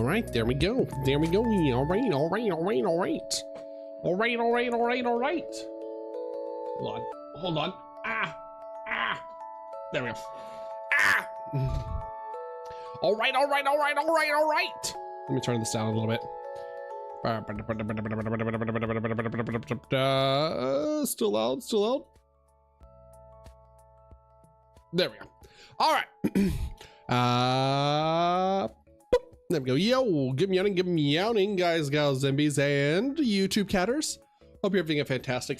All right, there we go. There we go. All right, all right, all right, all right. All right, all right, all right, all right. Hold on, hold on. There we go. All right, all right, all right, all right, all right. Let me turn this down a little bit. Still out, still out. There we go. All right. There we go. Yo, good meowing, guys, gals, zombies, and YouTube catters. Hope you're having a fantastic,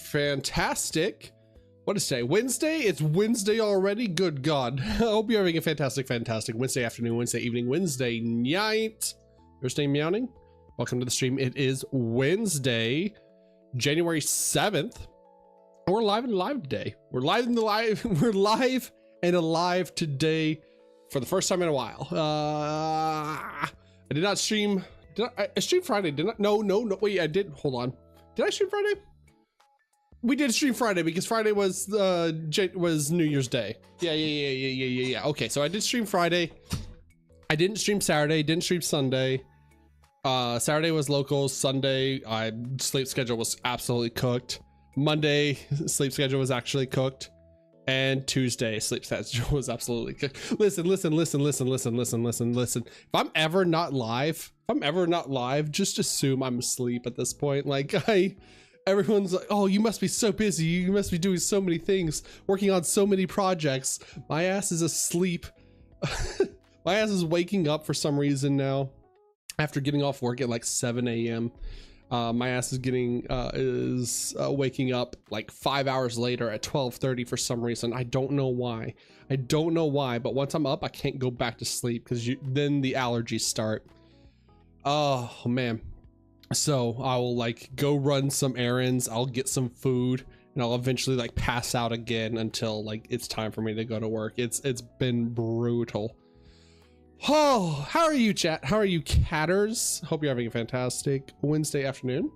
what is today? Wednesday? It's Wednesday already? Good God. I hope you're having a fantastic Wednesday afternoon, Wednesday evening, Wednesday night. Thursday meowing. Welcome to the stream. It is Wednesday, January 7th. We're live and live today. We're live and alive today for the first time in a while. I did not stream. I streamed Friday, didn't I? No, wait, I did. Hold on. Did I stream Friday? We did stream Friday because Friday was New Year's Day. Yeah. Okay, so I did stream Friday. I didn't stream Saturday, didn't stream Sunday. Saturday was locals. Sunday, sleep schedule was absolutely cooked. Monday, sleep schedule was actually cooked. And Tuesday, sleep schedule was absolutely cooked. Listen. If I'm ever not live, just assume I'm asleep at this point. Like everyone's like, oh, you must be so busy. You must be doing so many things, working on so many projects. My ass is asleep. My ass is waking up for some reason now. After getting off work at like 7 a.m. My ass is waking up like 5 hours later at 12:30 for some reason. I don't know why, but once I'm up, I can't go back to sleep because then the allergies start. Oh man. So I will like go run some errands, I'll get some food, and I'll eventually like pass out again until like it's time for me to go to work. It's been brutal. Oh, how are you, chat? How are you, catters? Hope you're having a fantastic Wednesday afternoon.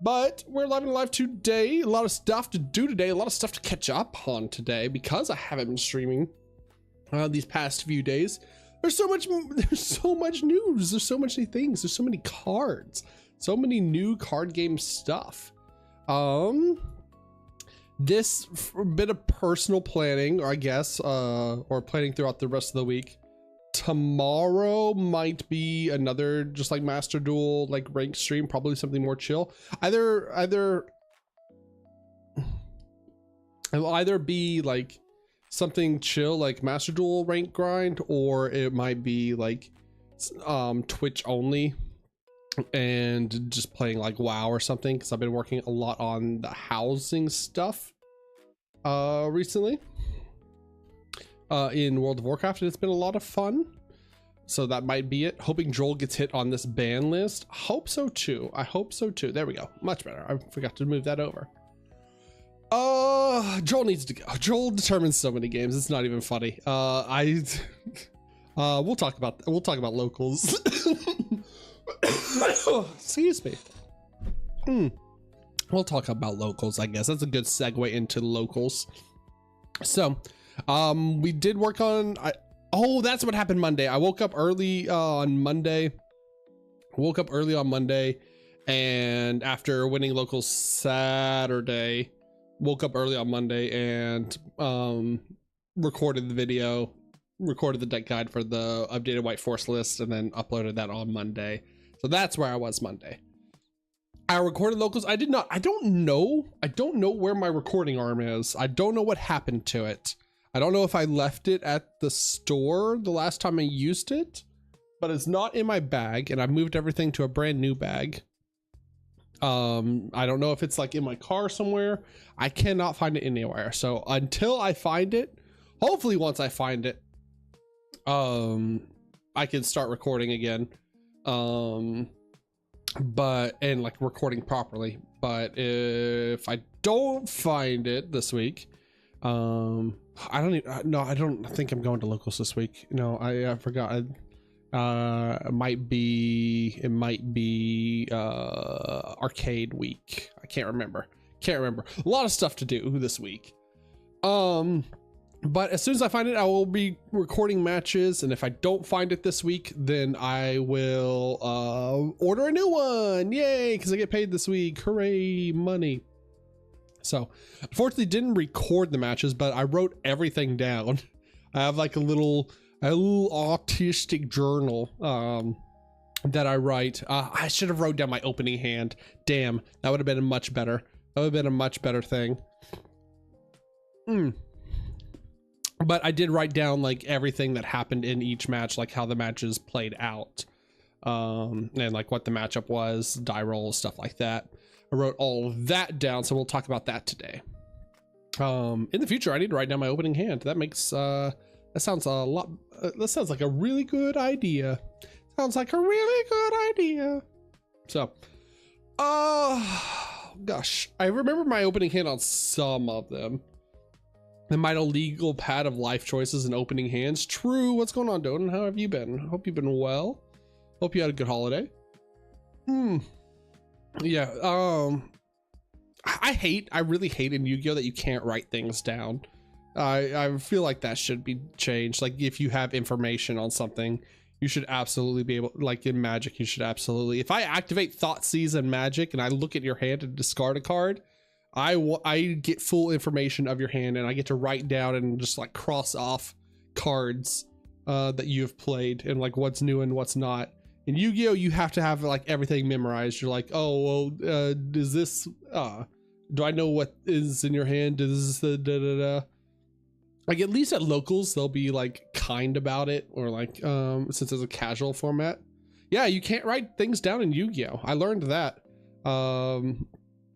But we're live and live today. A lot of stuff to do today, a lot of stuff to catch up on today because I haven't been streaming these past few days. There's so much news. There's so much new things. There's so many cards, so many new card game stuff. This bit of personal planning, I guess, or planning throughout the rest of the week. Tomorrow might be another just like Master Duel like ranked stream, probably something more chill. It'll either be like something chill like Master Duel rank grind, or it might be like Twitch only and just playing like WoW or something, because I've been working a lot on the housing stuff recently. In World of Warcraft, and it's been a lot of fun, so that might be it. Hoping Joel gets hit on this ban list. Hope so too. I hope so too. There we go, much better. I forgot to move that over. Joel needs to go. Joel determines so many games, it's not even funny. We'll talk about locals. Excuse me. We'll talk about locals, I guess. That's a good segue into locals. So we did work on, oh, that's what happened Monday. I woke up early on Monday. And after winning locals Saturday, woke up early on Monday and recorded the video, recorded the deck guide for the updated White Force list, and then uploaded that on Monday. So that's where I was Monday. I recorded locals. I don't know where my recording arm is. I don't know what happened to it. I don't know if I left it at the store the last time I used it, but it's not in my bag, and I moved everything to a brand new bag. I don't know if it's like in my car somewhere. I cannot find it anywhere. So until I find it, hopefully once I find it, I can start recording again. And like recording properly. But if I don't find it this week, I don't think I'm going to locals this week. No, I forgot. It might be arcade week. I can't remember. A lot of stuff to do this week. But as soon as I find it, I will be recording matches. And if I don't find it this week, then I will order a new one. Yay, because I get paid this week. Hooray, money. So unfortunately didn't record the matches, but I wrote everything down. I have like a little autistic journal that I write. I should have wrote down my opening hand. Damn, that would have been much better. That would have been a much better thing. But I did write down like everything that happened in each match, like how the matches played out, and like what the matchup was, die rolls, stuff like that. I wrote all of that down, so we'll talk about that today. In the future, I need to write down my opening hand. That makes that sounds a lot. That sounds like a really good idea. Sounds like a really good idea. So, gosh, I remember my opening hand on some of them. And my illegal pad of life choices and opening hands. True. What's going on, Doden? How have you been? Hope you've been well. Hope you had a good holiday. Yeah. I really hate in Yu-Gi-Oh that you can't write things down. I feel like that should be changed. Like if you have information on something, you should absolutely be able, like in Magic, you should absolutely, if I activate Thought Seize in Magic and I look at your hand and discard a card, I get full information of your hand and I get to write down and just like cross off cards that you have played and like what's new and what's not. In Yu-Gi-Oh, you have to have like everything memorized. You're like, oh, well, is this, do I know what is in your hand? Is this the Like at least at locals, they'll be like kind about it, or like, since it's a casual format. Yeah, you can't write things down in Yu-Gi-Oh. I learned that.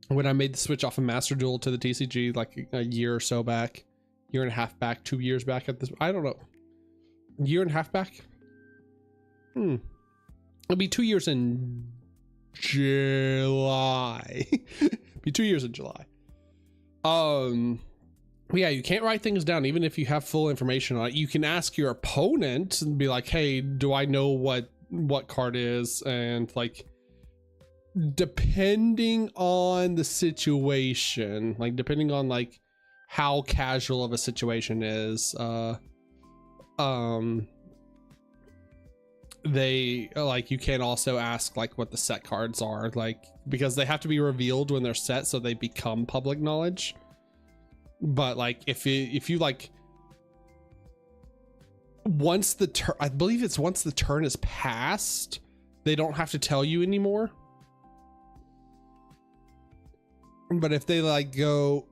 When I made the switch off of Master Duel to the TCG like a year or so back, year and a half back, 2 years back at this, I don't know, year and a half back. It'll be 2 years in July. Be 2 years in July. Yeah, you can't write things down even if you have full information on it. You can ask your opponent and be like, hey, do I know what card is? And like, depending on the situation, like depending on like how casual of a situation is, they like, you can also ask like what the set cards are, like because they have to be revealed when they're set so they become public knowledge. But like if you like, once the turn, I believe it's once the turn is passed, they don't have to tell you anymore. But if they like go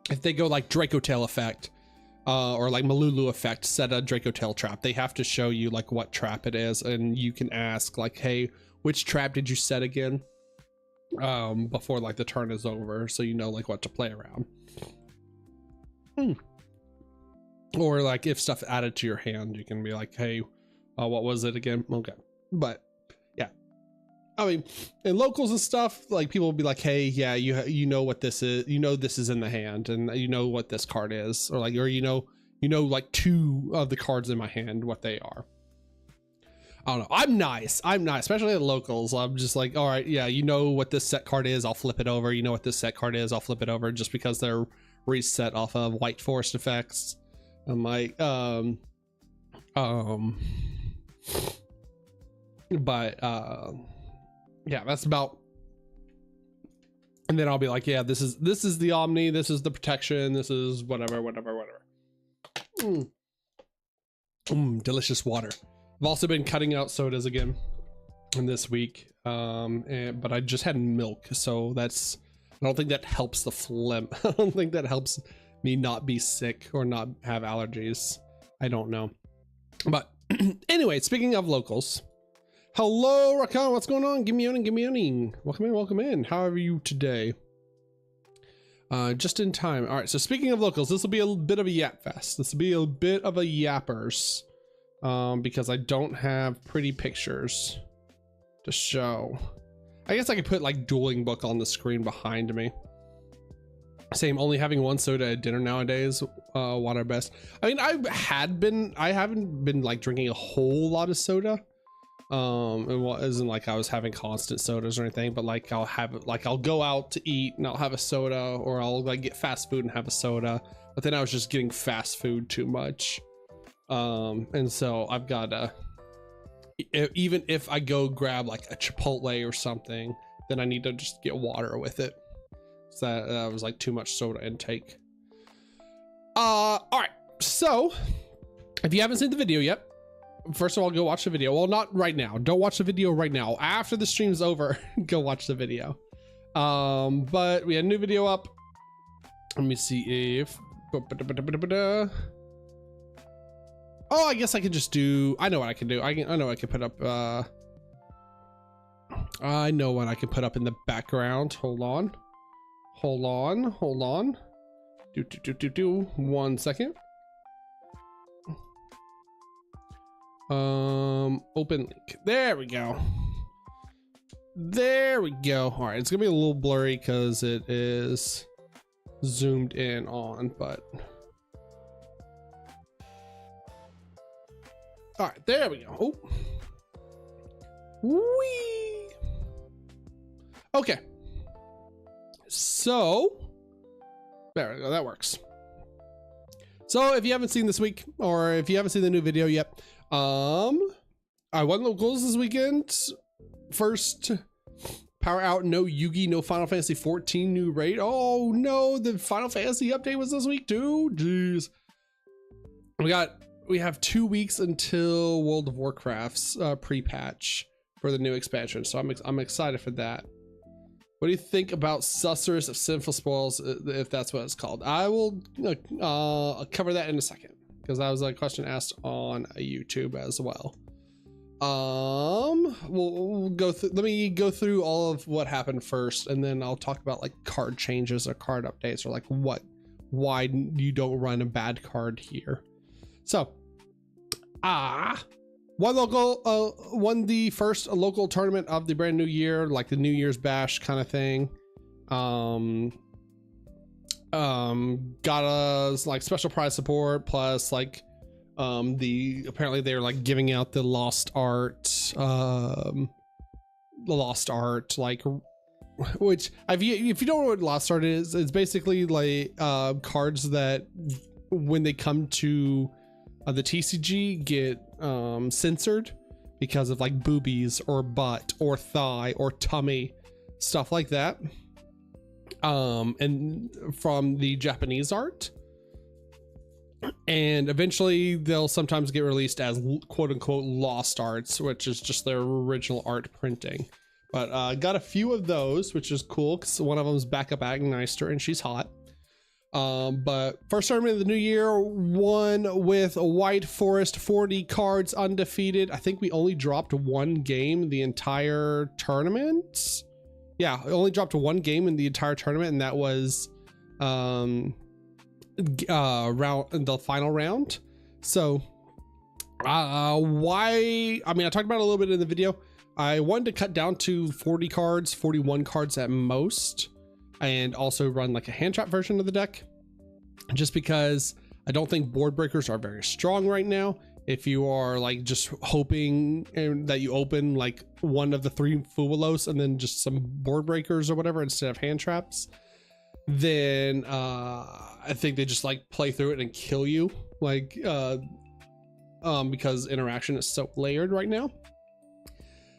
if they go like Draco Tail effect, or like Malulu effect, set a Draco Tail trap, they have to show you like what trap it is, and you can ask like, hey, which trap did you set again? Before like the turn is over, so you know like what to play around. Or like if stuff added to your hand, you can be like, hey, what was it again? Okay. But yeah, I mean, in locals and stuff, like people will be like, hey, yeah, you know what this is, you know this is in the hand, and you know what this card is, or like, or you know like 2 of the cards in my hand, what they are. I don't know. I'm nice, especially at locals. I'm just like, all right, yeah, you know what this set card is, I'll flip it over. You know what this set card is, I'll flip it over, just because they're reset off of White Forest effects. I'm like, but yeah, that's about. And then I'll be like, yeah, this is the Omni, this is the protection, this is whatever. Delicious water. I've also been cutting out sodas again in this week, but I just had milk, so I don't think that helps the phlegm. I don't think that helps me not be sick or not have allergies. I don't know. But anyway, speaking of locals, hello, Rakan, what's going on? Give me on. Welcome in. How are you today? Just in time. All right, so speaking of locals, this will be a bit of a yap fest. This will be a bit of a yappers. Because I don't have pretty pictures to show. I guess I could put like Dueling Book on the screen behind me. Same, only having 1 soda at dinner nowadays. Water best. I mean, I haven't been like drinking a whole lot of soda. It wasn't like I was having constant sodas or anything, but like I'll go out to eat and I'll have a soda, or I'll like get fast food and have a soda, but then I was just getting fast food too much. And so I've got to, even if I go grab like a Chipotle or something, then I need to just get water with it. So that was like too much soda intake. All right, so if you haven't seen the video yet, first of all, go watch the video. Well, not right now. Don't watch the video right now. After the stream's over, go watch the video. But we had a new video up. Let me see if... Oh, I guess I could just do... I know what I can do. I know I can put up... I know what I can put up in the background. Hold on. Do. 1 second. Open link. There we go. All right, it's gonna be a little blurry because it is zoomed in on, but all right, there we go. Oh, wee. Okay, so there we go. That works. So if you haven't seen this week, or if you haven't seen the new video yet, I won locals this weekend. First power out, no Yugi, no Final Fantasy 14 new raid. Oh no, the Final Fantasy update was this week too. Jeez. We have 2 weeks until World of Warcraft's pre-patch for the new expansion, so I'm excited for that. What do you think about Sussers of Sinful Spoils, if that's what it's called? I will cover that in a second, because that was a question asked on YouTube as well. We'll go through, let me go through all of what happened first, and then I'll talk about like card changes or card updates, or like why you don't run a bad card here. So, won the first local tournament of the brand new year, like the New Year's Bash kind of thing. Got us like special prize support, plus like apparently they're like giving out the lost art, like, which if you don't know what lost art is, it's basically like cards that when they come to the TCG get censored because of like boobies or butt or thigh or tummy, stuff like that, and from the Japanese art, and eventually they'll sometimes get released as quote unquote lost arts, which is just their original art printing. But got a few of those, which is cool because one of them is Backup Agnister and she's hot. But first tournament of the new year, won with a White Forest, 40 cards, undefeated. I think we only dropped one game the entire tournament. Yeah, we only dropped one game in the entire tournament, and that was the final round. So why, I mean, I talked about it a little bit in the video. I wanted to cut down to 40 cards, 41 cards at most, and also run like a hand trap version of the deck, just because I don't think board breakers are very strong right now. If you are like just hoping that you open like one of the 3 Fuwalos and then just some board breakers or whatever instead of hand traps, then I think they just like play through it and kill you, like because interaction is so layered right now.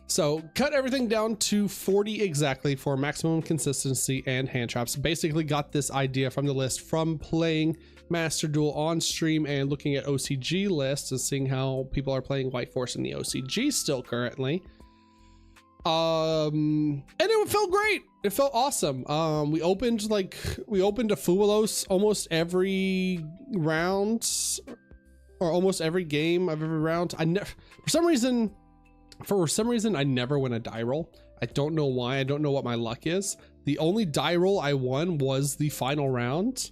So cut everything down to 40 exactly for maximum consistency and hand traps. Basically got this idea from the list from playing Master Duel on stream and looking at OCG lists and seeing how people are playing White Force in the OCG still currently. And it felt great. It felt awesome. We opened a Fuwalos almost every round, or almost every game of every round. For some reason, I never win a die roll. I don't know why. I don't know what my luck is. The only die roll I won was the final round,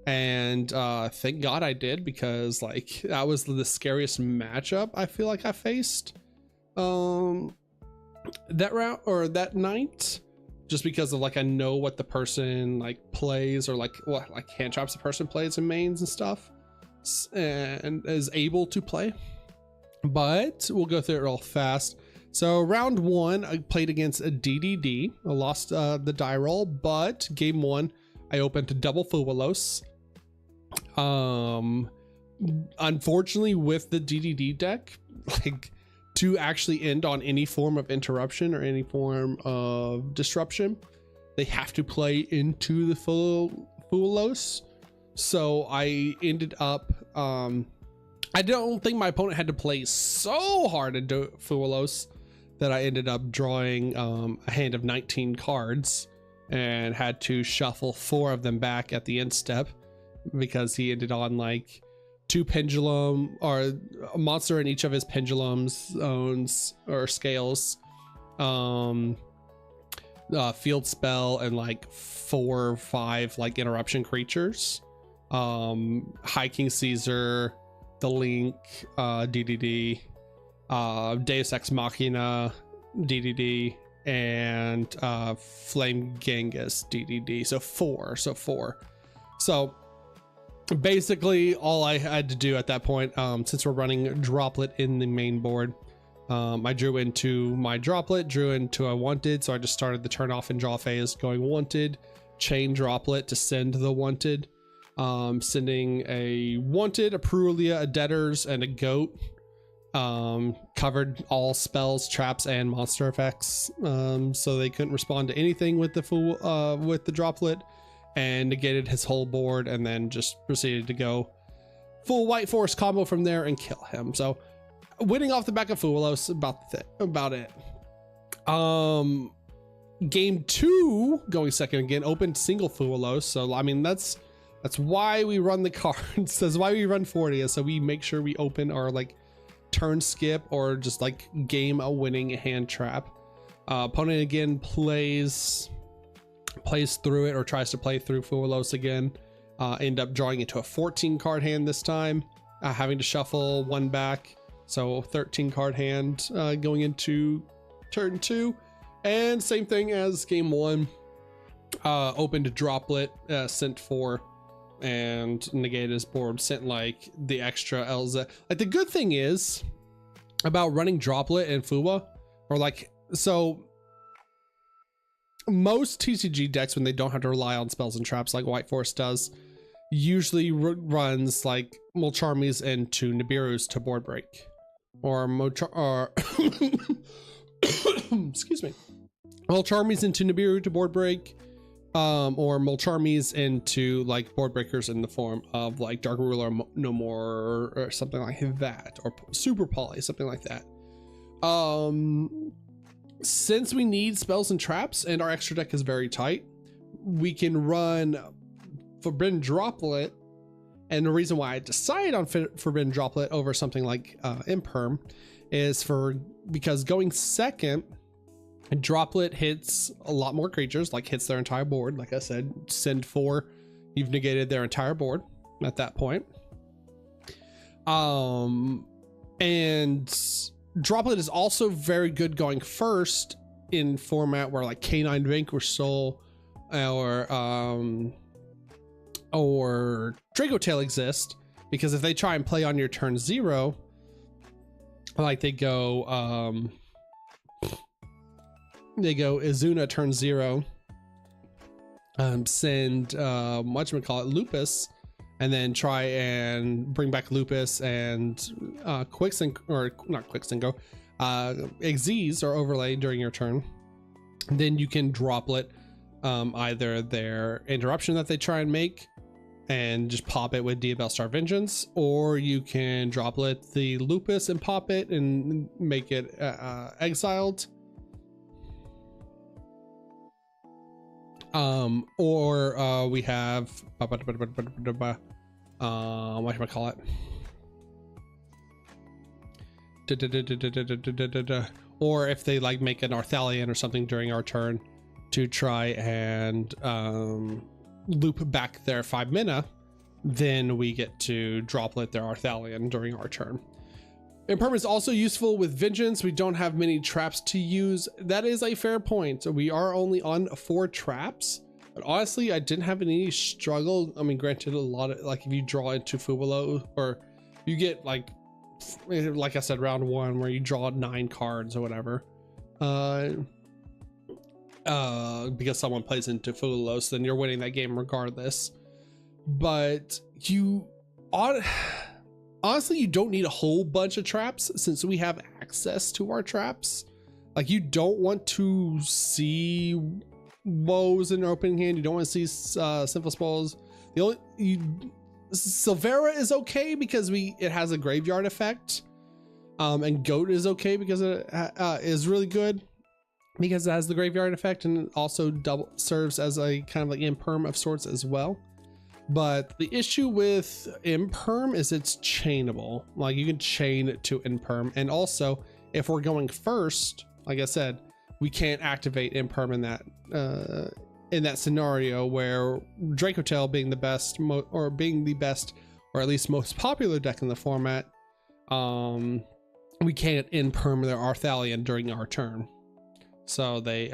and thank God I did, because like that was the scariest matchup I feel like I faced that round or that night, just because of like I know what the person like plays, or like what like hand traps the person plays in mains and stuff, and is able to play. But we'll go through it real fast. So round one, I played against a DDD. I lost the die roll, but game one, I opened to double Fuwalos. Unfortunately, with the DDD deck, like to actually end on any form of interruption or any form of disruption, they have to play into the Fuwalos. So I ended up, I don't think my opponent had to play so hard into Fuwalos that I ended up drawing a hand of 19 cards and had to shuffle 4 of them back at the end step because he ended on like 2 pendulum or a monster in each of his pendulums zones or scales, field spell, and like 4 or 5 like interruption creatures, High King Caesar, the Link, DDD, Deus Ex Machina, DDD, and Flame Genghis, DDD. So 4. So basically all I had to do at that point, since we're running Droplet in the main board, I drew into my Droplet, drew into a Wanted, so I just started the turn off and draw phase going Wanted, chain Droplet to send the Wanted, sending a Wanted, a Perulia, a Debtors, and a Goat. Covered all spells, traps, and monster effects, so they couldn't respond to anything with the Droplet, and negated his whole board, and then just proceeded to go full White Force combo from there and kill him. So winning off the back of Fuwalos, about it. Game 2, going second again, opened single Fuwalos. So I mean that's why we run the cards. That's why we run 40, so we make sure we open our like turn skip or just like game a winning hand trap. Opponent again plays through it or tries to play through Fuwalos again. End up drawing into a 14 card hand this time, having to shuffle 1 back, so 13 card hand going into turn 2. And same thing as game 1, opened Droplet, sent 4 and negated his board, sent like the extra Elza. Like the good thing is about running Droplet and Fuwa, or like, so most TCG decks, when they don't have to rely on spells and traps like White Force does, usually runs like Mulcharmies into Nibiru's to board break, or excuse me, Mulcharmies into Nibiru to board break, or Mulcharmies into like board breakers in the form of like Dark Ruler No More or something like that, or Super Poly, something like that. Since we need spells and traps and our extra deck is very tight, we can run Forbidden Droplet. And the reason why I decide on Forbidden Droplet over something like Imperm is because going second, Droplet hits a lot more creatures, like hits their entire board. Like I said, send 4, you've negated their entire board at that point. And Droplet is also very good going first in format where like Canine Vanquish Soul or Draco Tail exist, because if they try and play on your turn 0, like they go Izuna turn 0, send whatchamacallit, Lupus, and then try and bring back Lupus and Quicksync, or not Quicksync, Xyz or overlay during your turn. Then you can Droplet either their interruption that they try and make and just pop it with Diabellstar Vengeance, or you can Droplet the Lupus and pop it and make it exiled. Or we have whatchamacallit, or if they like make an Arthalion or something during our turn to try and loop back their 5 mana, then we get to Droplet their Arthalion during our turn. Imperm is also useful with Vengeance. We don't have many traps to use. That is a fair point. We are only on 4 traps, but honestly, I didn't have any struggle. I mean, granted, a lot of like if you draw into Fubalo, or you get like like I said, round 1 where you draw 9 cards or whatever. Because someone plays into Fulos, then you're winning that game regardless. But you honestly, you don't need a whole bunch of traps since we have access to our traps. Like, you don't want to see woes in your opening hand. You don't want to see Sinful Spoils. Silvera is okay because it has a graveyard effect. And Goat is okay because it is really good because it has the graveyard effect, and it also serves as a kind of like imperm of sorts as well. But the issue with imperm is it's chainable. Like, you can chain it to imperm, and also if we're going first, like I said, we can't activate imperm in that scenario where Dracotail being the best or at least most popular deck in the format, we can't imperm their Arthalion during our turn. So they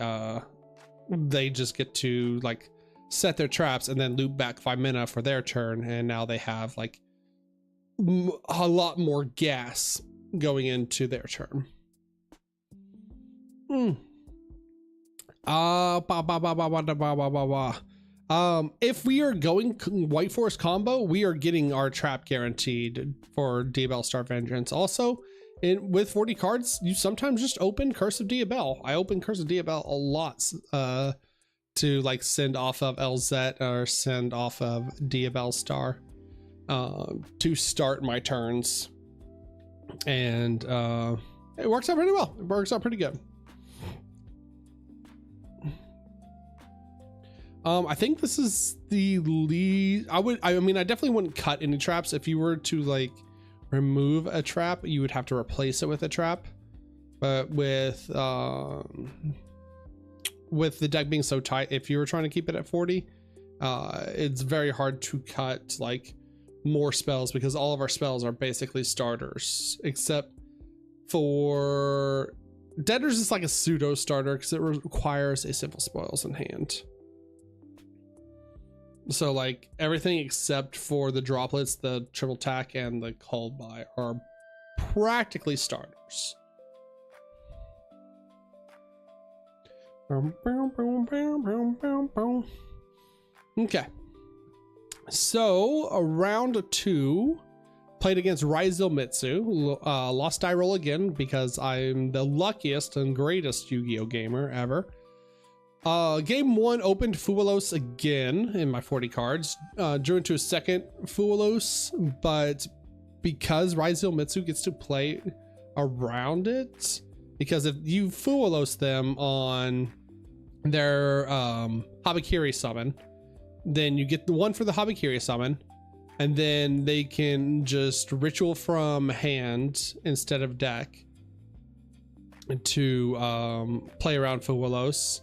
just get to like set their traps and then loop back 5 mana for their turn, and now they have like a lot more gas going into their turn. If we are going White Forest combo, we are getting our trap guaranteed for Diabell Star Vengeance. Also, with 40 cards, you sometimes just open Curse of Diabell. I open Curse of Diabell a lot to like send off of LZ or send off of Diabell Star to start my turns, and it works out pretty well. It works out pretty good. I think this is the least. I mean, I definitely wouldn't cut any traps. If you were to like remove a trap, you would have to replace it with a trap. But with the deck being so tight, if you were trying to keep it at 40, it's very hard to cut like more spells because all of our spells are basically starters, except for Deaders is like a pseudo starter because it requires a Simple Spoils in hand. So like everything except for the droplets, the triple tack, and the called by are practically starters. Okay, so round 2 played against Ryzel Mitsu. Lost die roll again because I'm the luckiest and greatest Yu-Gi-Oh gamer ever. Game 1 opened Fulos again in my 40 cards, drew into a second Fulos, but because Ryzel Mitsu gets to play around it, because if you Fulos them on their Habakiri summon, then you get the one for the Habakiri summon, and then they can just ritual from hand instead of deck to play around Fulos.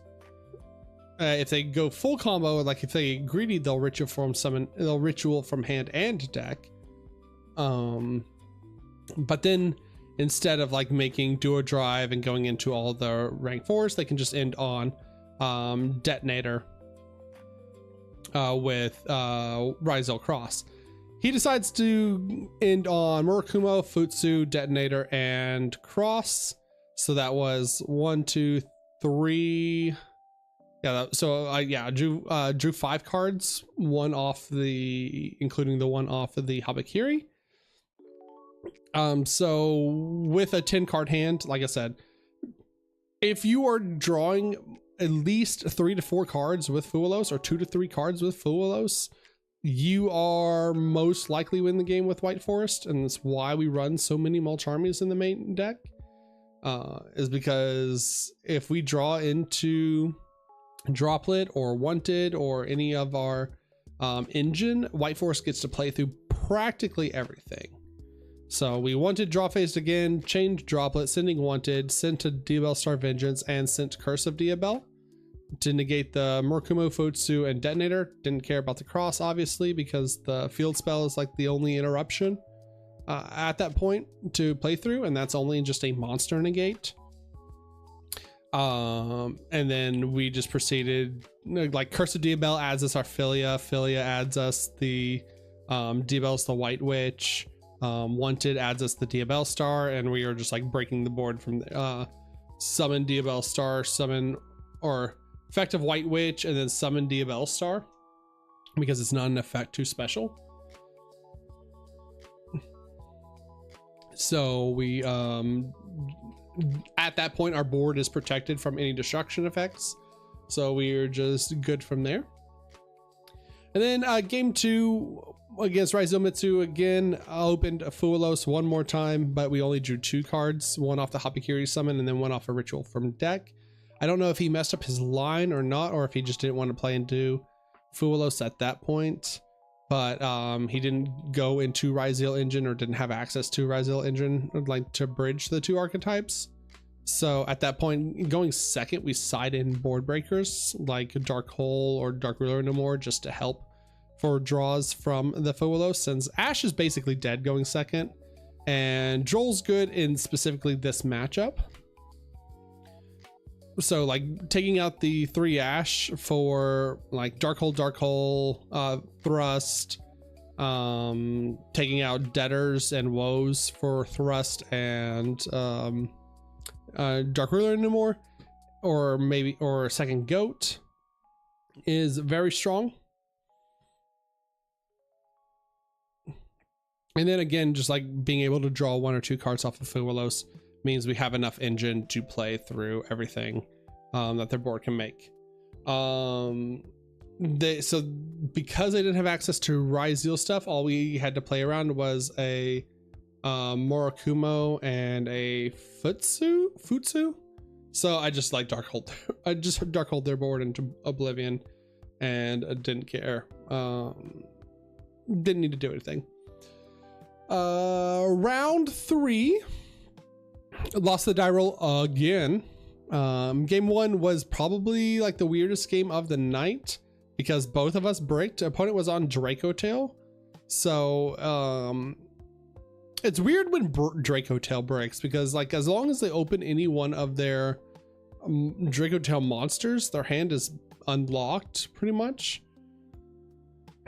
If they go full combo, like if they get greedy, they'll ritual from summon, they'll ritual from hand and deck. But then instead of like making duo drive and going into all the rank 4s, they can just end on detonator with Ryzel Cross. He decides to end on Murakumo, Futsu, detonator, and cross. So that was 1, 2, 3. Yeah, so I drew 5 cards, one off including the one off of the Habakiri. So with a 10 card hand, like I said, if you are drawing at least 3 to 4 cards with Fulos or 2 to 3 cards with Fulos, you are most likely win the game with White Forest, and that's why we run so many mulch armies in the main deck. Is because if we draw into Droplet or Wanted or any of our engine, White Forest gets to play through practically everything. So we Wanted draw phased again, changed Droplet, sending Wanted, sent to Diabell Star Vengeance, and sent Curse of Diabell to negate the Murakumo, Futsu, and Detonator. Didn't care about the cross, obviously, because the field spell is like the only interruption at that point to play through, and that's only just a monster negate. And then we just proceeded, like Curse of Diabell adds us our Philia, Philia adds us the Diabell's the White Witch, Wanted adds us the Diabell Star, and we are just like breaking the board from summon Diabell Star, summon or effective White Witch, and then summon Diabell Star because it's not an effect too special. So we at that point our board is protected from any destruction effects, so we're just good from there. And then game 2 against Raizomitsu again, I opened a Fuelos one more time, but we only drew 2 cards, one off the Hapikiri summon and then one off a ritual from deck. I don't know if he messed up his line or not, or if he just didn't want to play into Fuelos at that point, but he didn't go into Ryzeal Engine or didn't have access to Ryzeal Engine like to bridge the 2 archetypes. So at that point, going second, we side in board breakers like Dark Hole or Dark Ruler no more, just to help for draws from the Fuelos, since Ash is basically dead going second, and Droll's good in specifically this matchup. So like taking out the 3 Ash for like Dark Hole, Thrust, taking out Debtors and Woes for Thrust and Dark Ruler no more, or second Goat is very strong. And then again, just like being able to draw 1 or 2 cards off of Fuelos means we have enough engine to play through everything that their board can make. So because they didn't have access to Ryzeal stuff, all we had to play around was a Murakumo and a Futsu. So I just like Dark Hold. I just Dark Hold their board into Oblivion and didn't care. Didn't need to do anything. Round 3, lost the die roll again. Game 1 was probably like the weirdest game of the night because both of us bricked. Opponent was on Draco Tail, so it's weird when Draco Tail breaks, because like as long as they open any one of their Draco Tail monsters, their hand is unlocked pretty much.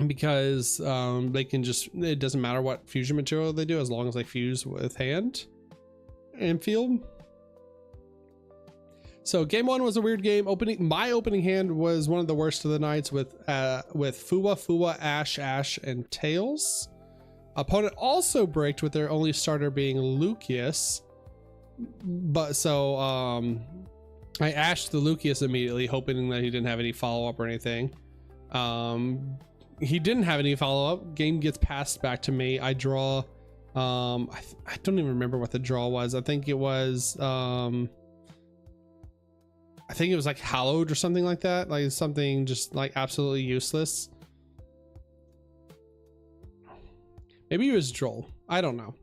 Because they can just, it doesn't matter what fusion material they do as long as they fuse with hand and field. So game 1 was a weird game. My opening hand was one of the worst of the nights with Fuwa, Ash, and Tails. Opponent also bricked with their only starter being Lucius, but so I ashed the Lucius immediately, hoping that he didn't have any follow-up or anything. He didn't have any follow-up. Game gets passed back to me. I draw. I don't even remember what the draw was. I think it was like Hallowed or something like that. Like something just like absolutely useless. Maybe it was Droll. I don't know.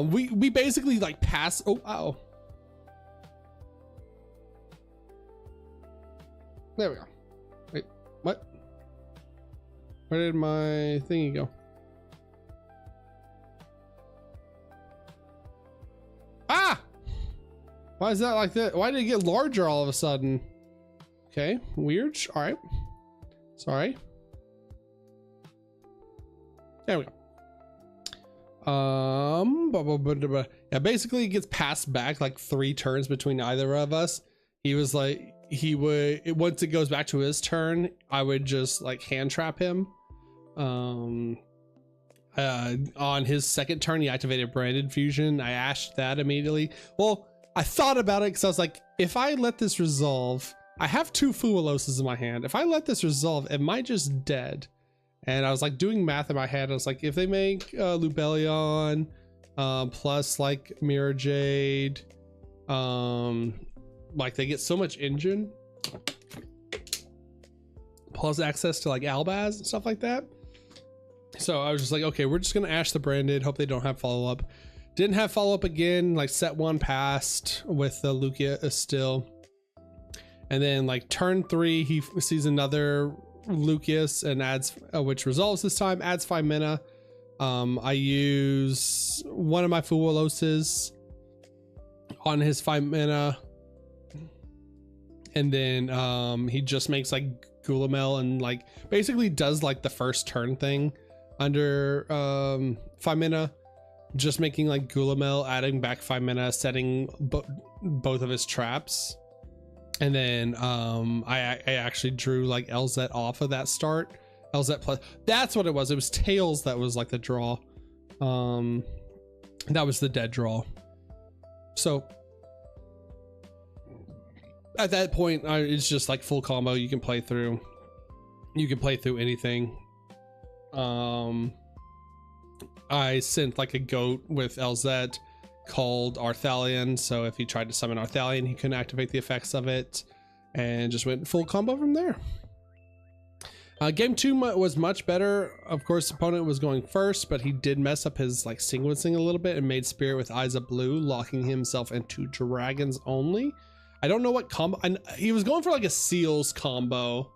We basically like pass. Oh. There we go. Wait, what? Where did my thingy go? Ah! Why is that like that? Why did it get larger all of a sudden? Okay, weird. All right. Sorry. There we go. Yeah, basically it gets passed back like 3 turns between either of us. He was like, once it goes back to his turn, I would just like hand trap him. On his second turn, he activated Branded Fusion. I ashed that immediately. Well, I thought about it because I was like, if I let this resolve, I have 2 Fueloses in my hand. If I let this resolve, am I just dead? And I was like doing math in my head. I was like, if they make Lubellion plus like Mirror Jade, like they get so much engine plus access to like Albaz and stuff like that. So I was just like, okay, we're just gonna ash the Branded, hope they don't have follow-up. Didn't have follow-up again, like set 1 passed with the Lucia still. And then like turn 3, he sees another Lucius and adds, which resolves this time, adds 5 mana. I use one of my Fueloses on his 5 mana. And then he just makes like Gulamel and like basically does like the first turn thing under 5 mana, just making like Gulamel, adding back 5 mana, setting both of his traps. And then I actually drew like LZ off of that start. LZ plus, that's what it was. It was Tails that was like the draw. That was the dead draw. So at that point, it's just like full combo. You can play through. You can play through anything. I sent like a goat with LZ called Arthalion, so if he tried to summon Arthalion, he couldn't activate the effects of it, and just went full combo from there. Game 2 was much better. Of course, opponent was going first, but he did mess up his like sequencing a little bit and made Spirit with Eyes of Blue, locking himself into dragons only. I don't know what combo, and he was going for like a Seals combo,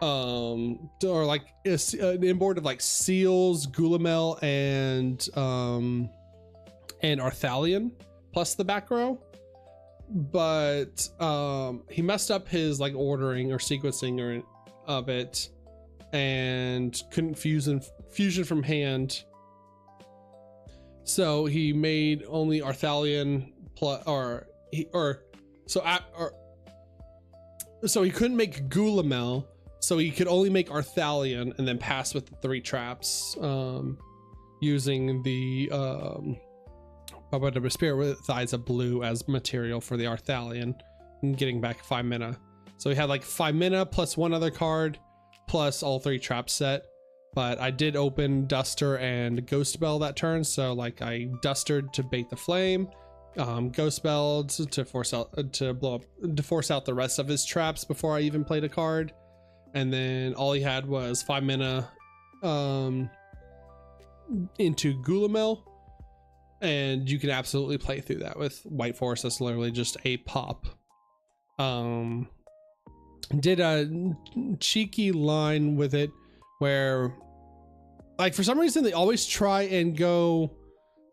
or like an inboard of like Seals, Gulamel, and Arthalion plus the back row, but he messed up his like ordering or sequencing of it, and couldn't fusion from hand, so he made only Arthalion plus, so he couldn't make Gulamel, so he could only make Arthalion and then pass with the 3 traps, using the Spirit with Eyes of Blue as material for the Arthalion and getting back 5 mana. So he had like 5 mana plus 1 other card plus all 3 traps set. But I did open Duster and Ghost Bell that turn, so like I Dustered to bait the flame, Ghost Belled to force out the rest of his traps before I even played a card, and then all he had was 5 mana into Gulamel. And you can absolutely play through that with White Forest. That's literally just a pop. Did a cheeky line with it where, like, for some reason they always try and go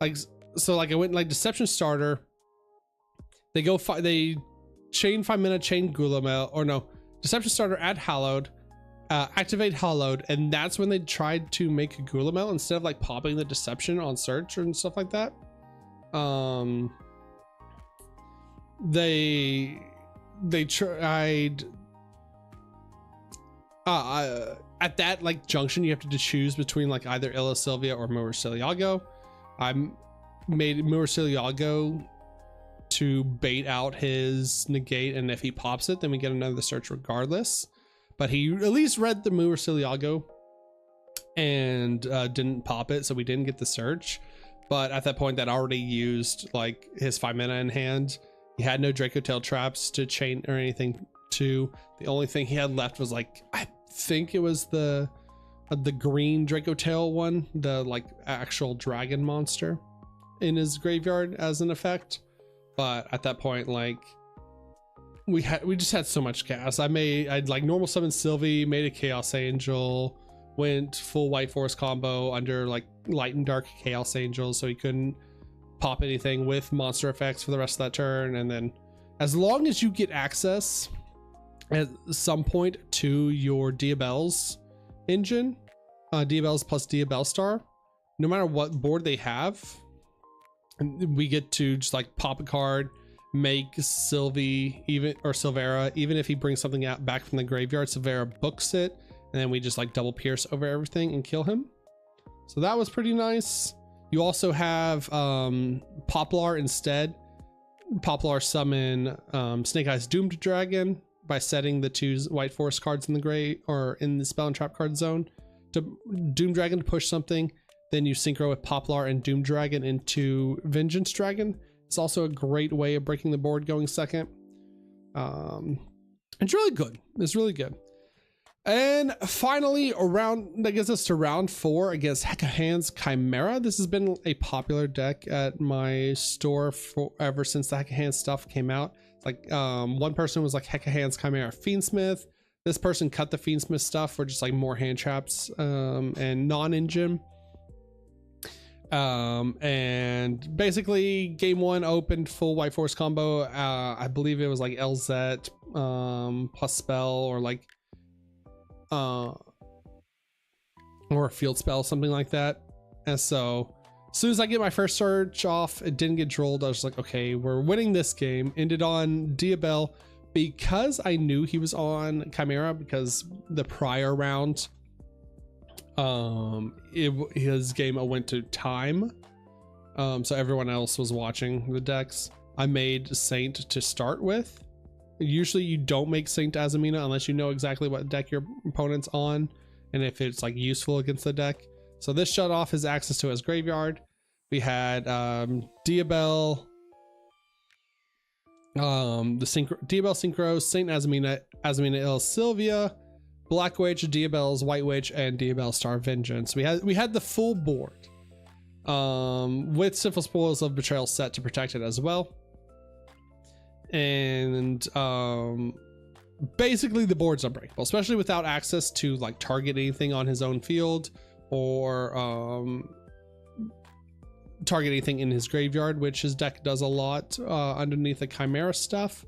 like, so like I went like Deception Starter. They go they chain 5 mana, chain Gulamel, or no, Deception Starter, add Hallowed, activate Hallowed, and that's when they tried to make a Gulamel instead of like popping the Deception on search and stuff like that. They tried at that like junction, you have to choose between like either Sylvia or Murciliago. I made Murciliago to bait out his negate, and if he pops it, then we get another search regardless. But he at least read the Murciliago and didn't pop it, so we didn't get the search. But at that point, that already used like his 5 mana in hand. He had no Draco Tail traps to chain or anything to. The only thing he had left was like, I think it was the green Draco Tail one, the like actual dragon monster in his graveyard as an effect. But at that point, like we just had so much chaos. I'd like normal summon Sylvie, made a Chaos Angel, went full White Forest combo under like Light and Dark Chaos Angels, so he couldn't pop anything with monster effects for the rest of that turn. And then as long as you get access at some point to your Diabell's engine, Diabell's plus Diabell Star, no matter what board they have, we get to just like pop a card, make Sylvie or Silvera, even if he brings something out back from the graveyard, Silvera books it, and then we just like double pierce over everything and kill him. So that was pretty nice. You also have Poplar instead. Poplar summon Snake Eyes Doomed Dragon by setting the 2 White Forest cards in the gray or in the spell and trap card zone to Doom Dragon to push something. Then you synchro with Poplar and Doom Dragon into Vengeance Dragon. It's also a great way of breaking the board going second. It's really good. It's really good. And finally, that gets us to round 4 against Hekahan's Chimera. This has been a popular deck at my store ever since the Hekahan stuff came out. Like one person was like Hekahan's Chimera Fiendsmith. This person cut the Fiendsmith stuff for just like more hand traps and non-engine. And basically game 1 opened full White Forest combo. I believe it was like LZ plus spell or like or a field spell, something like that. And so As soon as I get my first search off, it didn't get drolled. I was like, okay, we're winning this game. Ended on Diabel because I knew he was on Chimera because the prior round, his game went to time. So everyone else was watching the decks. I made Saint to start with. Usually you don't make Saint Azamina unless you know exactly what deck your opponent's on and if it's like useful against the deck. So this shut off his access to his graveyard. We had Diabel, Diabel Synchro, Saint Azamina, Azamina Il Sylvia, Black Witch, Diabel's White Witch, and Diabel Star Vengeance. We had the full board with Sinful Spoils of Betrayal set to protect it as well. And basically the board's unbreakable, especially without access to like target anything on his own field or target anything in his graveyard, which his deck does a lot underneath the Chimera stuff.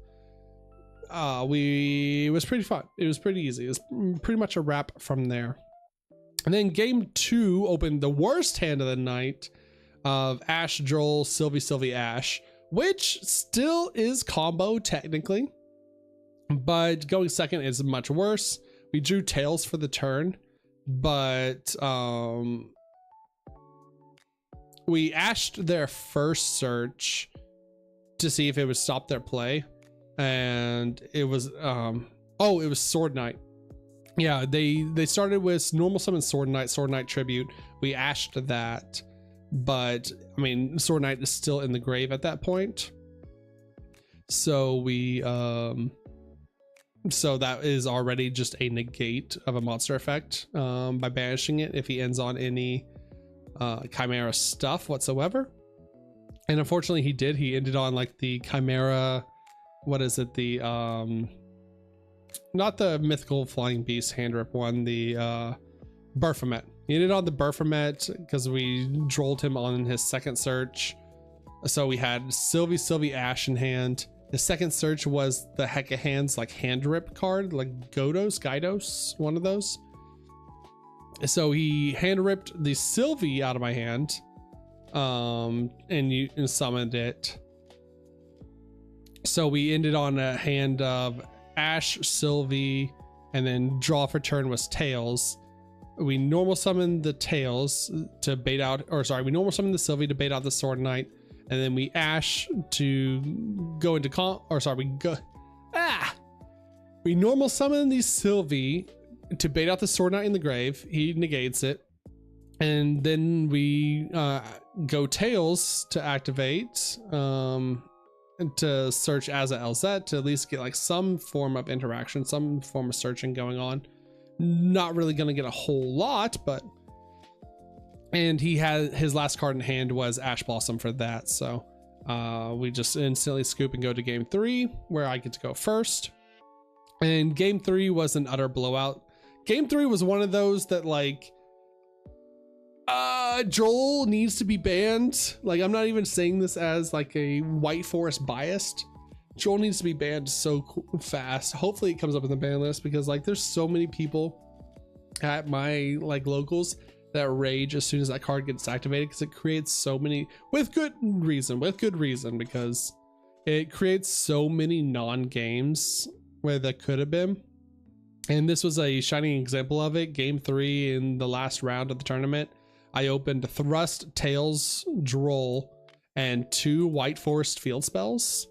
It was pretty fun. It was pretty easy. It was pretty much a wrap from there. And then game 2 opened the worst hand of the night of Ash Joel Sylvie Ash, which still is combo technically, but going second is much worse. We drew tails for the turn, but we ashed their first search to see if it would stop their play, and it was it was Sword Knight. Yeah, they started with normal summon Sword Knight Tribute. We ashed that, but I mean Sword Knight is still in the grave at that point, so we so that is already just a negate of a monster effect by banishing it if he ends on any Chimera stuff whatsoever. And unfortunately he did. He ended on like the Chimera, what is it, the not the mythical flying beast hand rip one, the Baphomet. He ended on the Baphomet because we drolled him on his second search. So we had Sylvie Ash in hand. The second search was the Heck of Hands like hand rip card, like Gydos, one of those. So he hand ripped the Sylvie out of my hand, and summoned it. So we ended on a hand of Ash, Sylvie, and then draw for turn was Tails. We normal summoned the Tails to bait out, or sorry, we normal summoned the Sylvie to bait out the Sword Knight, and then we Ash to go into we normal summon the Sylvie to bait out the Sword Knight in the grave. He negates it, and then we go Tails to activate to search as a LZ to at least get like some form of interaction, some form of searching going on. Not really gonna get a whole lot, but, and he had his last card in hand was Ash Blossom for that. So we just instantly scoop and go to game 3 where I get to go first. And game 3 was an utter blowout. Game 3 was one of those that like Joel needs to be banned. Like, I'm not even saying this as like a White Forest biased. Joel needs to be banned so fast. Hopefully it comes up in the ban list, because like there's so many people at my like locals that rage as soon as that card gets activated, because it creates so many, with good reason, because it creates so many non-games where that could have been. And this was a shining example of it. Game 3 in the last round of the tournament, I opened Thrust, Tails, Droll, and 2 White Forest field spells.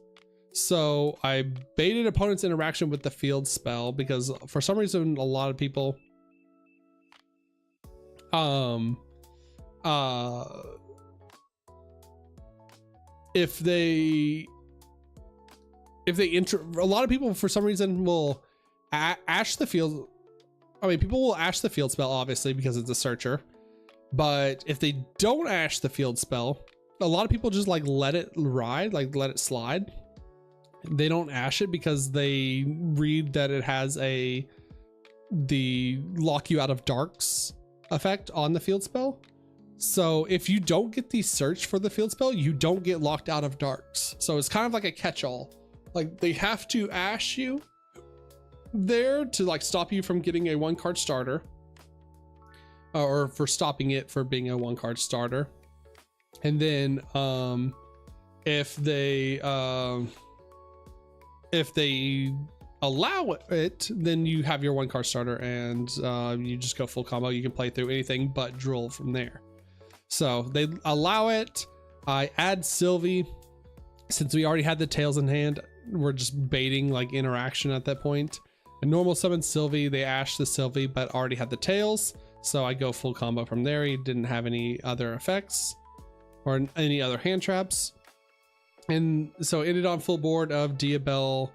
So I baited opponent's interaction with the field spell, because for some reason a lot of people a lot of people for some reason will ash the field. I mean, people will ash the field spell obviously because it's a searcher, but if they don't ash the field spell, a lot of people just like let it ride, like let it slide. They don't ash it because they read that it has the lock you out of darks effect on the field spell. So if you don't get the search for the field spell, you don't get locked out of darks. So it's kind of like a catch-all. Like they have to ash you there to like stop you from getting a 1-card starter, or for stopping it for being a 1-card starter. And then if they allow it, then you have your 1-card starter, and you just go full combo. You can play through anything but Droll from there. So they allow it. I add Sylvie. Since we already had the tails in hand, we're just baiting like interaction at that point. A normal summon Sylvie, they ash the Sylvie, but already had the tails. So I go full combo from there. He didn't have any other effects or any other hand traps. And so it ended on full board of Diabell,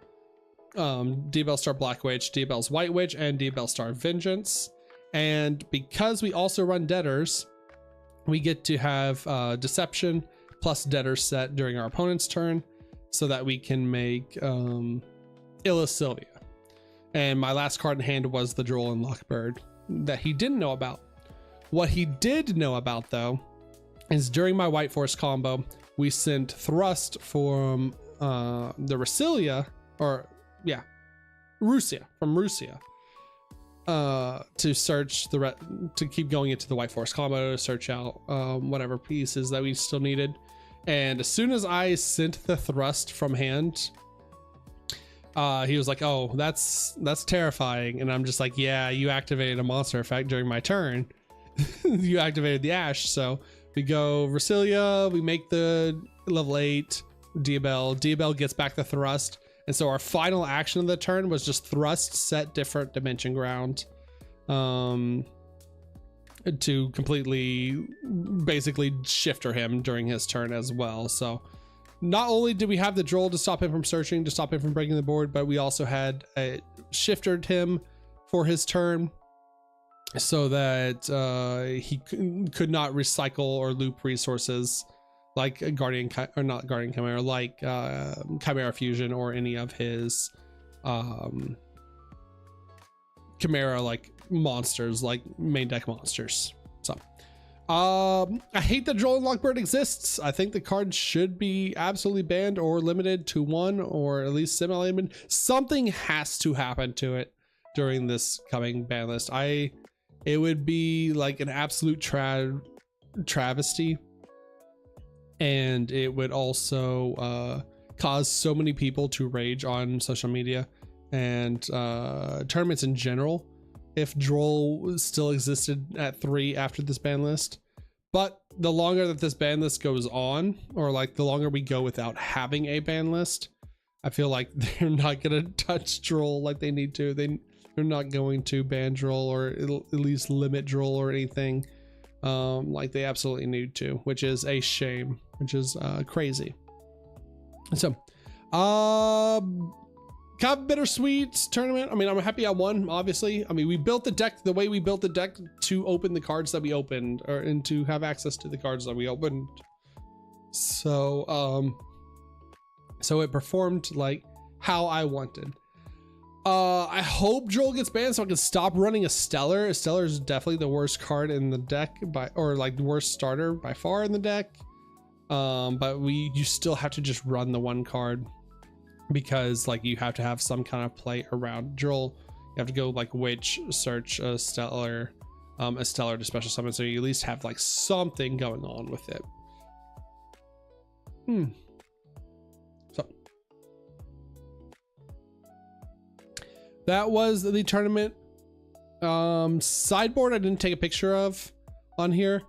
Diabell Star Black Witch, Diabell's White Witch, and Diabell Star Vengeance. And because we also run Deaders, we get to have Deception plus Deader set during our opponent's turn, so that we can make Illa Sylvia. And my last card in hand was the Droll and Lockbird that he didn't know about. What he did know about, though, is during my White Force combo, we sent Thrust from the Rusia, to search to keep going into the White Force combo to search out whatever pieces that we still needed. And as soon as I sent the Thrust from hand, he was like, "Oh, that's terrifying." And I'm just like, "Yeah, you activated a monster effect during my turn. You activated the Ash." So we go Rusia, we make the level 8 Diabell. Diabell gets back the Thrust. And so our final action of the turn was just Thrust, set different dimension ground, to completely basically shifter him during his turn as well. So not only did we have the Droll to stop him from searching, to stop him from breaking the board, but we also had shiftered him for his turn so that he could not recycle or loop resources like Guardian, or not Guardian Chimera, like Chimera Fusion or any of his Chimera like monsters, like main deck monsters. So I hate that Droll and Lockbird exists. I think the card should be absolutely banned or limited to 1, or at least semi-limited. Something has to happen to it during this coming ban list. It would be like an absolute travesty. And it would also cause so many people to rage on social media and tournaments in general if Droll still existed at 3 after this ban list. But the longer that this ban list goes on, or like the longer we go without having a ban list, I feel like they're not gonna touch Droll like they need to. They're not going to ban Droll, or at least limit Droll or anything like they absolutely need to, which is a shame, which is crazy. So kind of bittersweet tournament. I mean, I'm happy I won, obviously. I mean, we built the deck the way we built the deck to open the cards that we opened, and to have access to the cards that we opened. So so it performed like how I wanted. I hope Droll gets banned so I can stop running a Stellar. A Stellar is definitely the worst card in the deck, or like the worst starter by far in the deck. But you still have to just run the 1 card, because like you have to have some kind of play around Droll. You have to go like Witch, search a Stellar to special summon, so you at least have like something going on with it. So that was the tournament. Sideboard I didn't take a picture of on here.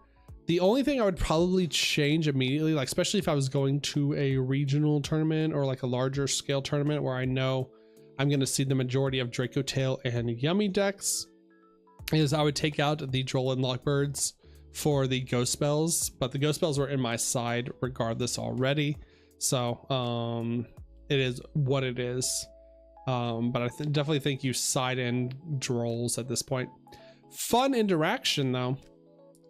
The only thing I would probably change immediately, like especially if I was going to a regional tournament or like a larger scale tournament where I know I'm going to see the majority of Draco Tail and Yummy decks, is I would take out the Droll and Lockbirds for the Ghost Spells, but the Ghost Spells were in my side regardless already. So it is what it is. But I definitely think you side in Drolls at this point. Fun interaction though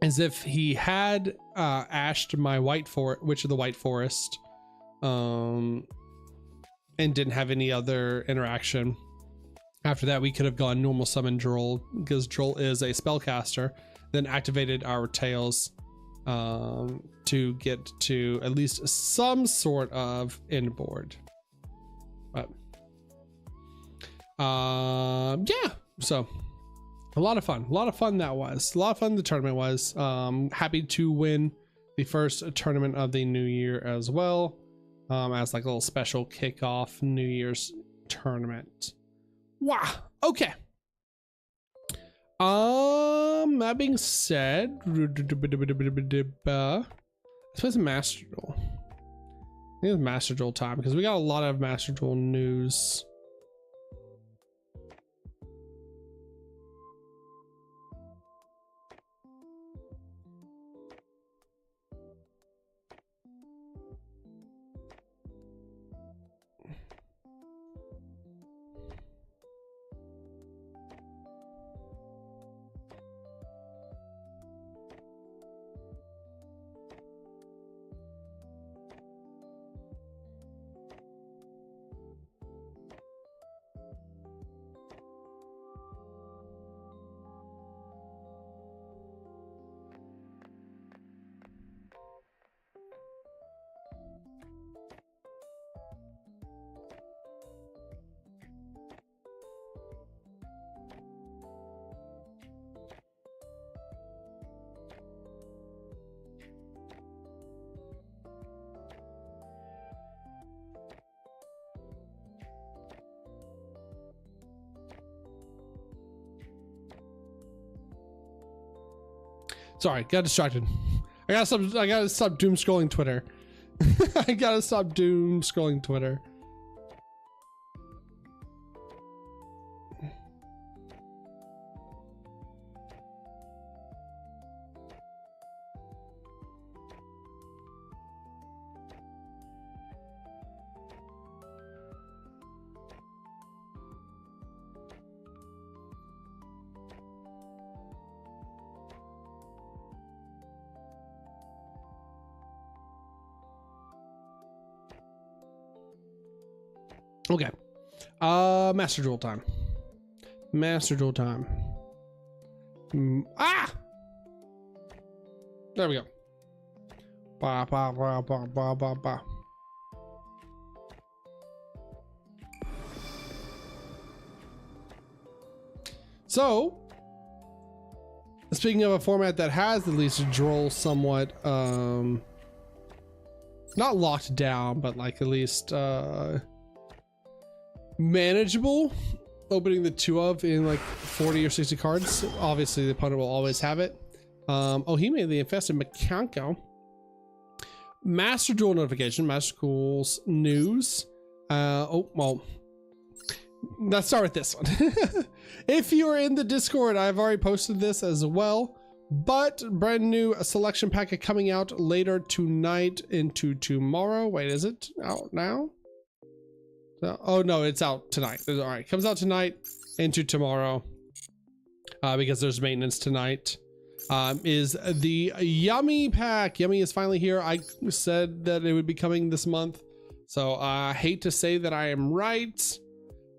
is if he had ashed my Witch of the White Forest and didn't have any other interaction. After that, we could have gone normal summon Droll, because Droll is a spellcaster, then activated our Tails to get to at least some sort of end board. But yeah, so a lot of fun that was. A lot of fun the tournament was. Happy to win the first tournament of the new year as well, as like a little special kickoff New Year's tournament. Wow. Okay. That being said, let's play some Master Duel. I think it's Master Duel time because we got a lot of Master Duel news. Sorry, got distracted. I gotta stop doom scrolling Twitter. I gotta stop doom scrolling Twitter. Okay. Master Duel time. Master Duel time. Ah! There we go. Ba ba ba ba ba ba ba. So, speaking of a format that has at least Droll somewhat not locked down, but like at least manageable, opening the two of in like 40 or 60 cards. Obviously the opponent will always have it. Oh, he made the infested Macanco. Master Duel notification, Master Duel's news. Oh, well, let's start with this one. If you are in the Discord, I've already posted this as well, but brand new selection packet coming out later tonight into tomorrow. Wait, is it out now? Oh no, it's out tonight. All right, comes out tonight into tomorrow because there's maintenance tonight. Is the Yummy pack. Yummy is finally here. I said that it would be coming this month, so I hate to say that I am right,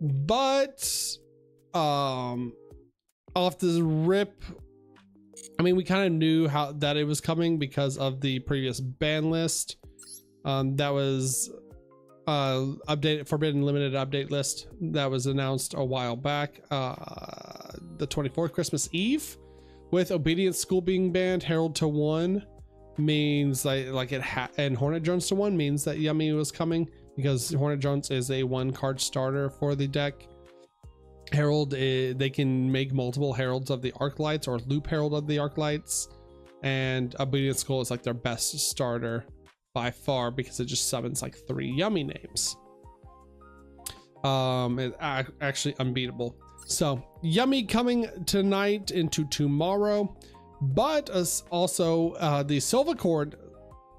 but off the rip, I mean, we kind of knew how that it was coming because of the previous ban list that was updated, forbidden limited update list that was announced a while back, the 24th, Christmas Eve, with Obedience School being banned. Herald to 1 means like it and Hornet Drones to 1 means that Yummy was coming, because Hornet Drones is a 1-card starter for the deck. Herald, they can make multiple Heralds of the Arc Lights or loop Herald of the Arc Lights, and Obedience School is like their best starter by far because it just summons like 3 Yummy names. It's actually unbeatable. So Yummy coming tonight into tomorrow, but also the Silva Cord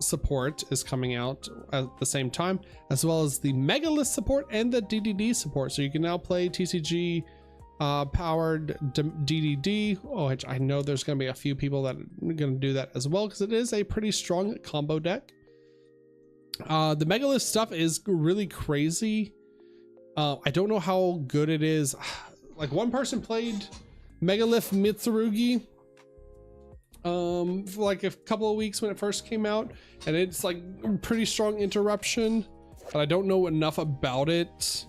support is coming out at the same time, as well as the Megalith support and the DDD support. So you can now play TCG powered DDD, which I know there's going to be a few people that are going to do that as well, because it is a pretty strong combo deck. The Megalith stuff is really crazy. I don't know how good it is. Like, one person played Megalith Mitsurugi for like a couple of weeks when it first came out, and it's like pretty strong interruption, but I don't know enough about it.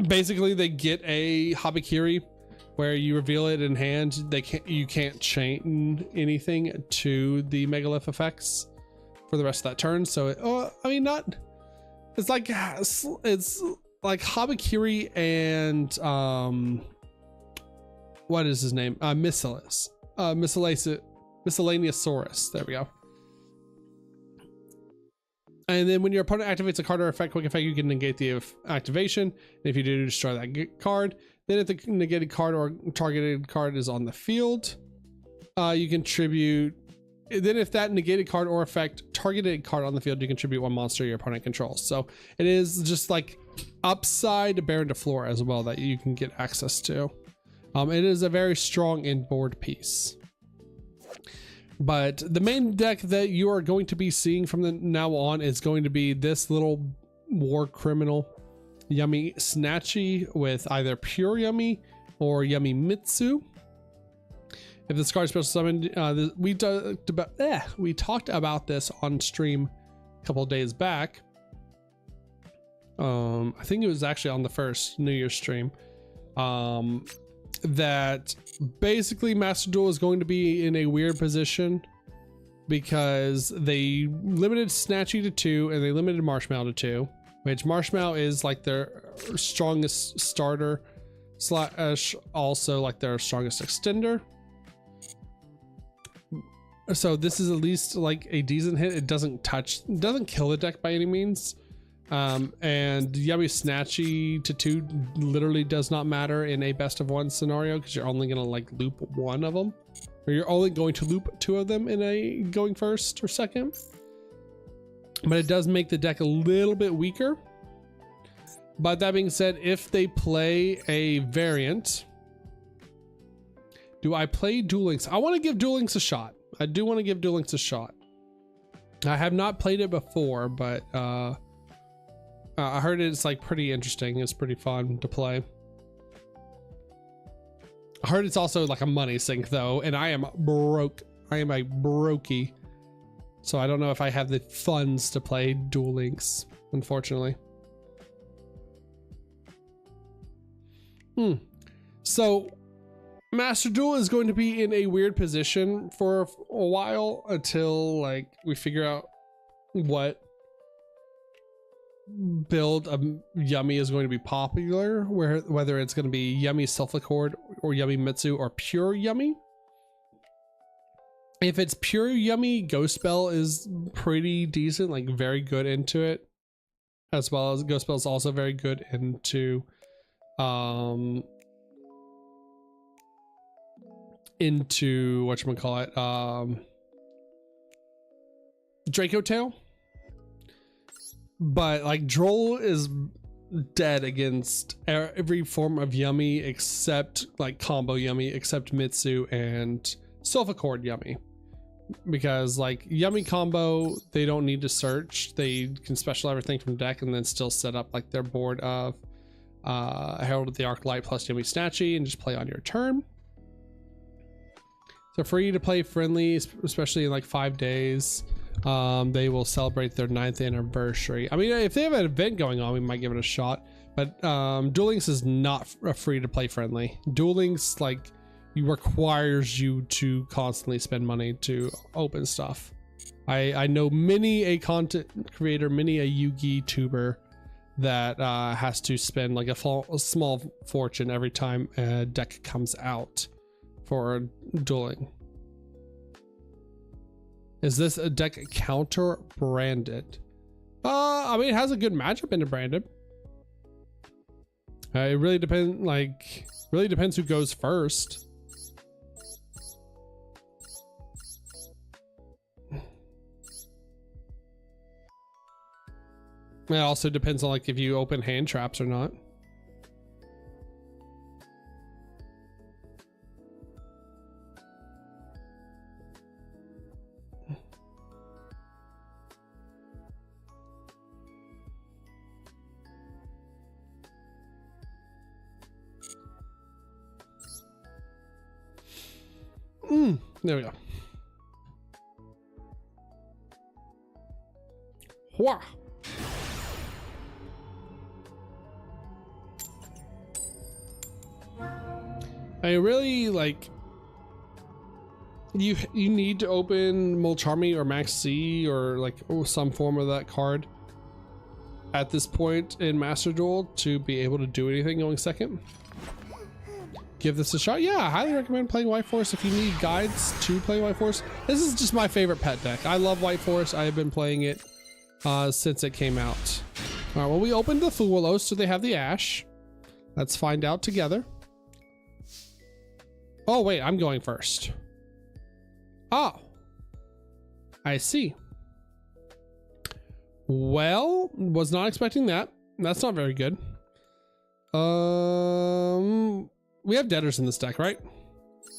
Basically they get a Habakiri where you reveal it in hand, you can't chain anything to the megalith effects for the rest of that turn. So I mean, it's like Habakiri and what is his name? Miscellaneousaurus. There we go. And then when your opponent activates a card or effect, quick effect, you can negate the activation. And if you do, destroy that card. Then if the negated card or targeted card is on the field, you contribute. Then if that negated card or effect targeted card on the field, you contribute one monster your opponent controls. So it is just like upside Baron to floor as well that you can get access to. It is a very strong in-board piece. But the main deck that you are going to be seeing from the now on is going to be this little war criminal Yummy Snatchy with either Pure Yummy or Yummy Mitsu. If this card is special summoned, we talked about this on stream a couple of days back. I think it was actually on the first New Year's stream. That basically Master Duel is going to be in a weird position because they limited Snatchy to 2 and they limited Marshmallow to 2, which Marshmallow is like their strongest starter / also like their strongest extender. So this is at least like a decent hit. It doesn't kill the deck by any means. And Yummy Snatchy to 2 literally does not matter in a best of 1 scenario because you're only gonna like loop one of them, or you're only going to loop 2 of them in a going first or second. But it does make the deck a little bit weaker. But that being said, if they play a variant, do I play Duel Links? I want to give Duel Links a shot. I do want to give Duel Links a shot. I have not played it before, but I heard it's like pretty interesting. It's pretty fun to play. I heard it's also like a money sink though, and I am broke. I am a brokey. So I don't know if I have the funds to play Duel Links, unfortunately. So Master Duel is going to be in a weird position for a while until like we figure out what build of Yummy is going to be popular, whether it's going to be Yummy Self-Accord or Yummy Mitsu or Pure Yummy. If it's Pure Yummy, Ghost Spell is pretty decent, like very good into it, as well as Ghost Spell is also very good into whatchamacallit, Draco Tail. But like Droll is dead against every form of Yummy except like combo Yummy, except Mitsu and Self-Accord Yummy, because like Yummy combo, they don't need to search. They can special everything from deck and then still set up like their board of Herald of the Arclight plus Yummy Snatchy and just play on your turn. So free to play friendly, especially in like 5 days. They will celebrate their 9th anniversary. I mean, if they have an event going on, we might give it a shot. But Duel Links is not a free to play friendly. Duel Links like requires you to constantly spend money to open stuff. I know many a content creator, many a Yugioh that has to spend like a small fortune every time a deck comes out for dueling. Is this a deck counter branded? I mean, it has a good matchup into branded. It really depends who goes first. It also depends on like if you open hand traps or not. There we go. Wah. I really like. You need to open Molcharmy or Max C or like some form of that card at this point in Master Duel to be able to do anything going second. Give this a shot. Yeah, I highly recommend playing White Forest if you need guides to play White Forest. This is just my favorite pet deck. I love White Forest. I have been playing it since it came out. All right, well, we opened the Fuwalos, so they have the Ash. Let's find out together. Oh, wait, I'm going first. Oh, I see. Well, was not expecting that. That's not very good. We have Deaders in this deck, right?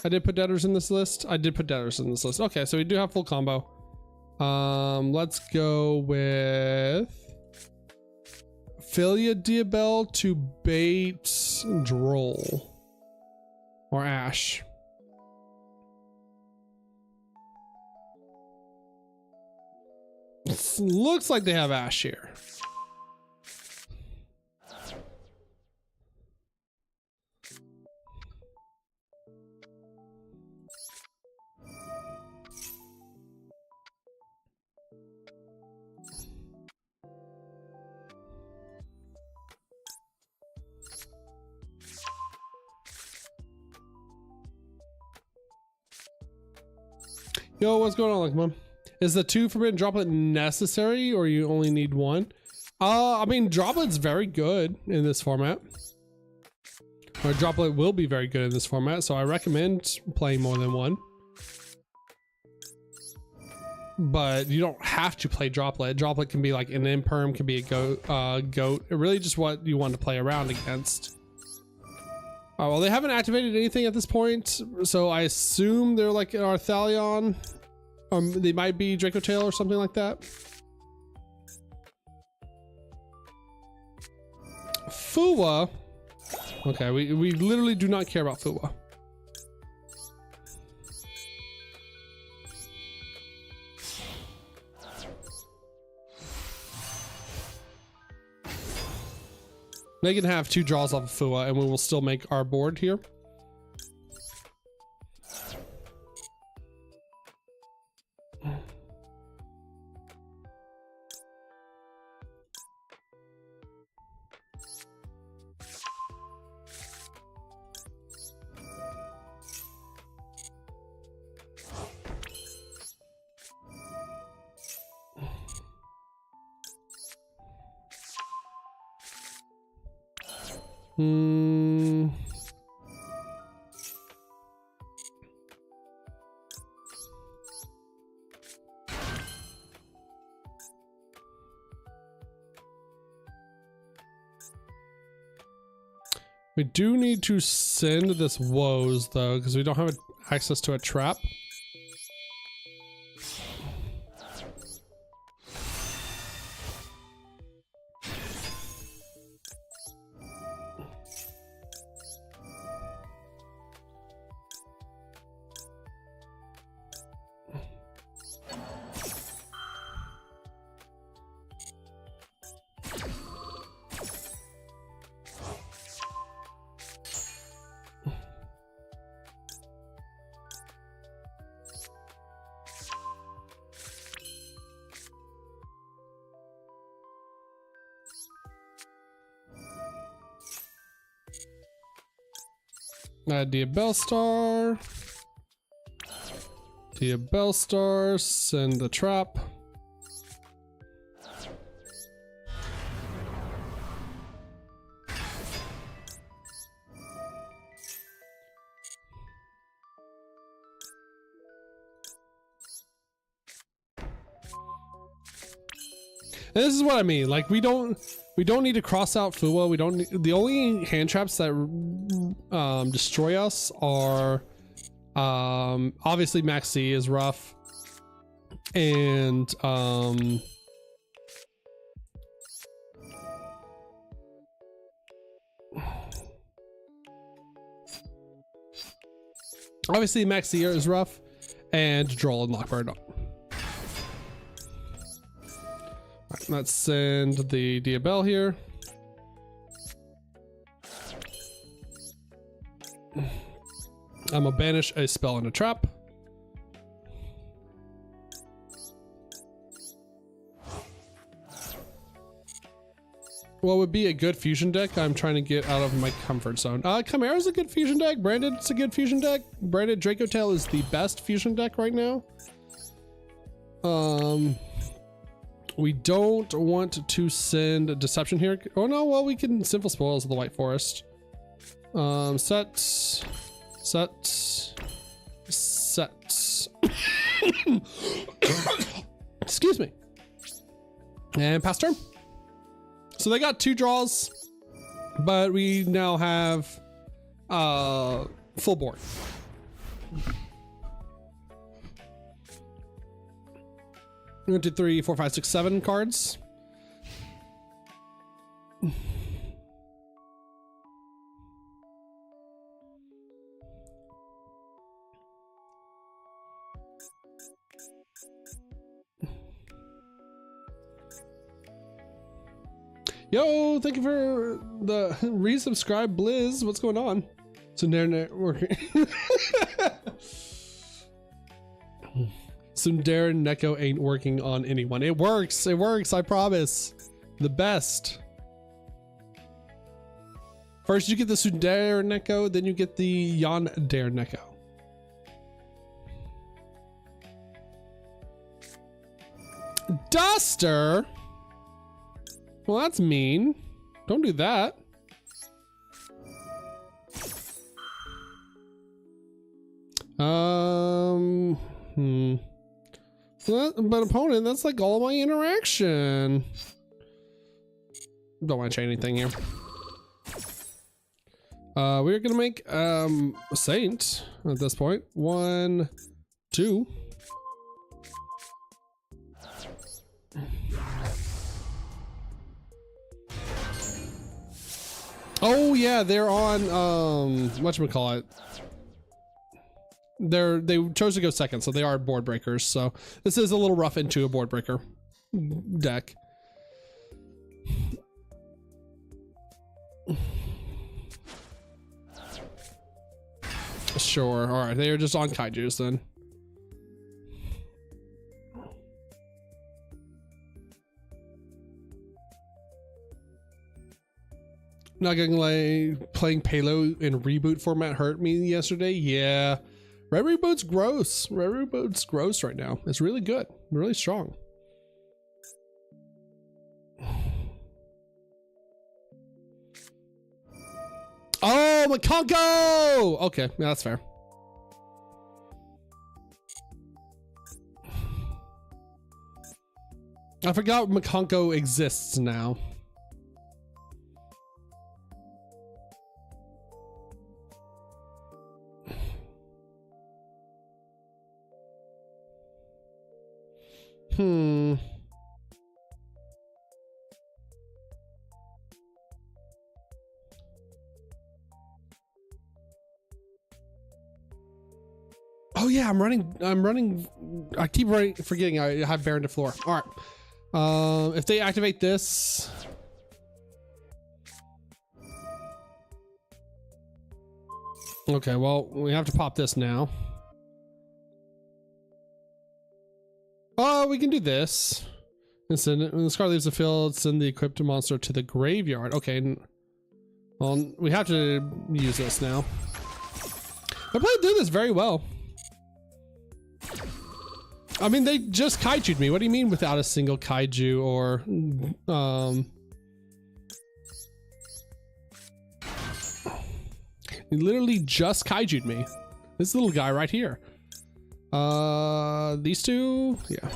I did put Deaders in this list. I did put Deaders in this list. Okay, so we do have full combo. Let's go with Philia Diabell to bait Droll or Ash. It looks like they have Ash here. Yo, what's going on, Mom? Is the 2 Forbidden Droplet necessary, or you only need 1? I mean, Droplet's very good in this format. Or Droplet will be very good in this format, so I recommend playing more than 1. But you don't have to play Droplet. Droplet can be like an Imperm, can be a goat. Really just what you want to play around against. Well, they haven't activated anything at this point, so I assume they're like an Arthalion. They might be Draco Tail or something like that. Fuwa. Okay, we literally do not care about Fuwa. They can have 2 draws off of Fuwa and we will still make our board here. We do need to send this Woes though, because we don't have access to a trap. Diabell Star. Diabell Star, send the trap. And this is what I mean, like we don't need to cross out Fuwa. We don't need, the only hand traps that destroy us are obviously Max C is rough, and obviously Max C is rough, and Droll and Lockbird. Right, let's send the Diabell here. I'm gonna banish a spell and a trap. What would be a good fusion deck? I'm trying to get out of my comfort zone. Chimera's a good fusion deck. Branded's a good fusion deck. Branded Draco Tail is the best fusion deck right now. We don't want to send a Deception here. Oh no, well we can Sinful Spoils of the White Forest. Set. Excuse me. And pass turn. So they got 2 draws, but we now have full board. 1, 2, 3, 4, 5, 6, 7 cards. Yo, thank you for the resubscribe, Blizz. What's going on? So working. Sundar and Neko ain't working on anyone. It works. It works. I promise. The best. First, you get the Sundar Neko, then you get the Yandere Neko. Duster. Well, that's mean. Don't do that. But opponent, that's like all my interaction. Don't want to change anything here. We're gonna make a Saint at this point. 1, 2. Oh yeah, they're on whatchamacallit. They chose to go second, so they are board breakers. So this is a little rough into a board breaker deck. Sure. All right, they are just on kaijus then. Not gonna lie, playing Palo in reboot format hurt me yesterday. Yeah, Red Reboot's gross. Red Reboot's gross right now. It's really good, really strong. Oh, Makonko! Okay, yeah, that's fair. I forgot Makonko exists now. Oh yeah, I'm running. I keep forgetting I have Baron to floor. All right. If they activate this. Okay, well, we have to pop this now. Oh, we can do this. And send it, when the scar leaves the field, send the equipped monster to the graveyard. Okay. Well, we have to use this now. I played through this very well. I mean, they just kaiju'd me. What do you mean without a single kaiju or he literally just kaiju'd me. This little guy right here. These two, yeah.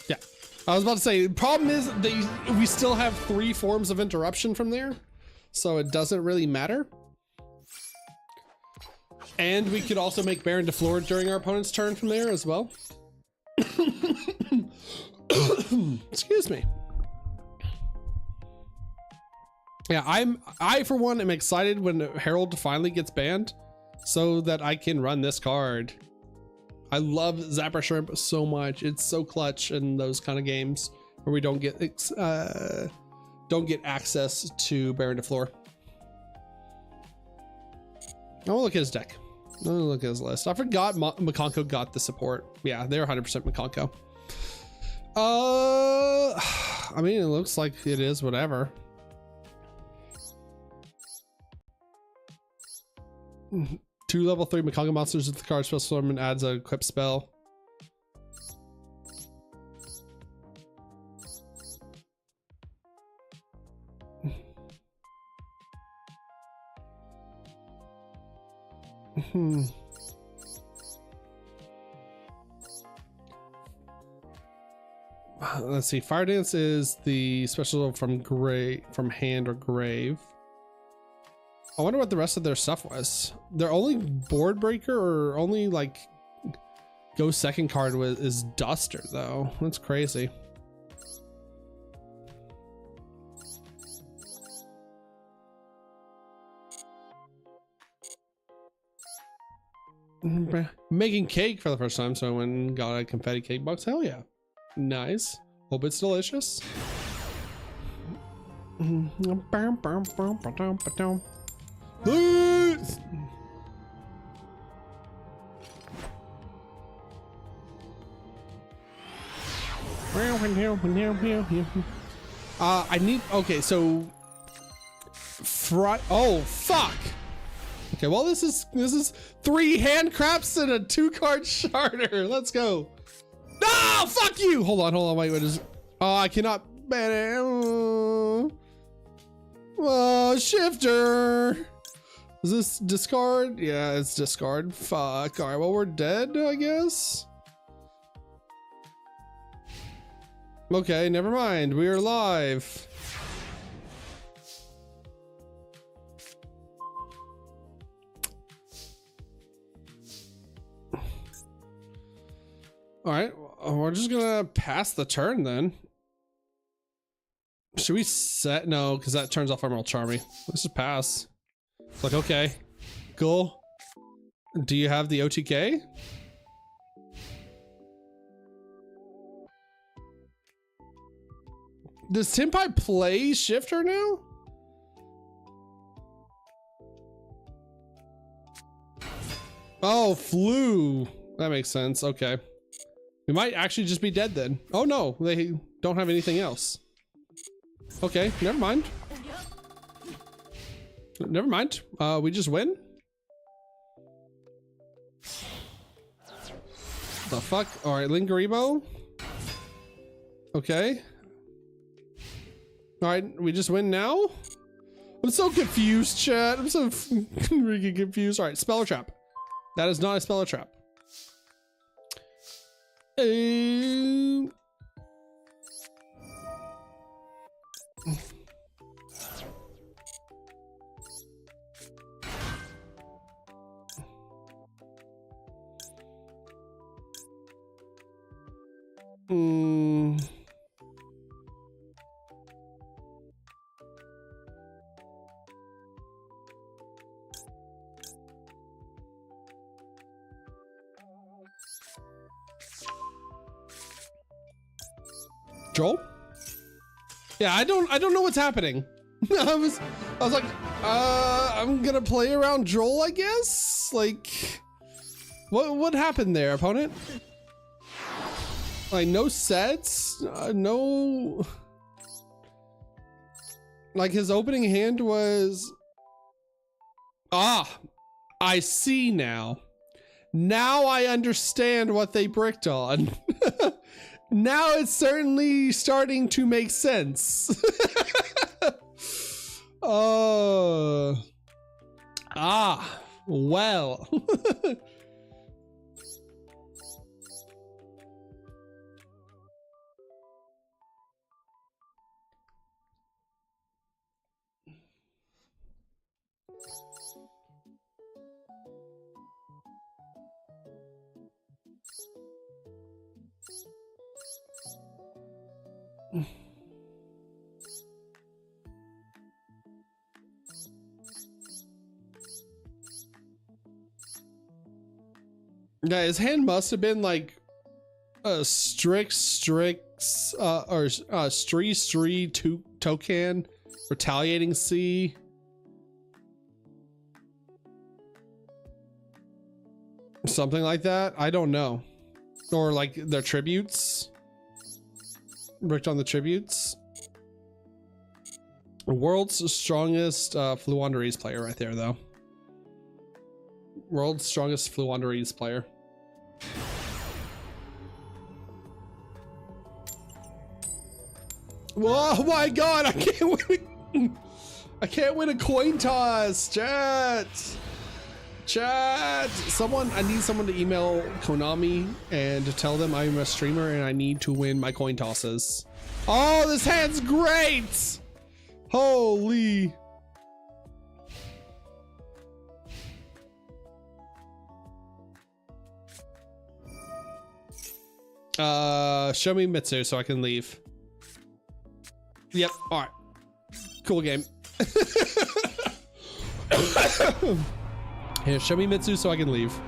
Yeah, I was about to say, the problem is we still have 3 forms of interruption from there, so it doesn't really matter. And we could also make Baron to floor during our opponent's turn from there as well. Excuse me. Yeah, I for one am excited when Herald finally gets banned so that I can run this card. I love Zapper Shrimp so much. It's so clutch in those kind of games where we don't get access to Baron de Fleur. I'll look at his deck. I'll look at his list. I forgot Makonko got the support. Yeah, they're 100% Makonko. I mean, it looks like it is whatever. Two level 3 Makonko monsters with the card spell storm and adds a equip spell. Let's see. Fire Dance is the special from hand or grave. I wonder what the rest of their stuff was. Their only board breaker or only like go second card is Duster though. That's crazy. Making cake for the first time, so I went and got a confetti cake box. Hell yeah. Nice. Hope it's delicious. I need, okay, so oh fuck. Okay, well this is 3 hand crafts and a 2-card sharder. Let's go. No, fuck you. Hold on, wait, what is, oh, I cannot ban it. Shifter. Is this discard? Yeah, it's discard. Fuck. All right, well, we're dead, I guess. Okay, never mind. We are live. All right, we're just gonna pass the turn then. Should we set? No, because that turns off Emerald Charmy. Let's just pass. It's like, okay, cool. Do you have the OTK? Does Tenpai play Shifter now? Oh, flu. That makes sense. Okay. We might actually just be dead then. Oh no, they don't have anything else. Okay, never mind. Never mind. We just win? The fuck? Alright, Lingaribo. Okay. Alright, we just win now? I'm so confused, chat. I'm so freaking confused. Alright, Speller Trap. That is not a Speller Trap. Joel? Yeah, I don't know what's happening. I was like, I'm gonna play around Joel, I guess. Like, what happened there, opponent? Like, no sets, no. Like, his opening hand was. Ah, I see now. Now I understand what they bricked on. Now it's certainly starting to make sense. Well. Yeah, his hand must have been like a strict or Stree Tokan, retaliating C. Something like that. I don't know. Or like their tributes. Worked on the tributes. World's strongest Fluanderese player right there though. World's strongest Fluanderese player. Oh my god, I can't win a coin toss, chat. I need someone to email Konami and to tell them I'm a streamer and I need to win my coin tosses. Oh, this hand's great. Holy. Show me Mitsu so I can leave. Yep. All right. Cool game. Here, show me Mitsu so I can leave.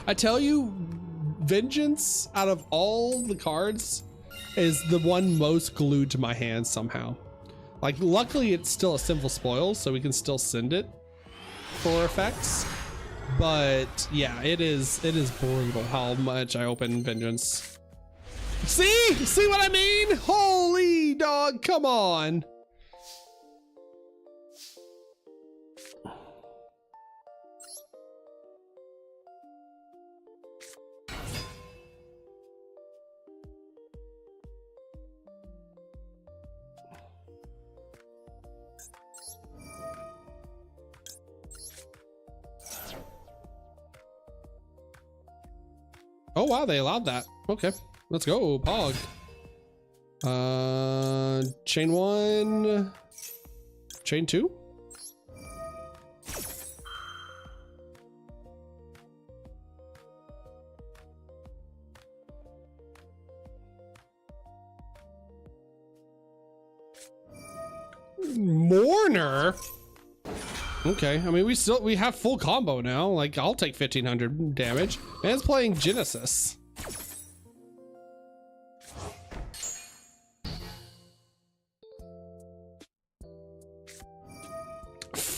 I tell you, Vengeance out of all the cards is the one most glued to my hand somehow. Like, luckily it's still a simple spoil, so we can still send it for effects. But yeah, it is brutal how much I open Vengeance. See what I mean? Holy dog, come on. Oh wow, they allowed that. Okay, let's go, Pog. Chain 1, chain 2. Mourner. Okay, I mean we have full combo now. Like, I'll take 1500 damage. And it's playing Genesis.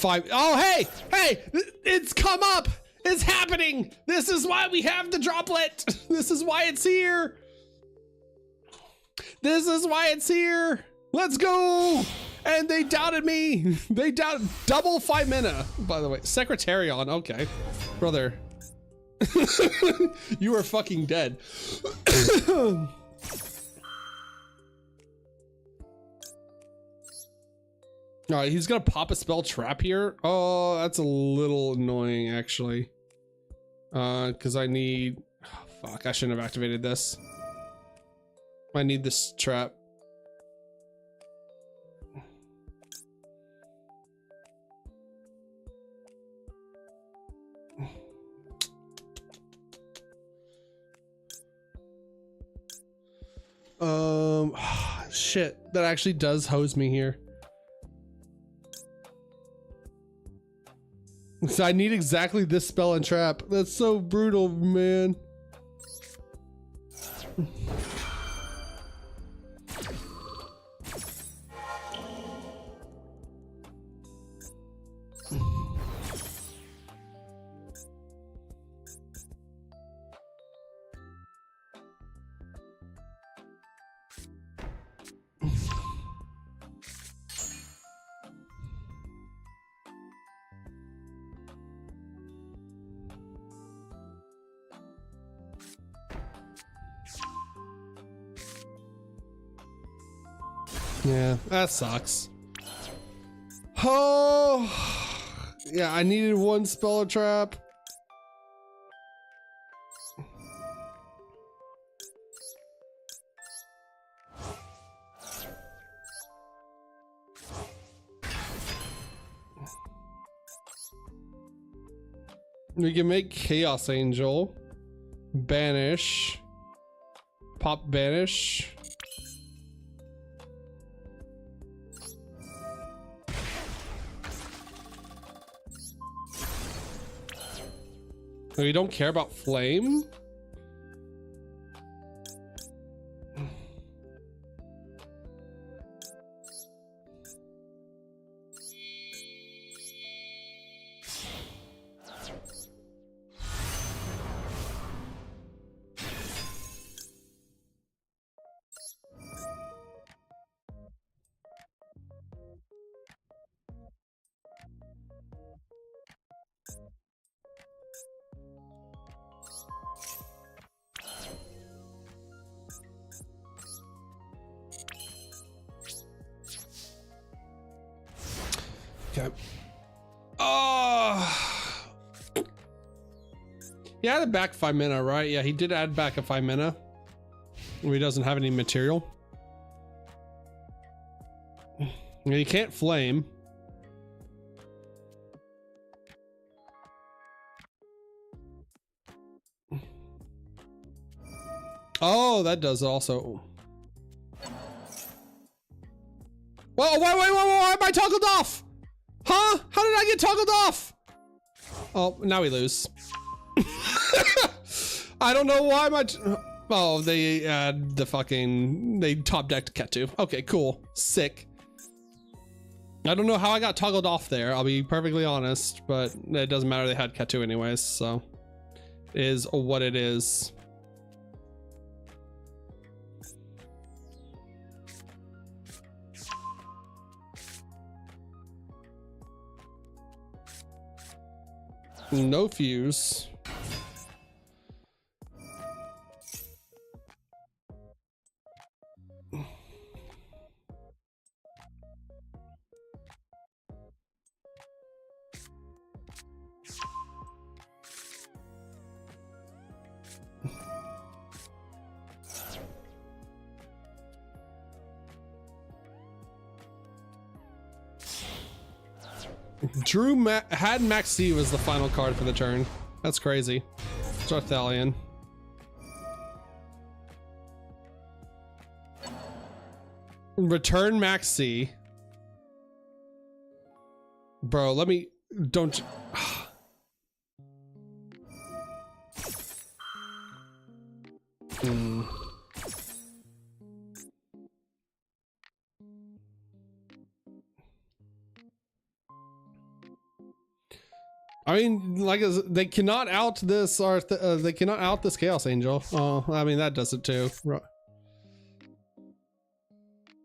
Oh, hey, it's come up. It's happening. This is why we have the droplet. This is why it's here. This is why it's here. Let's go. And they doubted me. They doubted double 5 mana, by the way. Secretarion, okay. Brother. You are fucking dead. All right, he's gonna pop a spell trap here. Oh, that's a little annoying actually. Cause I need, oh, fuck, I shouldn't have activated this. I need this trap. Shit, that actually does hose me here. So I need exactly this spell and trap. That's so brutal, man. Yeah, that sucks. Oh, yeah, I needed one spell trap. We can make Chaos Angel, banish, pop banish. We don't care about flame? Okay. Oh. He added back 5 mana, right? Yeah, he did add back a 5 mana. He doesn't have any material. He can't flame. Oh, that does also. Whoa, wait, why am I toggled off? Huh? How did I get toggled off? Oh, now we lose. I don't know why my... Oh, they add the fucking... They top decked Ketu. Okay, cool. Sick. I don't know how I got toggled off there, I'll be perfectly honest, but it doesn't matter, they had Ketu anyways, so... It is what it is. No fuse. Drew had Max C was the final card for the turn. That's crazy. Starthalion. Return Max C. Bro, let me... Don't... I mean, like, they cannot out this, or they cannot out this Chaos Angel. Oh, I mean, that does it too.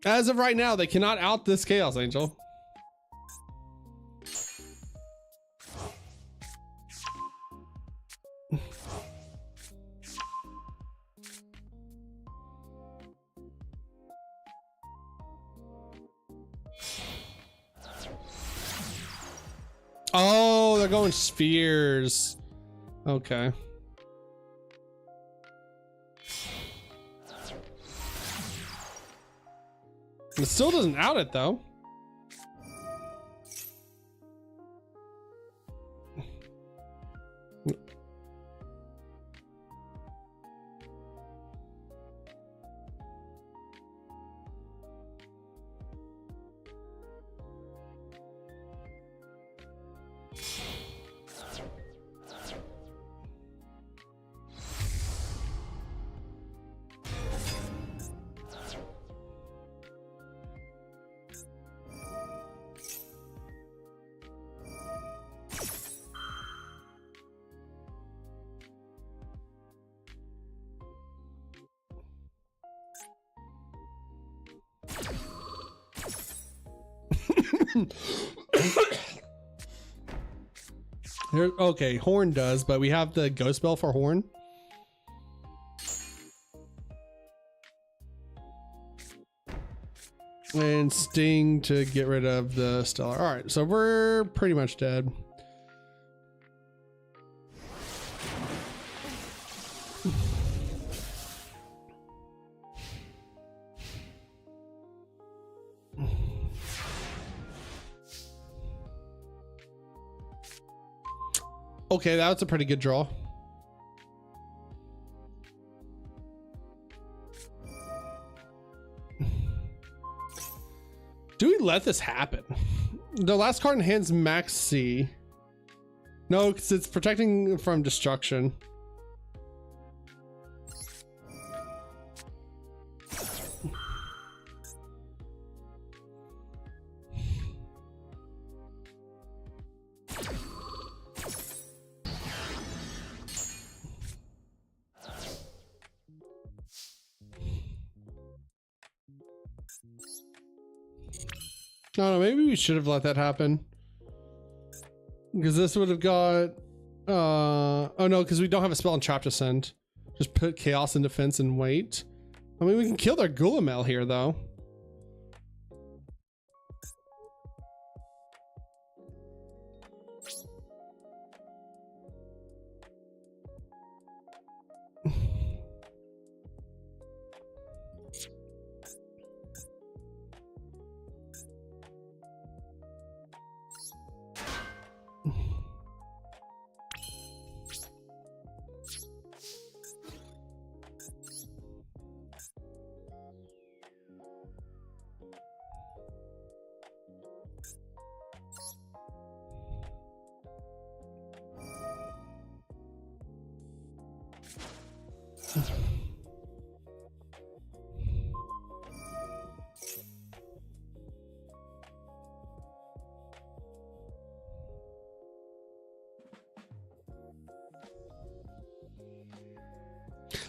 As of right now, they cannot out this Chaos Angel. Oh, they're going spheres. Okay. It still doesn't out it though. Here, okay, Horn does, but we have the Ghost Bell for Horn. And Sting to get rid of the Stellar. All right, so we're pretty much dead. Okay, that was a pretty good draw. Do we let this happen? The last card in hand's Max C. No, because it's protecting from destruction. No, maybe we should have let that happen. Because this would have got... oh no, because we don't have a spell and trap to send. Just put chaos in defense and wait. I mean, we can kill their Gulamel here, though.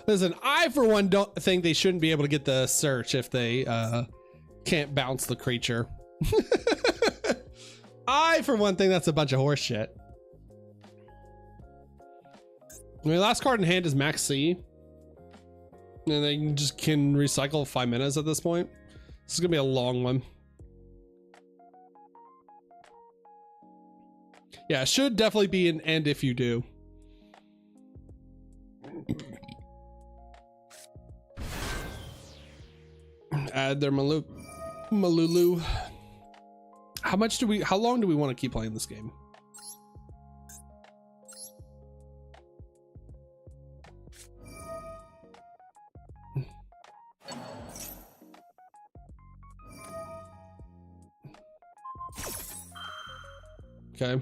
Listen, I for one don't think they shouldn't be able to get the search if they can't bounce the creature. I for one think that's a bunch of horse shit. I mean, last card in hand is Max C. And they just can recycle 5 minutes at this point. This is gonna be a long one. Yeah, it should definitely be an end if you do. Add their Malulu. How long do we want to keep playing this game? Okay.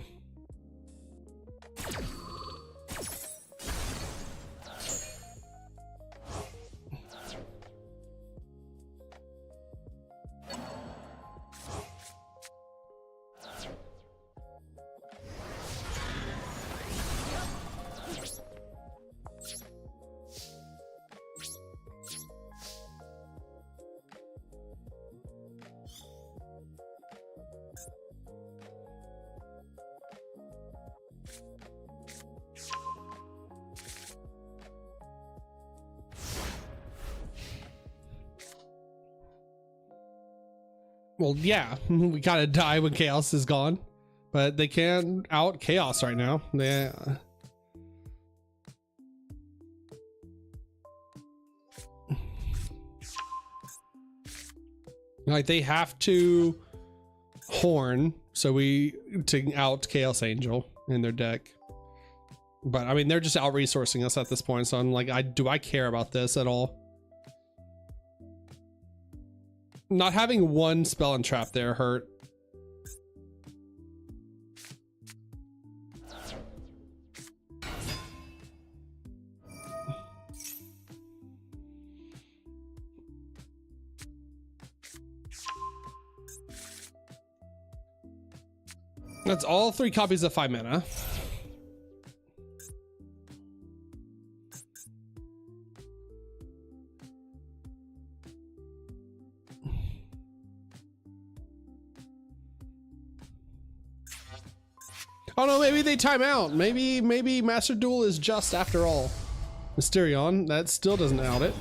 Well, yeah, we gotta die when chaos is gone, but they can't out chaos right now. They, like they have to horn, so we to out Chaos Angel in their deck. But I mean, they're just out resourcing us at this point. So I'm like, do I care about this at all? Not having one spell and trap there hurt. That's all 3 copies of 5 mana. Oh no, maybe they time out. Maybe Master Duel is just after all. Mysterion, that still doesn't out it.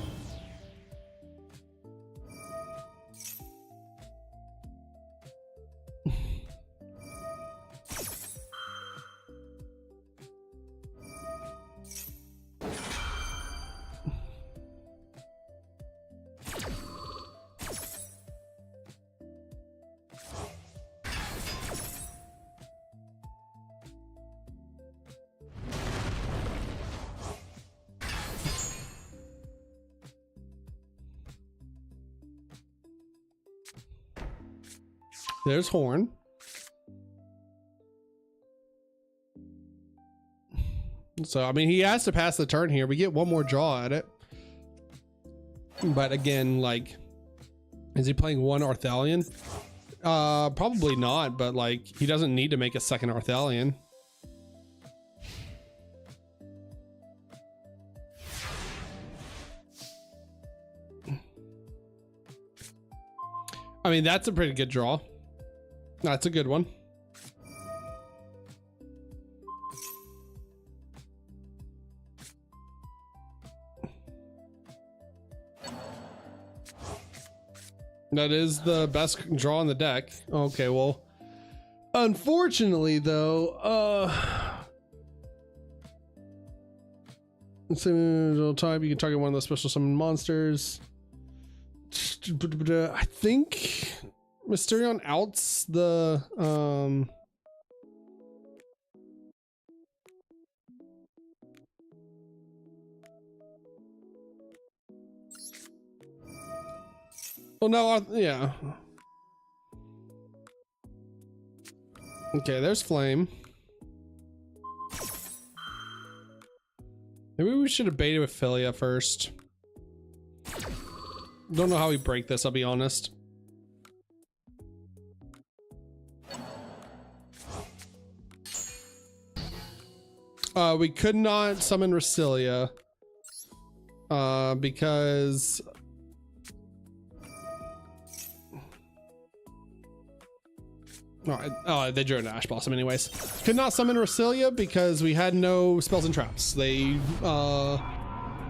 There's Horn. So, I mean, he has to pass the turn here. We get one more draw at it. But again, like, is he playing one Arthalion? Probably not, but like, he doesn't need to make a second Arthalion. I mean, that's a pretty good draw. That's a good one. That is the best draw in the deck. Okay, well, unfortunately though, single type, you can target one of the special summon monsters. I think Mysterion outs the well, no, yeah. Okay, there's Flame. Maybe we should have baited with Philia first. Don't know how we break this, I'll be honest. We could not summon Resilia because they drew an Ash Blossom anyways. Could not summon Resilia because we had no spells and traps. They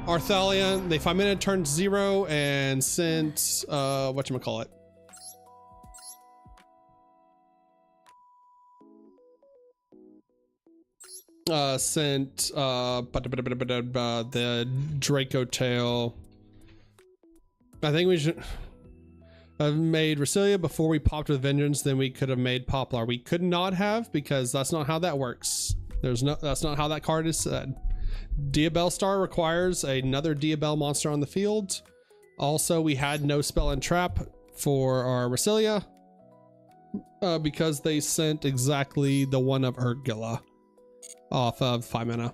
Arthalion, they 5-mana turned 0 and sent whatchamacallit. Sent the Draco Tail. I think we should have made Resilia before we popped with Vengeance, then we could have made Poplar. We could not have, because that's not how that works. That's not how that card is said. Diabell Star requires another Diabell monster on the field. Also, we had no spell and trap for our Resilia because they sent exactly the one of Urgilla off of 5 mana.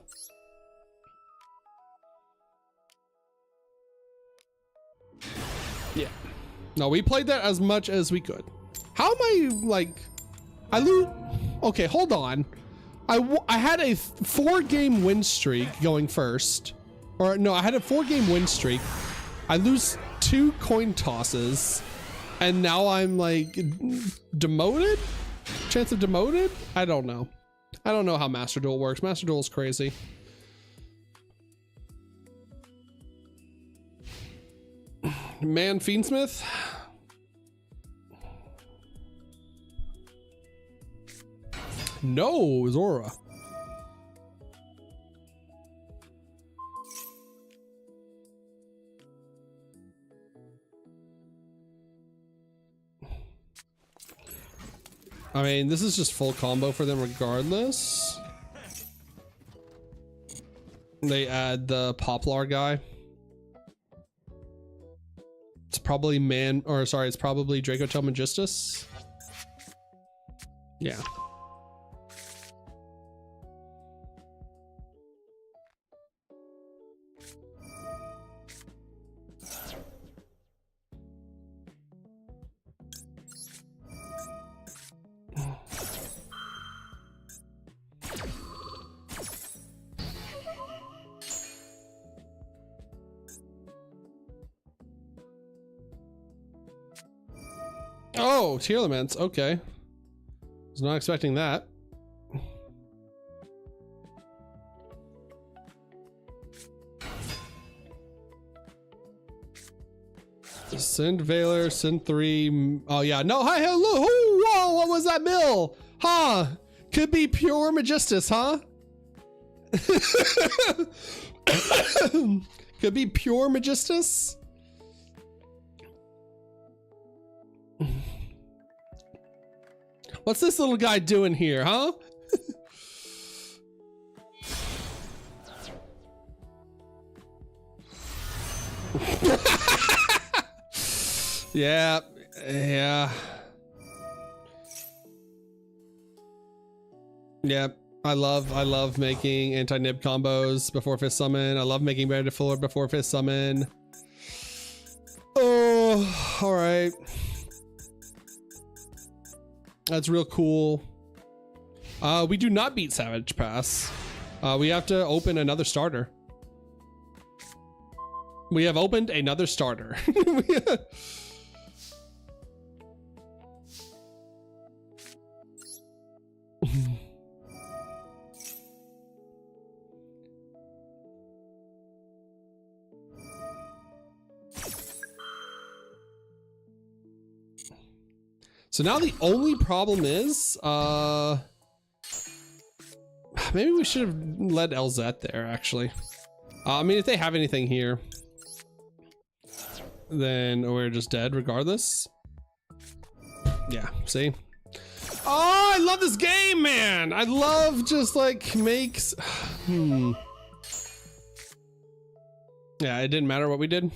Yeah. No, we played that as much as we could. How am I like, I lose? Okay, hold on. I had a 4-game win streak going first, or no, I had a 4-game win streak. I lose 2 coin tosses, and now I'm like demoted. Chance of demoted? I don't know. I don't know how Master Duel works. Master Duel is crazy. Man, Fiendsmith. No, Zora. I mean, this is just full combo for them regardless. They add the Poplar guy. It's probably it's probably Draco Tail Magistus. Yeah. Oh, Tearlaments. Okay. Was not expecting that. Send Valor, send 3. Oh yeah, no, hi, hello, whoa, what was that mill? Huh? Could be pure Magistus, huh? Could be pure Magistus. What's this little guy doing here, huh? Yeah. Yep. I love making anti-nib combos before fifth summon. I love making bandit fuller before fifth summon. Oh, all right. That's real cool. We do not beat Savage Pass. We have to open another starter. We have opened another starter. So now the only problem is, maybe we should have led LZ there, actually. I mean, if they have anything here, then we're just dead regardless. Yeah, see? Oh, I love this game, man! I love just like makes... Yeah, it didn't matter what we did.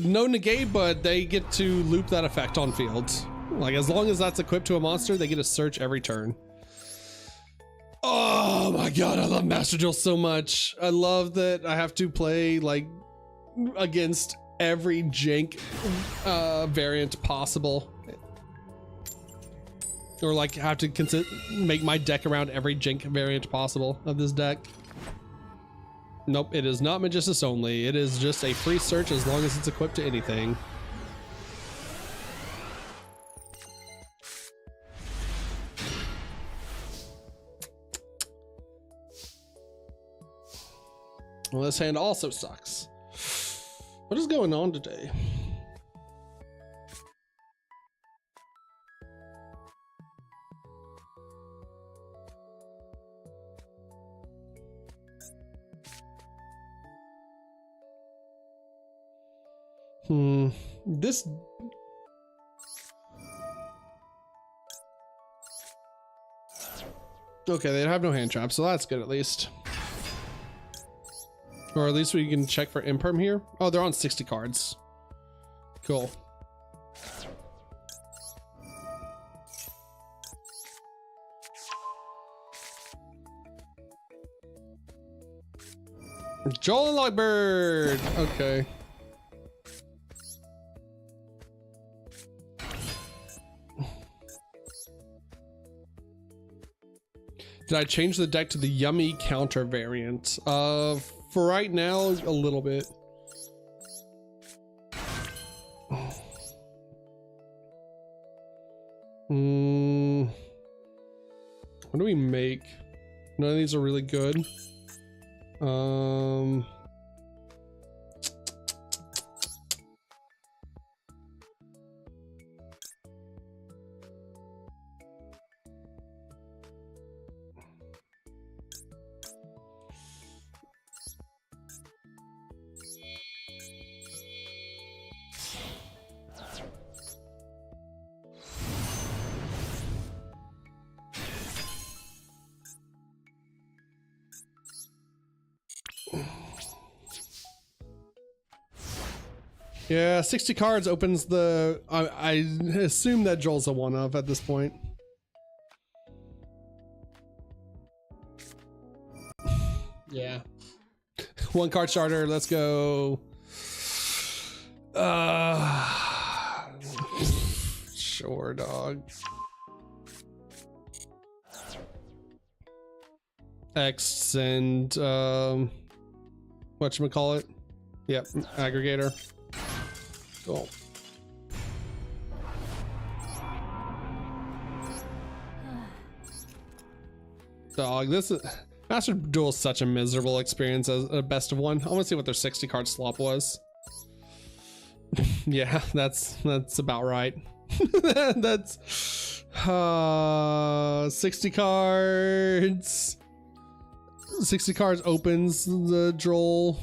No negate, but they get to loop that effect on field. Like, as long as that's equipped to a monster, they get to search every turn. Oh my god, I love Master Duel so much. I love that I have to play like against every jank variant possible. Or like have to make my deck around every jank variant possible of this deck. Nope, it is not Magistus only. It is just a free search as long as it's equipped to anything. Well, this hand also sucks. What is going on today? This... Okay, they have no hand trap, so that's good at least. Or at least we can check for imperm here. Oh, they're on 60 cards. Cool. Joel and Logbird! Okay. Did I change the deck to the yummy counter variant? For right now, a little bit. What do we make? None of these are really good. Yeah, 60 cards opens the... I assume that Joel's a one-of at this point. Yeah. One card starter, let's go. Sure, dog. X and whatchamacallit? Yep, aggregator. Cool. Dog, this is Master Duel is such a miserable experience as a best of one. I want to see what their 60 card swap was. Yeah, that's about right. That's 60 cards. 60 cards opens the droll.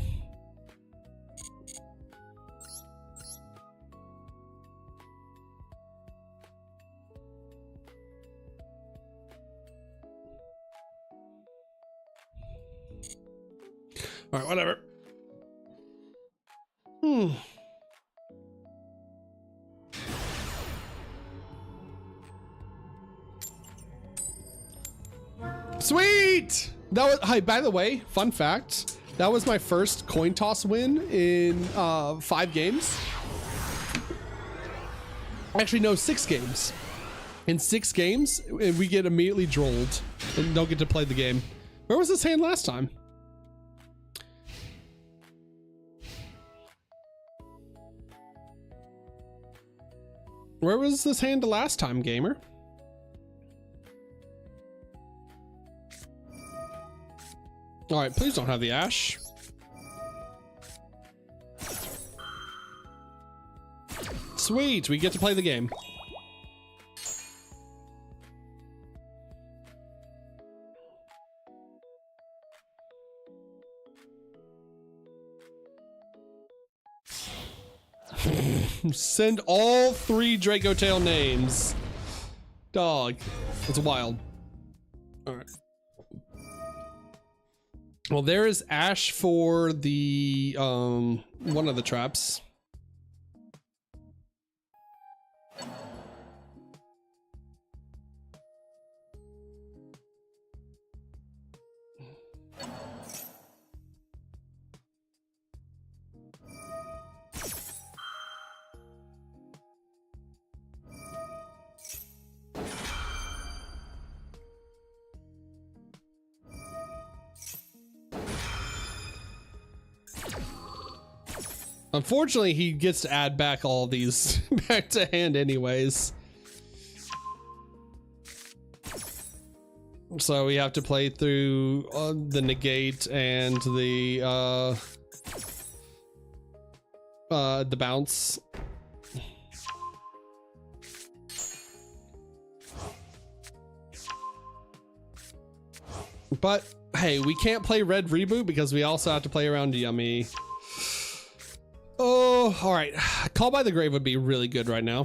All right, whatever. Sweet! That was, hi, by the way, fun fact, that was my first coin toss win in 5 games. Actually, no, 6 games. In 6 games, we get immediately drolled and don't get to play the game. Where was this hand last time? Where was this hand the last time, gamer? All right, please don't have the ash. Sweet, we get to play the game. Send all 3 Draco Tail names. Dog, that's wild. All right. Well, there is ash for the one of the traps. Unfortunately, he gets to add back all these back to hand anyways. So we have to play through the negate and the bounce. But hey, we can't play red reboot because we also have to play around Yummy. Oh, all right. Call by the Grave would be really good right now.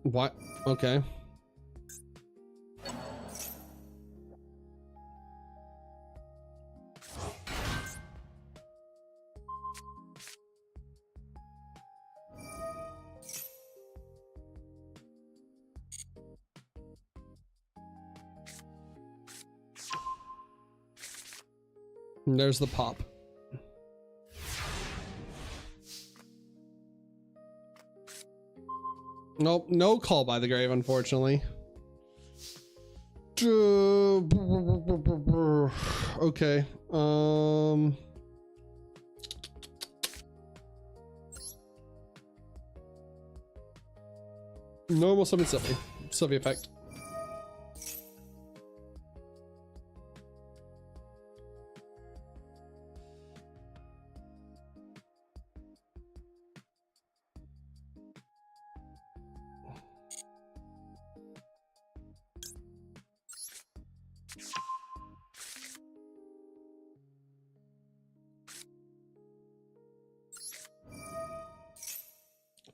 What? Okay. And there's the pop. Nope, no call by the grave, unfortunately. Okay. Normal summon Sylvie. Sylvie effect.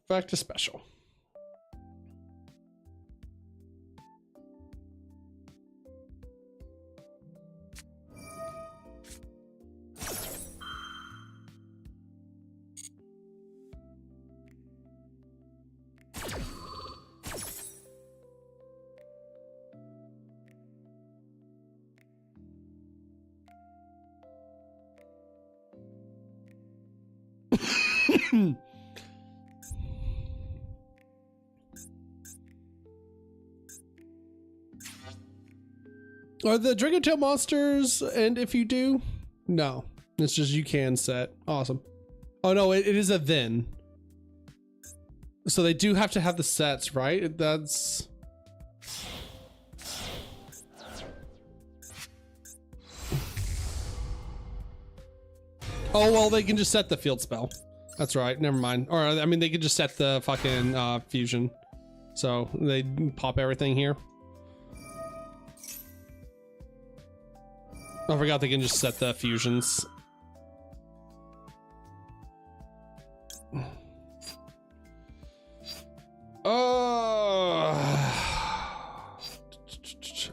Back to special. Are the Dragon Tail monsters, and if you do, no, it's just you can set. Awesome. Oh no, it is a then. So they do have to have the sets, right? That's. Oh, well, they can just set the field spell. That's right. Never mind. Or I mean, they could just set the fucking fusion, so they pop everything here. I forgot they can just set the fusions.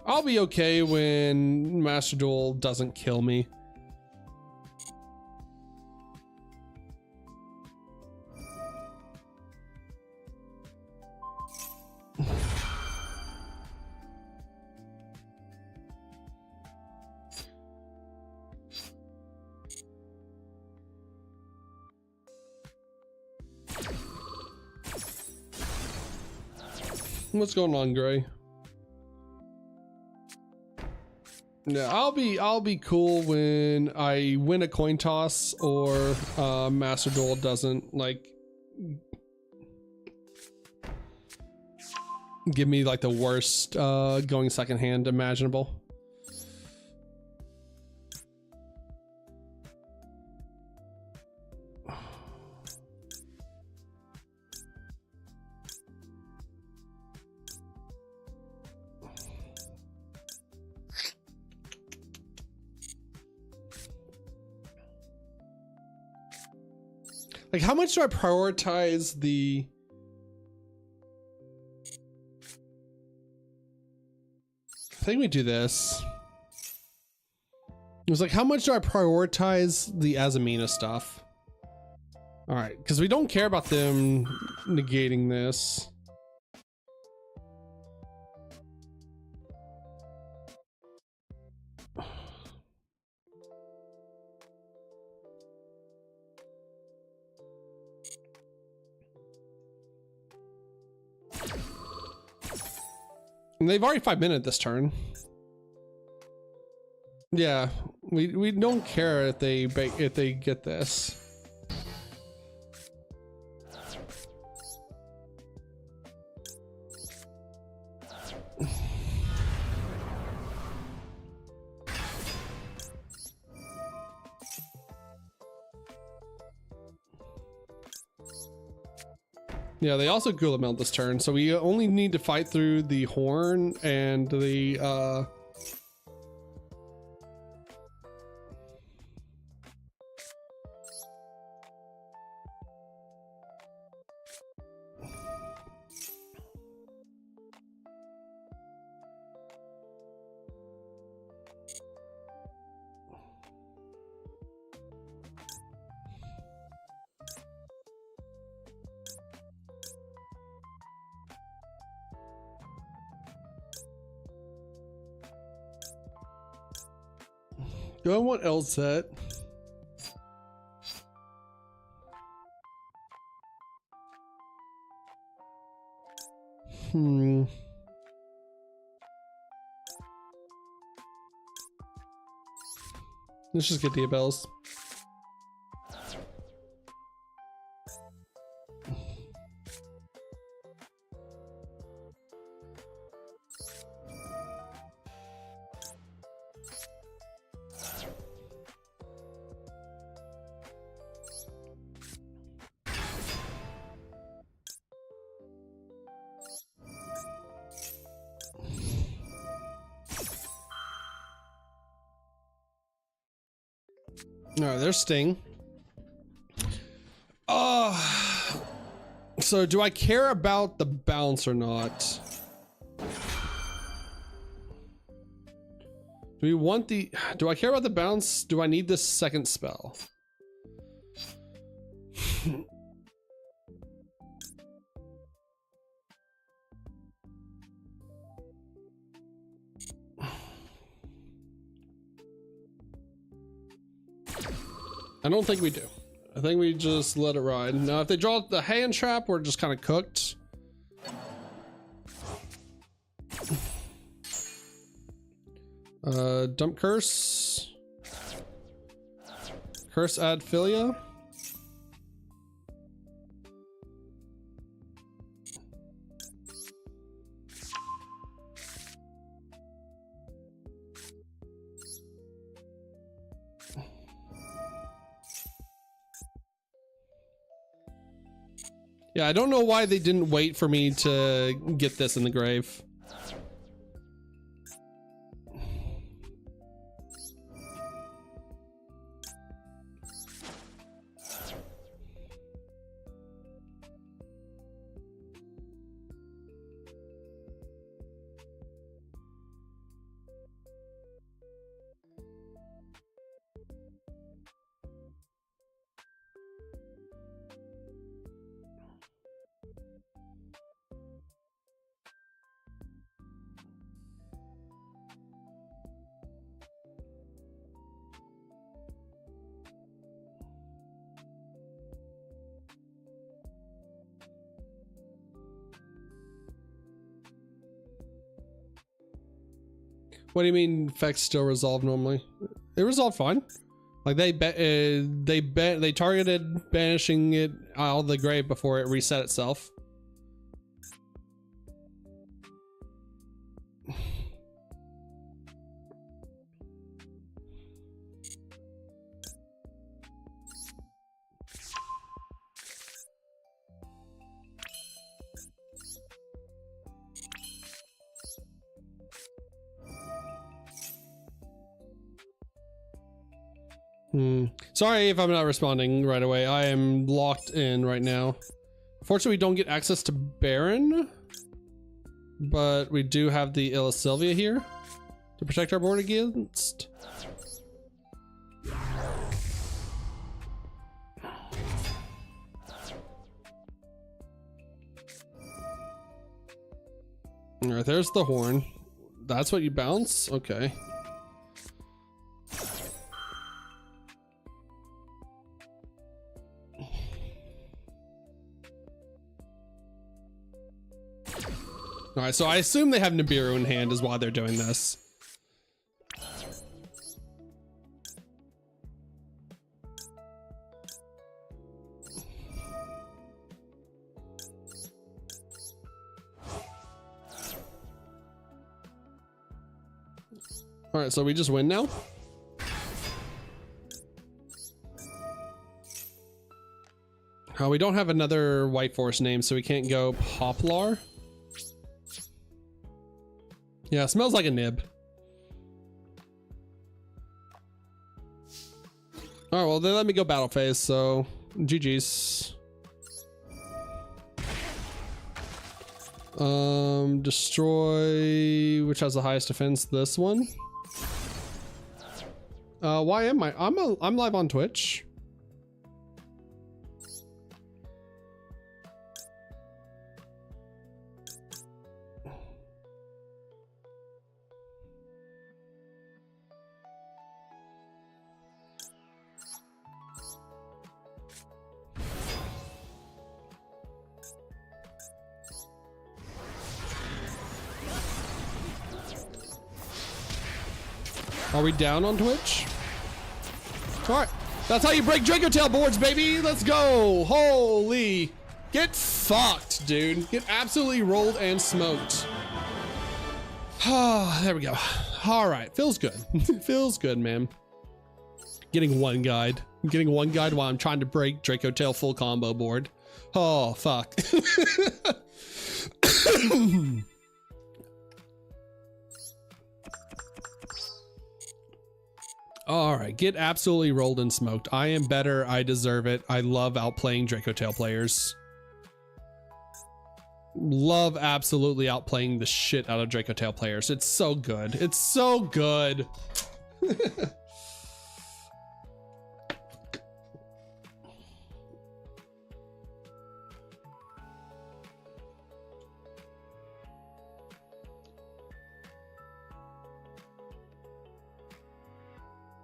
I'll be okay when Master Duel doesn't kill me. What's going on, Gray? Yeah, I'll be cool when I win a coin toss or Master Duel doesn't like give me like the worst going second hand imaginable. Like, how much do I prioritize the... I think we do this. It was like, how much do I prioritize the Azamina stuff? All right, because we don't care about them negating this. And they've already 5-minute this turn. Yeah, we don't care if they get this. Yeah, they also Gula Melt this turn, so we only need to fight through the horn and the do I want L set? Let's just get the bells. All right, there's Sting. So do I care about the bounce or not? Do we want the... Do I care about the bounce? Do I need this second spell? I don't think we do. I think we just let it ride. Now, if they draw the hand trap, we're just kind of cooked. Dump curse. Curse ad filia. Yeah, I don't know why they didn't wait for me to get this in the grave. What do you mean effects still resolve normally? They resolve fine. Like they targeted banishing it out of the grave before it reset itself. Sorry if I'm not responding right away. I am locked in right now. Fortunately, we don't get access to Baron, but we do have the Illa Sylvia here to protect our board against. All right, there's the horn. That's what you bounce? Okay. All right, so I assume they have Nibiru in hand is why they're doing this. All right, so we just win now. Oh, we don't have another White Forest name, so we can't go Poplar. Yeah, it smells like a nib. All right, well, they let me go battle phase, so GG's. Destroy, which has the highest defense? This one. Why am I? I'm live on Twitch. Are we down on Twitch? All right, that's how you break Draco Tail boards, baby. Let's go. Holy, get fucked, dude. Get absolutely rolled and smoked. Ah, there we go. All right, feels good. Feels good, man. Getting one guide. I'm getting one guide while I'm trying to break Draco Tail full combo board. Oh, fuck. All right, get absolutely rolled and smoked. I am better. I deserve it. I love outplaying Draco Tail players. Love absolutely outplaying the shit out of Draco Tail players. It's so good. It's so good.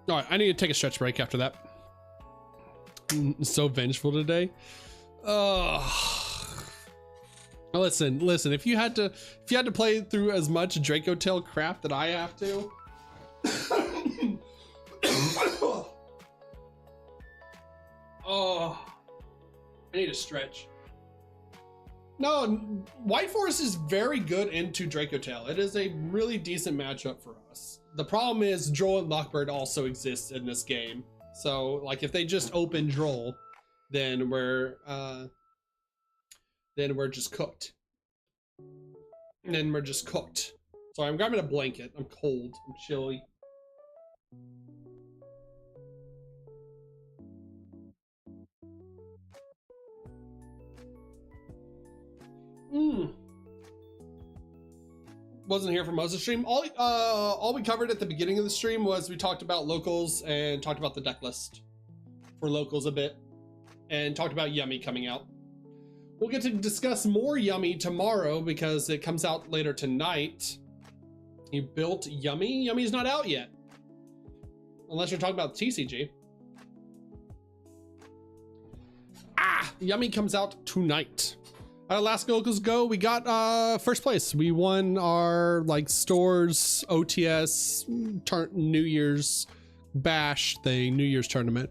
All right, I need to take a stretch break after that. So vengeful today. Listen. If you had to play through as much Draco Tail crap that I have to. Oh, I need a stretch. No, White Forest is very good into Draco Tail. It is a really decent matchup for us. The problem is Droll and Lockbird also exist in this game. So like if they just open Droll, then then we're just cooked. And then we're just cooked. So I'm grabbing a blanket. I'm cold. I'm chilly. Wasn't here for most of the stream. All we covered at the beginning of the stream was we talked about locals and talked about the deck list for locals a bit, and talked about Yummy coming out. We'll get to discuss more Yummy tomorrow because it comes out later tonight. You built Yummy? Yummy's not out yet. Unless you're talking about TCG. Yummy comes out tonight. Last Locals Go, we got first place. We won our like stores OTS New Year's bash thing, New Year's tournament.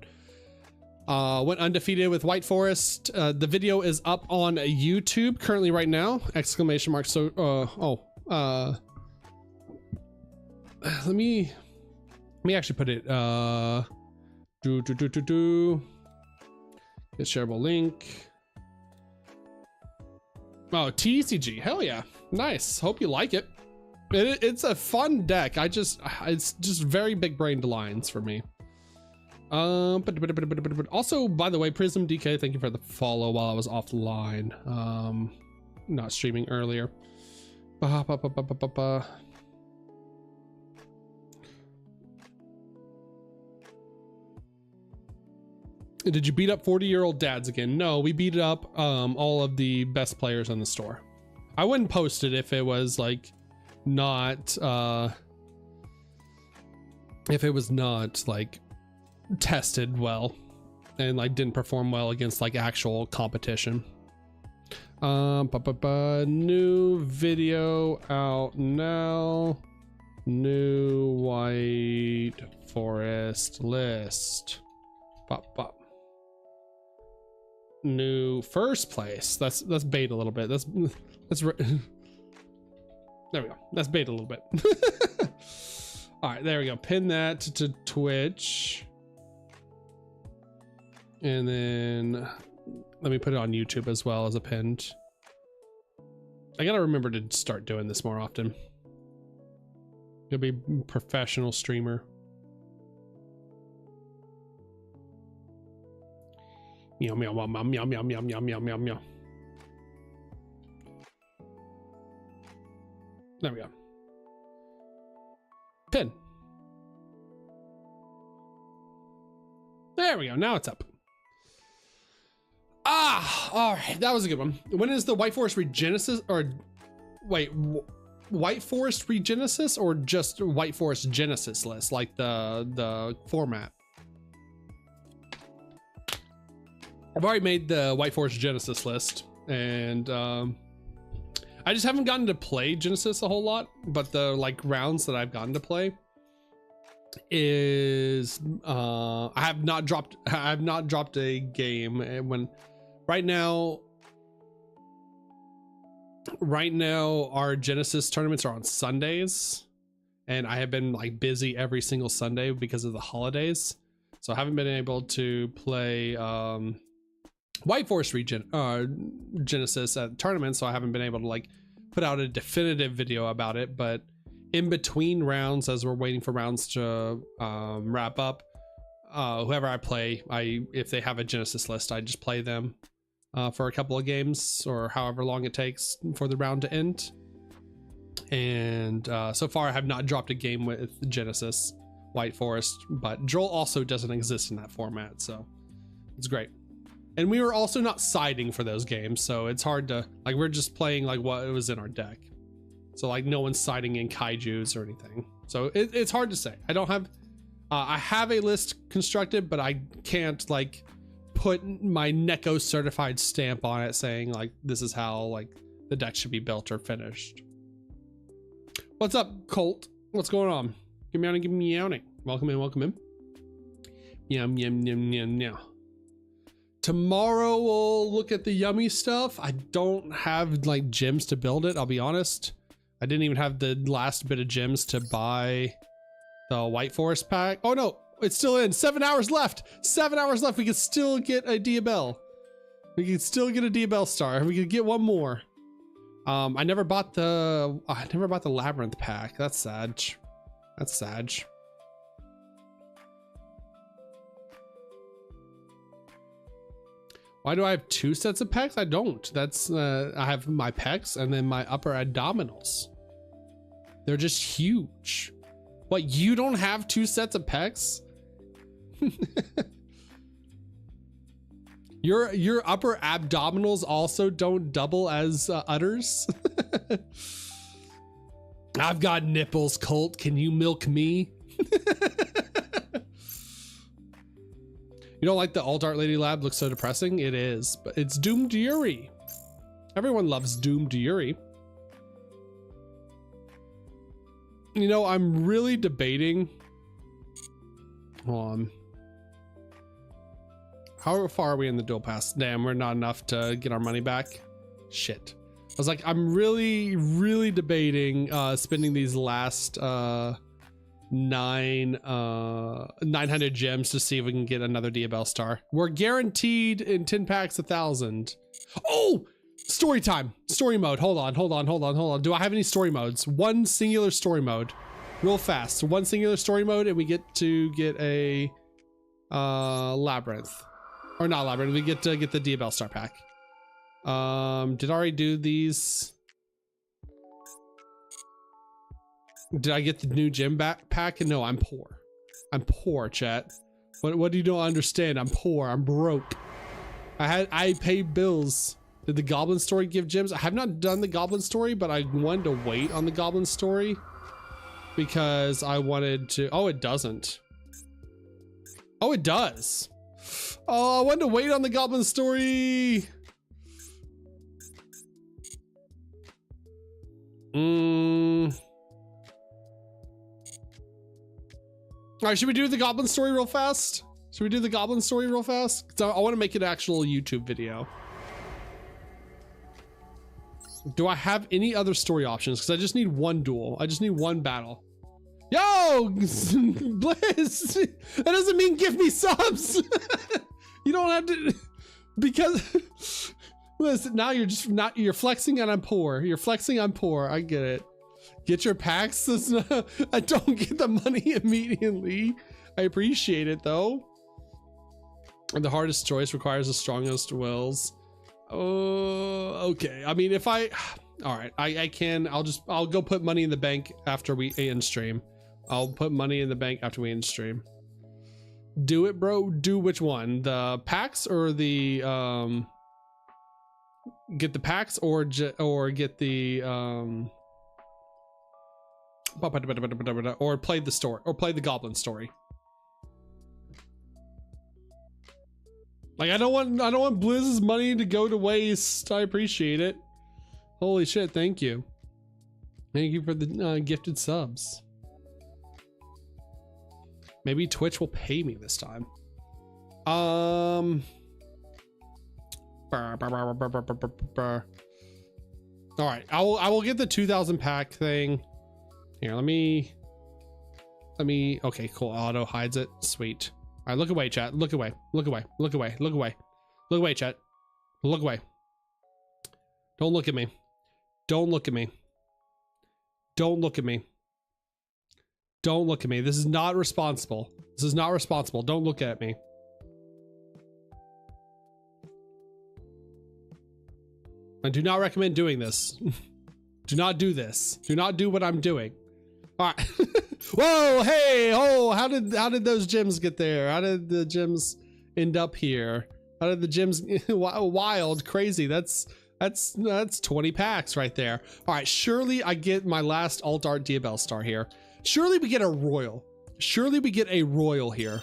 Went undefeated with White Forest. The video is up on YouTube currently right now. Exclamation mark. So let me actually put it get shareable link. Oh, TCG, hell yeah, nice. Hope you like it. It's a fun deck. It's just very big brained lines for me. Also, by the way, Prism DK, thank you for the follow while I was offline. Not streaming earlier. Did you beat up 40-year-old dads again? No, we beat up all of the best players in the store. I wouldn't post it if it was like not like tested well and like didn't perform well against like actual competition. New video out now. New White Forest list. New first place. That's bait a little bit. There we go. That's bait a little bit. All right, there we go. Pin that to Twitch, and then let me put it on YouTube as well as a pinned. I gotta remember to start doing this more often. Gonna be a professional streamer. Meow, meow, meow, meow, meow, meow, meow, meow, meow, meow. There we go. Pin. There we go. Now it's up. All right. That was a good one. When is the White Forest Regenesis? Or wait, White Forest Regenesis or just White Forest Genesis list, like the format? I've already made the White Forest Genesis list, and I just haven't gotten to play Genesis a whole lot, but the like rounds that I've gotten to play is I have not dropped a game. When right now our Genesis tournaments are on Sundays, and I have been like busy every single Sunday because of the holidays, so I haven't been able to play White Forest Genesis at tournaments, so I haven't been able to like put out a definitive video about it. But in between rounds, as we're waiting for rounds to wrap up, whoever I play, if they have a Genesis list, I just play them for a couple of games or however long it takes for the round to end. And so far I have not dropped a game with Genesis White Forest, but Joel also doesn't exist in that format, so it's great. And we were also not siding for those games, so it's hard to like, we're just playing like what was in our deck. So like no one's siding in kaijus or anything. So it's hard to say. I don't have, I have a list constructed, but I can't like put my Neko certified stamp on it saying like, this is how like the deck should be built or finished. What's up, Colt? What's going on? Give me out and give me meowing. Welcome in, welcome in. Meow, meow, meow, meow, meow. Tomorrow we'll look at the Yummy stuff. I don't have like gems to build it, I'll be honest. I didn't even have the last bit of gems to buy the White Forest pack. Oh no, it's still in. 7 hours left. 7 hours left. We can still get a Diabell. We can still get a DBL star. We could get one more. I never bought the labyrinth pack. That's sad. That's sad. Why do I have 2 sets of pecs? I don't. That's I have my pecs and then my upper abdominals. They're just huge. What, you don't have 2 sets of pecs? Your upper abdominals also don't double as udders? I've got nipples, Colt. Can you milk me? You don't like the alt art lady lab? Looks so depressing. It is, but it's Doomed Yuri. Everyone loves Doomed Yuri. You know, I'm really debating. Hold on. How far are we in the dual pass? Damn, we're not enough to get our money back. Shit. I was like, I'm really debating spending these last 900 gems to see if we can get another DBL star. We're guaranteed in 10 packs 1,000. Oh, story time, story mode. Hold on. Do I have any story modes? One singular story mode, real fast. One singular story mode, and we get to get a labyrinth, or not labyrinth. We get to get the DBL star pack. Did I already do these? Did I get the new gym pack? No, I'm poor. I'm poor, chat. What do you don't understand? I'm poor. I'm broke. I pay bills. Did the goblin story give gems? I have not done the goblin story, but I wanted to wait on the goblin story because I wanted to. Oh, it doesn't. Oh, it does. Oh, I wanted to wait on the goblin story. All right, should we do the goblin story real fast? Should we do the goblin story real fast? 'Cause I want to make an actual YouTube video. Do I have any other story options? Because I just need one duel. I just need one battle. Yo, Blizz, that doesn't mean give me subs. You don't have to, because listen, now you're flexing and I'm poor. You're flexing, I'm poor. I get it. Get your packs. I don't get the money immediately. I appreciate it though. And the hardest choice requires the strongest wills. Oh, okay. I mean, if all right, I can, I'll go put money in the bank after we end stream. I'll put money in the bank after we end stream. Do it, bro. Do which one? The packs or the, get the packs or get the, or play the story or play the goblin story. Like, I don't want Blizz's money to go to waste. I appreciate it. Holy shit, thank you. Thank you for the gifted subs. Maybe Twitch will pay me this time. All right, I will get the 2,000 pack thing. Here, let me, okay, cool. Auto hides it. Sweet. All right, look away, chat. Look away. Look away. Look away. Look away. Look away, chat. Look away. Don't look at me. Don't look at me. Don't look at me. Don't look at me. This is not responsible. This is not responsible. Don't look at me. I do not recommend doing this. Do not do this. Do not do what I'm doing. All right. Whoa, hey, oh, how did those gems get there? How did the gems end up here? How did the gems wild, crazy? That's 20 packs right there. All right, surely I get my last alt art DBL star here. Surely we get a royal. Surely we get a royal here.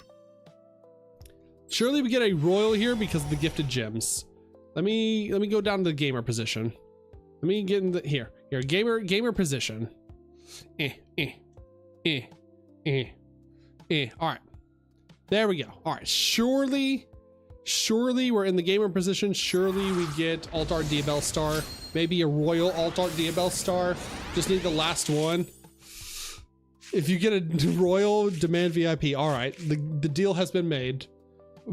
Surely we get a royal here because of the gifted gems. Let me go down to the gamer position. Let me get in the here gamer position. All right, there we go. All right, surely we're in the gamer position. Surely we get alt art DBL star, maybe a royal alt art DBL star. Just need the last one. If you get a royal, demand VIP. All right, the deal has been made.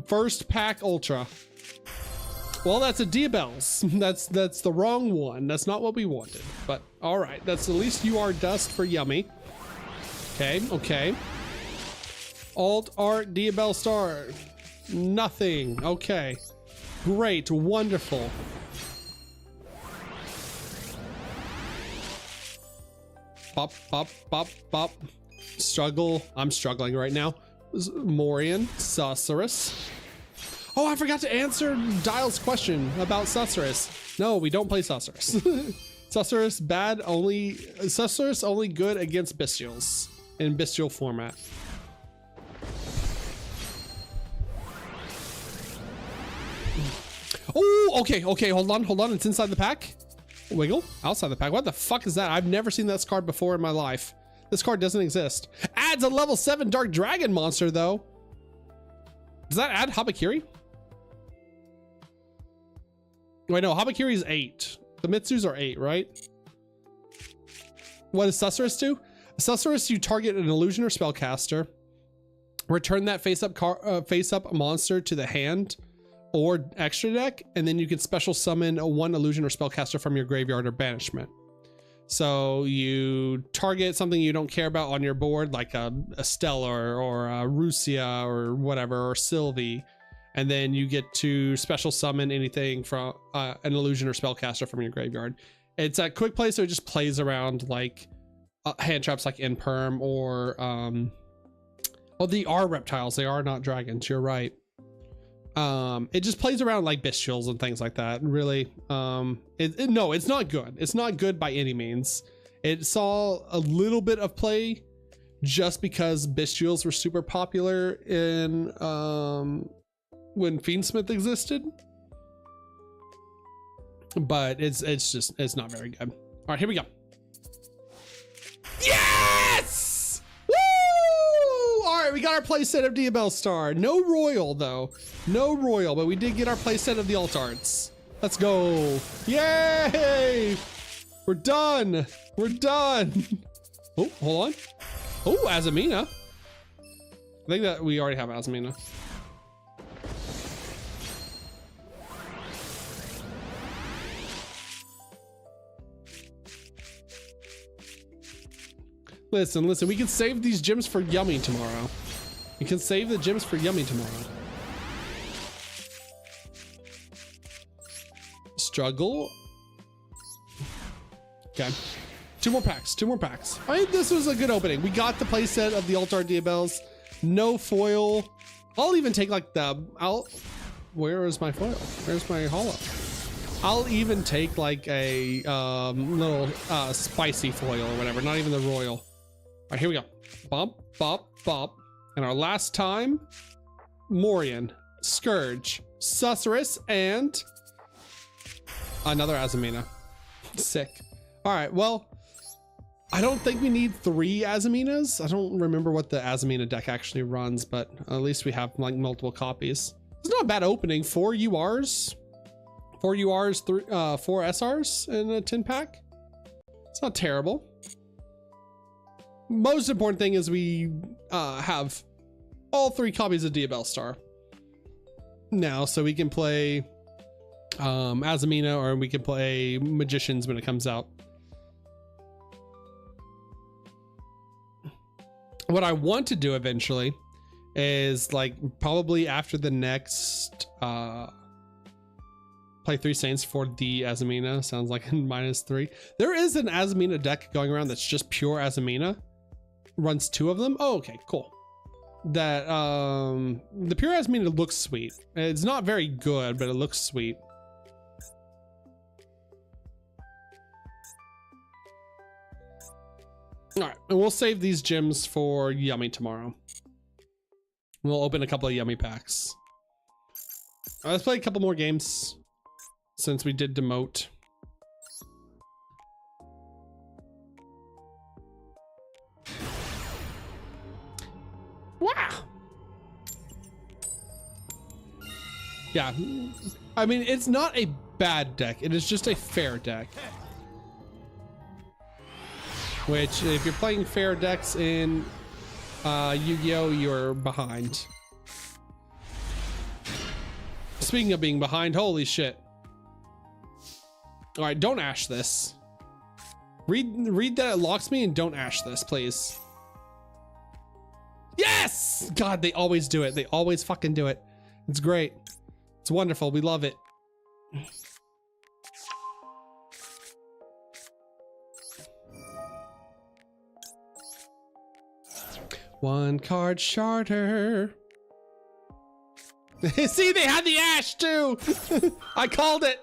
First pack ultra. Well, that's a Diabelle's. That's the wrong one. That's not what we wanted. But all right, that's at least you are dust for Yummy. Okay, okay. Alt Art Diabelle Star. Nothing. Okay. Great. Wonderful. Bop, bop, bop, bop. Struggle. I'm struggling right now. Morian. Susurrus. Oh, I forgot to answer Dial's question about Susurrus. No, we don't play Susurrus. Susurrus bad only. Susurrus only good against Bestials in Bestial format. Oh, okay, okay. Hold on, hold on. It's inside the pack. Wiggle outside the pack. What the fuck is that? I've never seen this card before in my life. This card doesn't exist. Adds a level 7 Dark Dragon monster though. Does that add Habakiri? Wait, no, Habakiri is 8. The Mitsus are 8, right? What does Susurrus do? Susurrus, you target an illusion or spellcaster. Return that face-up monster to the hand or extra deck, and then you can special summon one illusion or spellcaster from your graveyard or banishment. So you target something you don't care about on your board, like a Stellar or a Rusia or whatever, or Sylvie, and then you get to special summon anything from an illusion or spellcaster from your graveyard. It's a quick play, so it just plays around like hand traps like Imperm or oh, they are reptiles, they are not dragons, you're right. It just plays around like Bestials and things like that. Really, no, it's not good. It's not good by any means. It saw a little bit of play just because Bestials were super popular in when Fiendsmith existed, but it's not very good. All right, here we go. Yes! Woo! All right, we got our playset of Diabelle Star. No Royal though. No Royal, but we did get our playset of the Alt Arts. Let's go. Yay! We're done. We're done. Oh, hold on. Oh, Azamina. I think that we already have Azamina. Listen, listen, we can save these gems for Yummy tomorrow. We can save the gems for Yummy tomorrow. Struggle. Okay. Two more packs. I think this was a good opening. We got the playset of the Alt Art Diabelles. No foil. I'll even take like where is my foil? Where's my holo? I'll even take like a little spicy foil or whatever. Not even the royal. All right, here we go. Bop, bop, bop. And our last time, Morian, Scourge, Susurrus, and another Azamina. Sick. All right, well, I don't think we need 3 Azaminas. I don't remember what the Azamina deck actually runs, but at least we have like multiple copies. It's not a bad opening. 4 URs, 4 URs, 4 SRs in a 10 pack. It's not terrible. Most important thing is we have all 3 copies of Diabelle Star now, so we can play Azamina, or we can play Magicians when it comes out. What I want to do eventually is like probably after the next play 3 Saints for the Azamina. Sounds like -3. There is an Azamina deck going around that's just pure Azamina. Runs 2 of them. Oh, okay, cool. That the pure Azamina looks sweet. It's not very good, but it looks sweet. All right, and we'll save these gems for Yummy tomorrow. We'll open a couple of Yummy packs. Let's play a couple more games since we did demote. Wow. Yeah, I mean, it's not a bad deck. It is just a fair deck. Which, if you're playing fair decks in Yu-Gi-Oh, you're behind. Speaking of being behind, holy shit. All right, don't ash this. Read that it locks me and don't ash this, please. Yes! God, they always do it. They always fucking do it. It's great. It's wonderful. We love it. One card shorter. See, they had the ash too. I called it.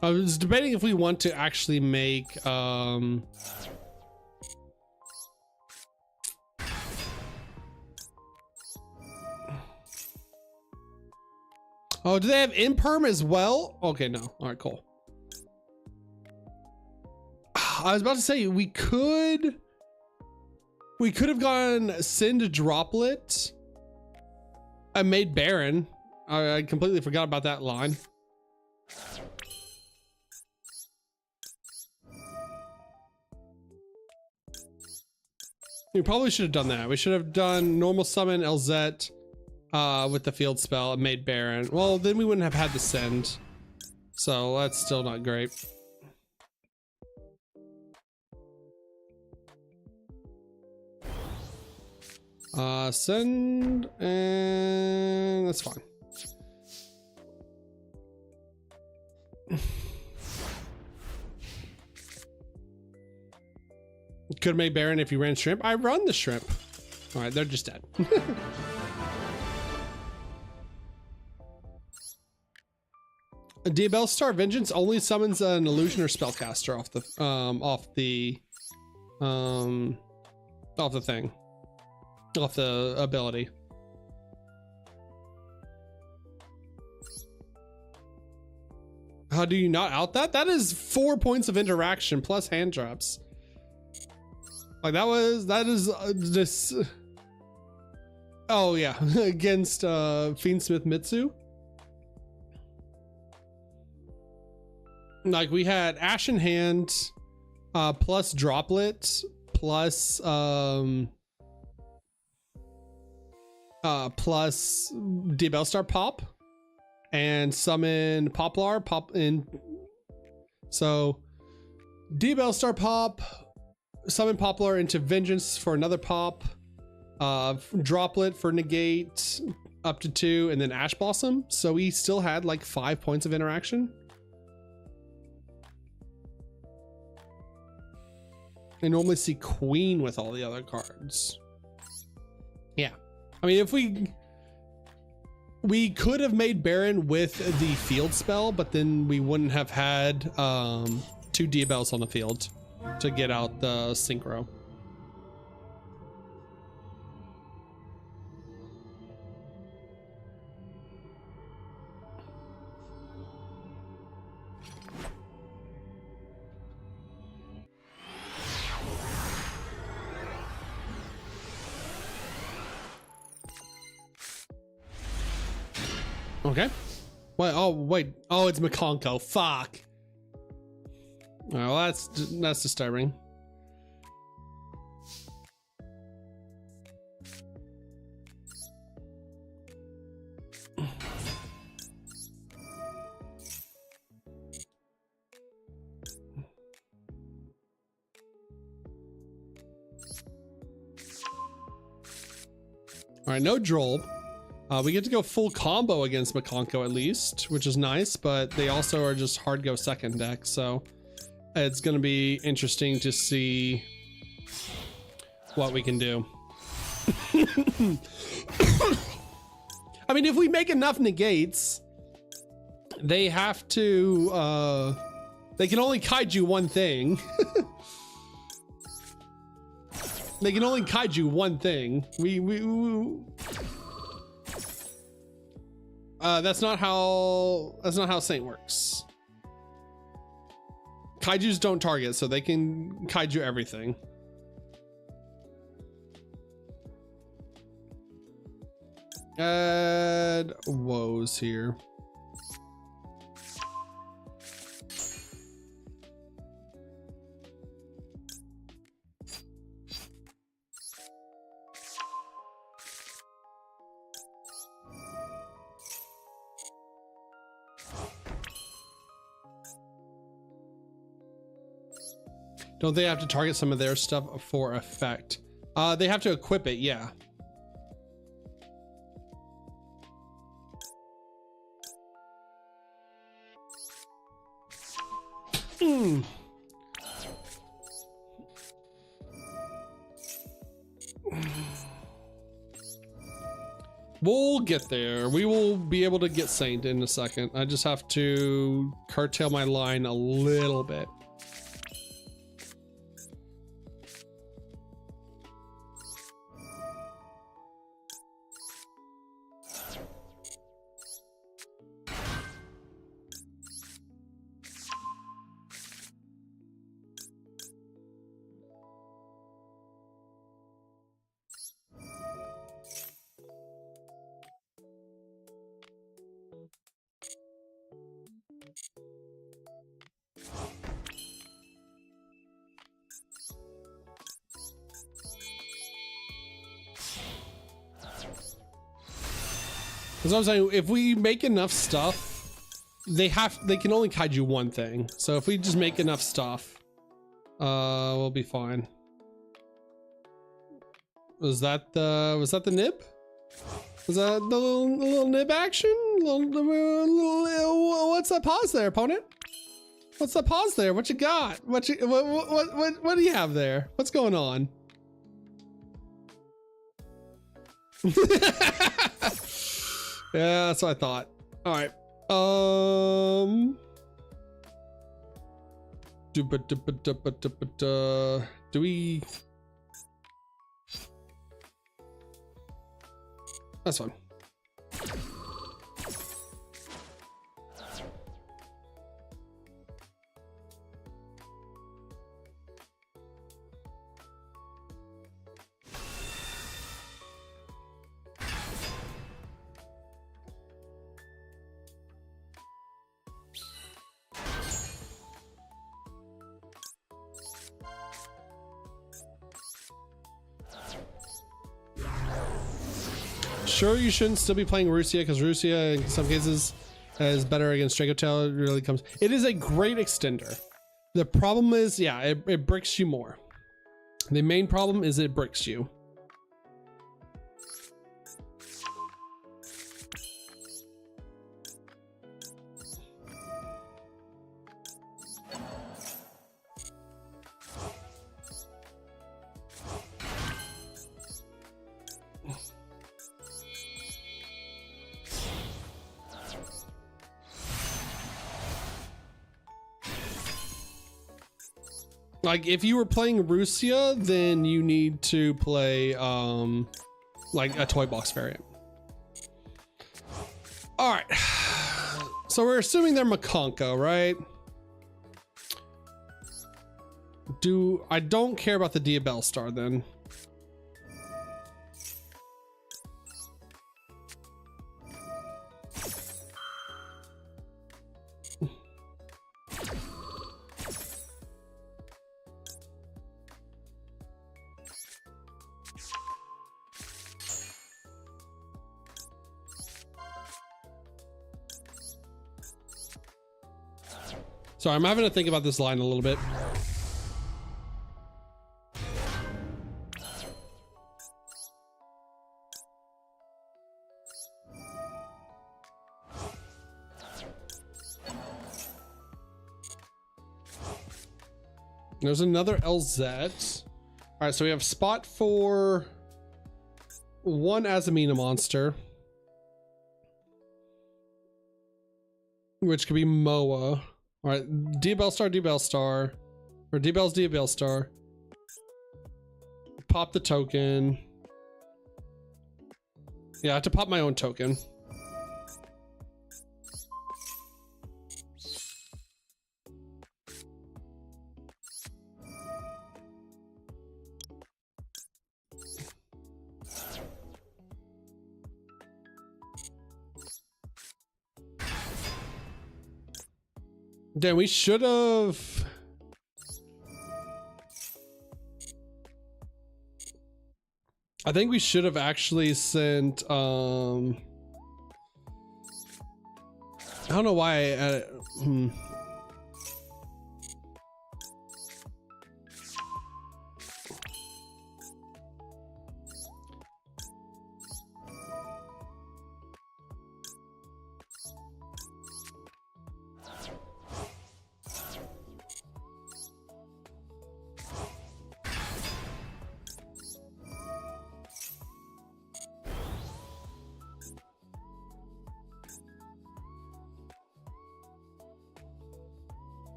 I was debating if we want to actually make oh, do they have imperm as well? Okay, no. All right, cool. I was about to say we could have gone Send Droplet and made Baron. I completely forgot about that line. We probably should have done that. We should have done normal summon LZ with the field spell and made Baron. Well, then we wouldn't have had the send. So that's still not great. Send, and that's fine. Could have made Baron if you ran shrimp. I run the shrimp. All right, they're just dead. A Diabell Star Vengeance only summons an illusion or spellcaster off the thing, off the ability. How do you not out that? That is 4 points of interaction plus hand drops. Like that is this. Oh yeah, against Fiendsmith Mitsu. Like we had Ash in hand, plus Droplet, plus plus Diabell Star Pop, and summon Poplar pop in. So Diabell Star Pop. Summon Poplar into Vengeance for another pop, Droplet for negate up to 2, and then Ash Blossom. So we still had like 5 points of interaction. I normally see Queen with all the other cards. Yeah, I mean, if we could have made Baron with the field spell, but then we wouldn't have had 2 Diabells on the field to get out the synchro. Okay. Wait, oh wait. Oh, it's McConko. Fuck. Well, that's disturbing. All right, no Droll. We get to go full combo against McConko at least, which is nice, but they also are just hard go second deck, so it's going to be interesting to see what we can do. I mean, if we make enough negates, they have to, they can only kaiju one thing. They can only kaiju one thing. That's not how Saint works. Kaijus don't target, so they can kaiju everything. Add woes here. Don't they have to target some of their stuff for effect? They have to equip it, yeah. We'll get there. We will be able to get Saint in a second. I just have to curtail my line a little bit. That's what I'm saying. If we make enough stuff, they can only kaiju one thing. So if we just make enough stuff, we'll be fine. Was that the nib? Was that the little nib action? What's that pause there, opponent? What's that pause there? What you got? What do you have there? What's going on? Yeah, that's what I thought. All right. Do we? That's fine. Sure, you shouldn't still be playing Rusia because Rusia in some cases is better against Draco Tail. It really comes. It is a great extender. The problem is, yeah, it bricks you more. The main problem is it bricks you. Like if you were playing Rusia, then you need to play like a toy box variant. All right, so we're assuming they're Makonko, right? I don't care about the Diabell Star then. Sorry, I'm having to think about this line a little bit. There's another LZ. All right, so we have spot for one Azamina monster, which could be Moa. All right, Diabell Star, or Diabell's Diabell Star. Pop the token. Yeah, I have to pop my own token. Damn, we should have. I think we should have actually sent. I don't know why.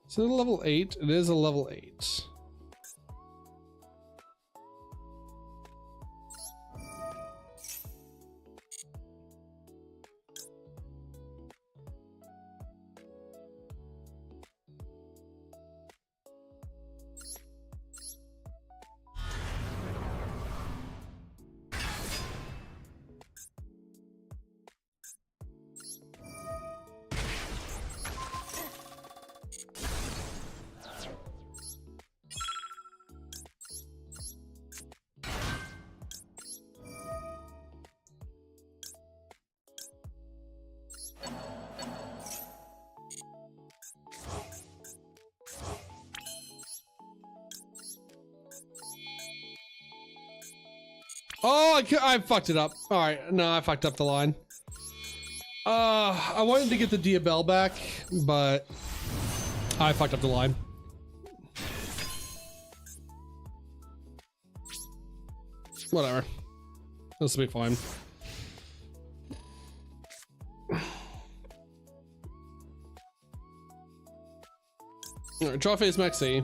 Is it a level 8? It is a level 8. Oh, I fucked it up. All right, no, I fucked up the line. I wanted to get the Diabell back, but I fucked up the line. Whatever. This will be fine. All right, draw phase Maxi.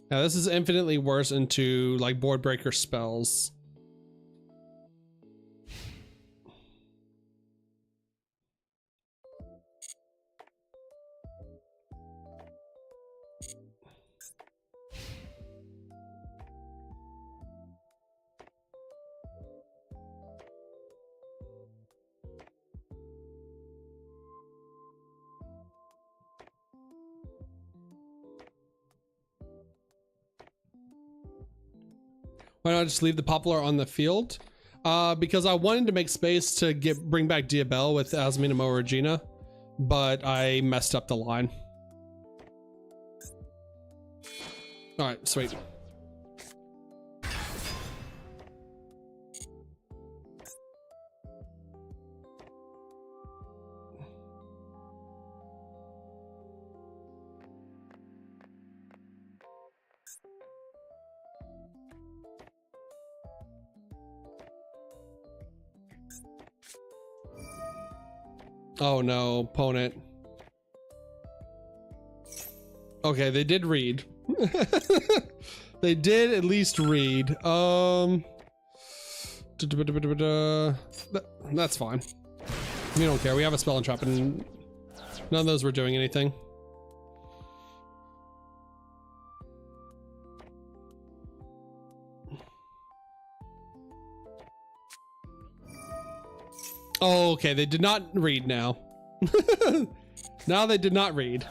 Now this is infinitely worse into like board breaker spells. Why not just leave the Poplar on the field? Because I wanted to make space to bring back Diabell with Asmina Mo Regina, but I messed up the line. All right, sweet. Oh no, opponent. Okay, they did read. They did at least read. That's fine. We don't care. We have a spell and trap, and none of those were doing anything. Oh, okay. They did not read now. Now they did not read.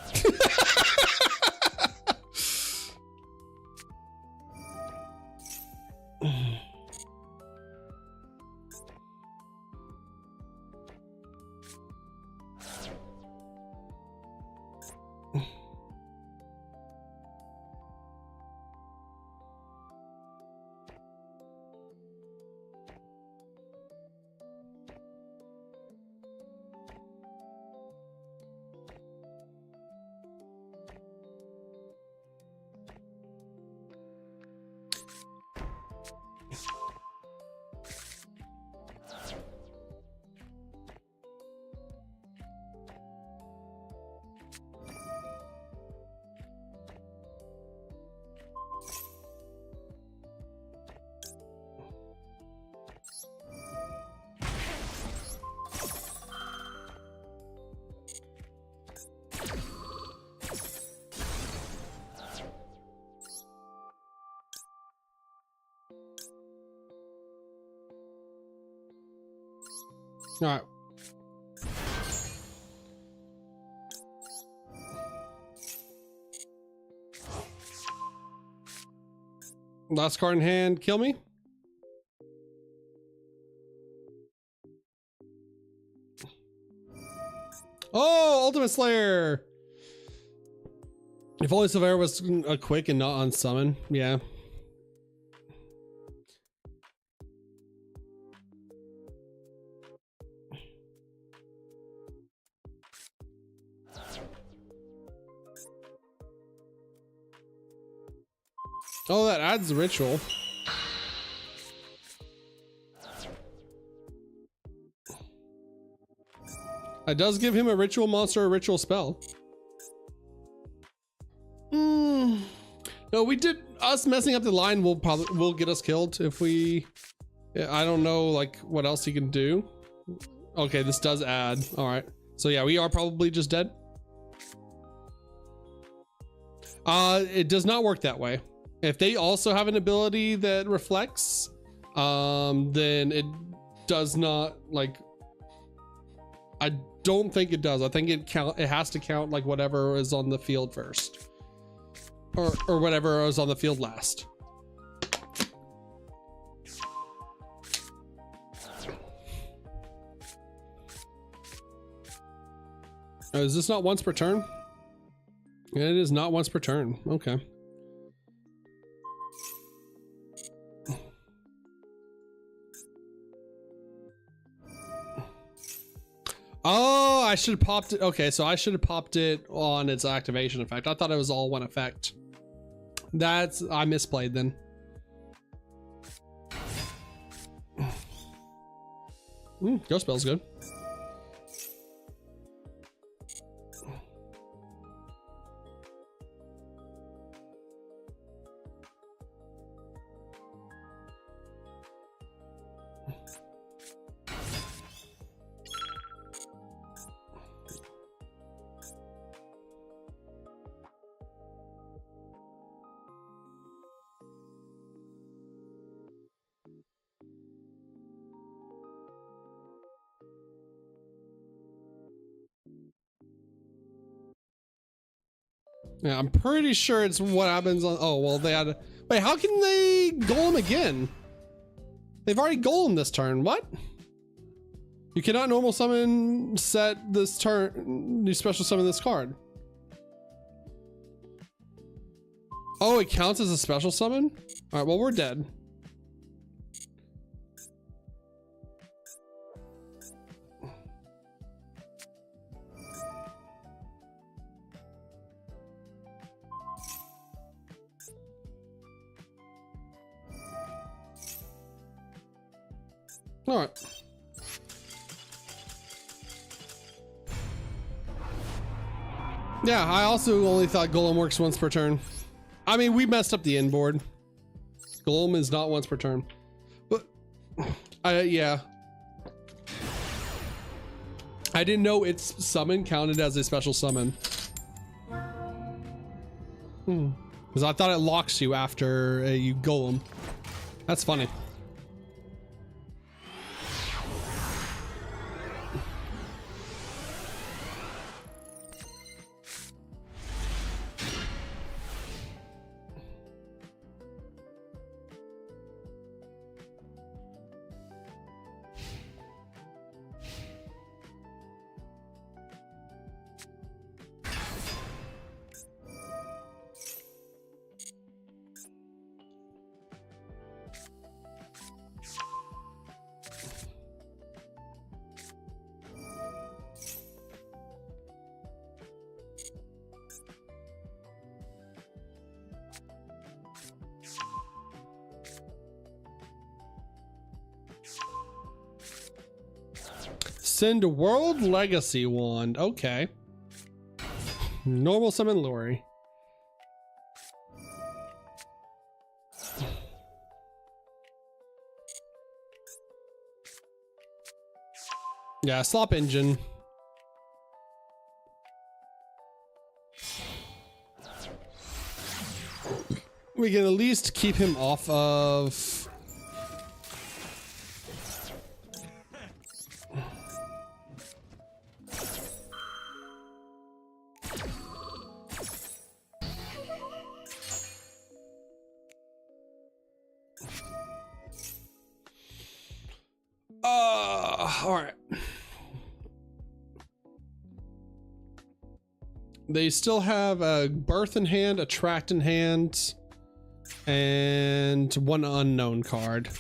All right. Last card in hand, kill me. Oh, Ultimate Slayer. If only Silvera was a quick and not on summon. Yeah. Oh, that adds the ritual. It does give him a ritual monster, a ritual spell. No, we did. Us messing up the line will get us killed if we. Yeah, I don't know like what else he can do. Okay, this does add. All right, so yeah, we are probably just dead. It does not work that way. If they also have an ability that reflects, then it does not like. I don't think it does. I think it has to count like whatever is on the field first, or whatever is on the field last. Oh, is this not once per turn? Yeah, it is not once per turn. Okay. Oh, I should have popped it. Okay, so I should have popped it on its activation effect. I thought it was all one effect. I misplayed then. Ghost Spell's good. Yeah, I'm pretty sure it's what happens on. Oh, well, they had. Wait, how can they golem again? They've already golem this turn. What? You cannot normal summon set this turn. You special summon this card. Oh, it counts as a special summon? All right, well, we're dead. All right. Yeah, I also only thought Golem works once per turn. I mean, we messed up the inboard. Golem is not once per turn. But, yeah. I didn't know its summon counted as a special summon. Because I thought it locks you after you Golem. That's funny. Send World Legacy Wand. Okay. Normal summon Lori. Yeah, slop engine. We can at least keep him off of... All right. They still have a birth in hand, attract in hand, and one unknown card.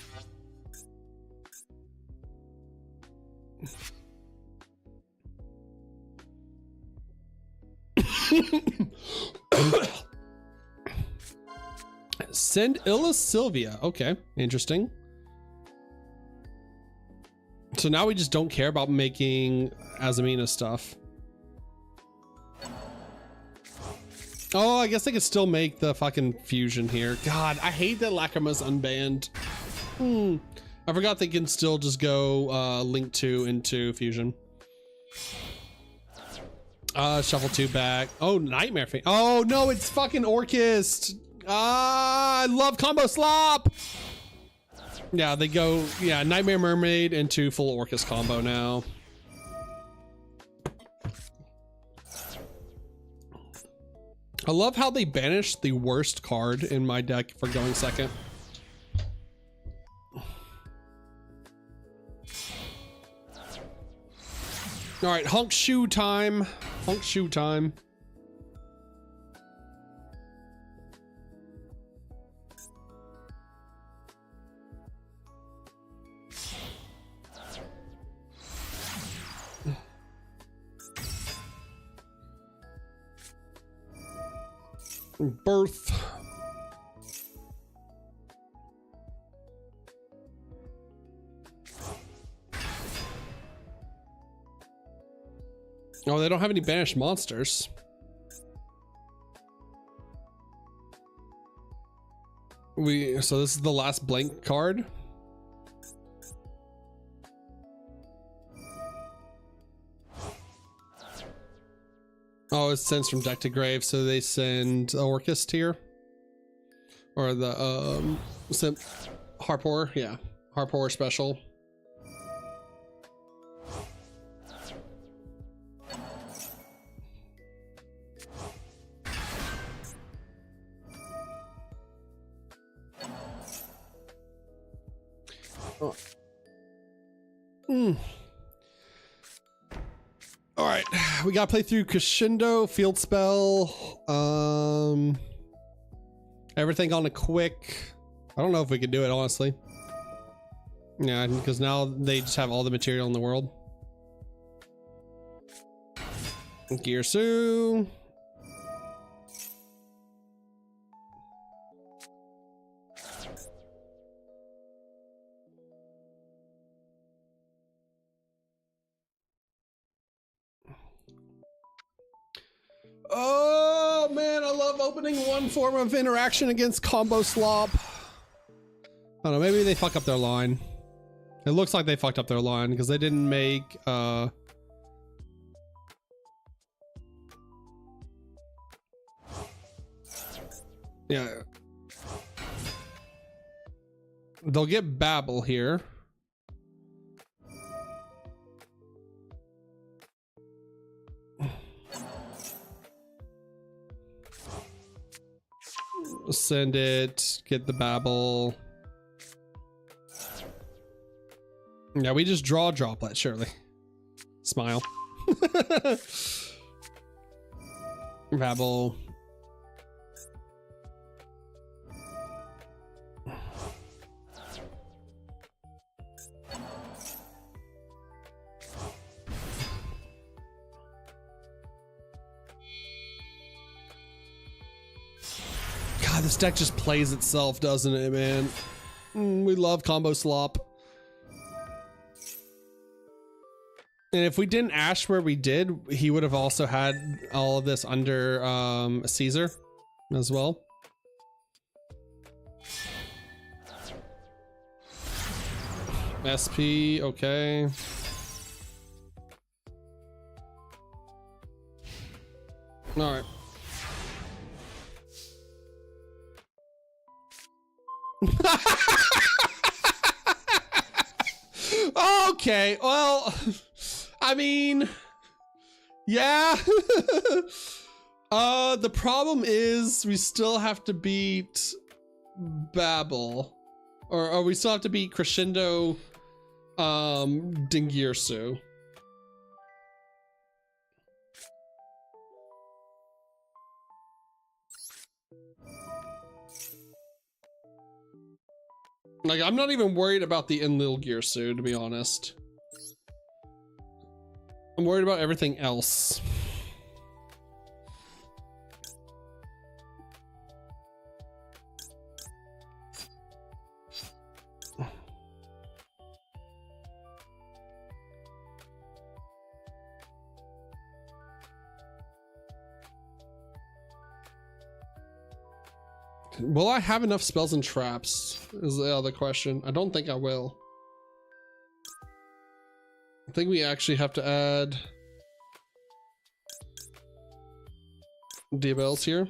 Send Illa Sylvia. Okay, interesting. So now we just don't care about making Azamina stuff. Oh, I guess they could still make the fucking fusion here. God, I hate that Lacrima's unbanned. I forgot they can still just go link 2 into fusion. Shuffle 2 back. Oh, Nightmare Fiend. Oh no, it's fucking Orchist. I love combo slop. Yeah, they go, yeah, Nightmare Mermaid into full Orchist combo now. I love how they banished the worst card in my deck for going second. All right, Hunk Shoe time. Hunk Shoe time. Birth. Oh, they don't have any banished monsters. So this is the last blank card. Oh, it's sends from deck to grave, so they send Orchist here. Or the Harpor, yeah. Harpor special. All right, we gotta play through Crescendo, Field Spell, everything on a quick. I don't know if we could do it, honestly. Yeah, because now they just have all the material in the world. Gearsu. Oh man, I love opening one form of interaction against combo slop. I don't know, maybe they fuck up their line. It looks like they fucked up their line because they didn't make yeah. They'll get Babel here. Send it, get the Babel. Yeah, we just draw a droplet, surely. Smile. Babel. God, this deck just plays itself, doesn't it, man? We love combo slop. And if we didn't Ash where we did, he would have also had all of this under Caesar as well. SP, okay. All right. Okay, well, I mean, yeah. The problem is we still have to beat Babel, or we still have to beat Crescendo Dingirsu. Like, I'm not even worried about the Enlil Girsu, to be honest. I'm worried about everything else. Will I have enough spells and traps is the other question. I don't think I will. I think we actually have to add Diabels here.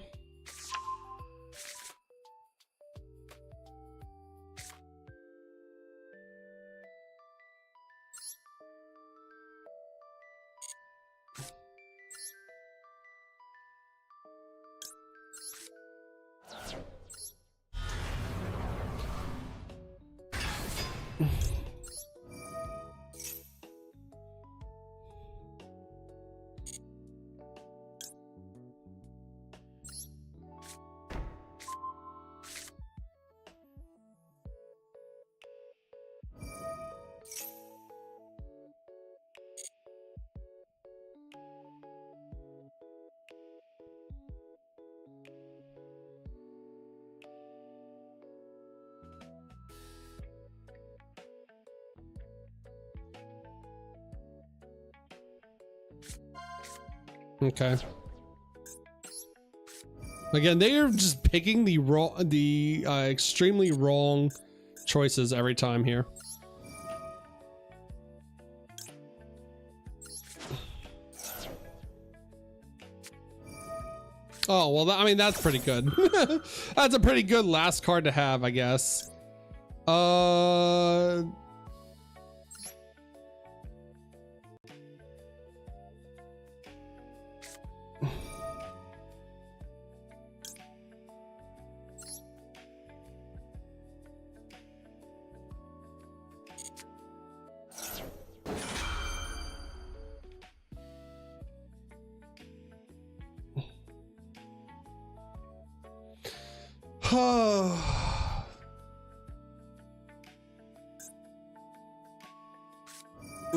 Okay. Again, they are just picking the extremely wrong choices every time here. Oh, well, I mean, that's pretty good. That's a pretty good last card to have, I guess.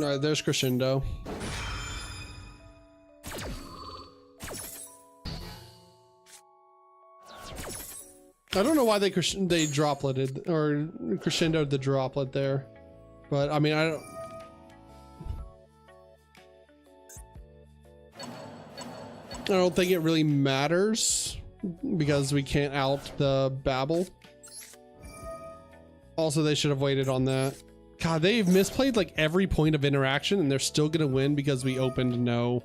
All right, there's Crescendo. I don't know why they dropleted or crescendoed the droplet there, but I mean, I don't think it really matters because we can't out the Babel. Also, they should have waited on that. God, they've misplayed like every point of interaction and they're still gonna win because we opened no.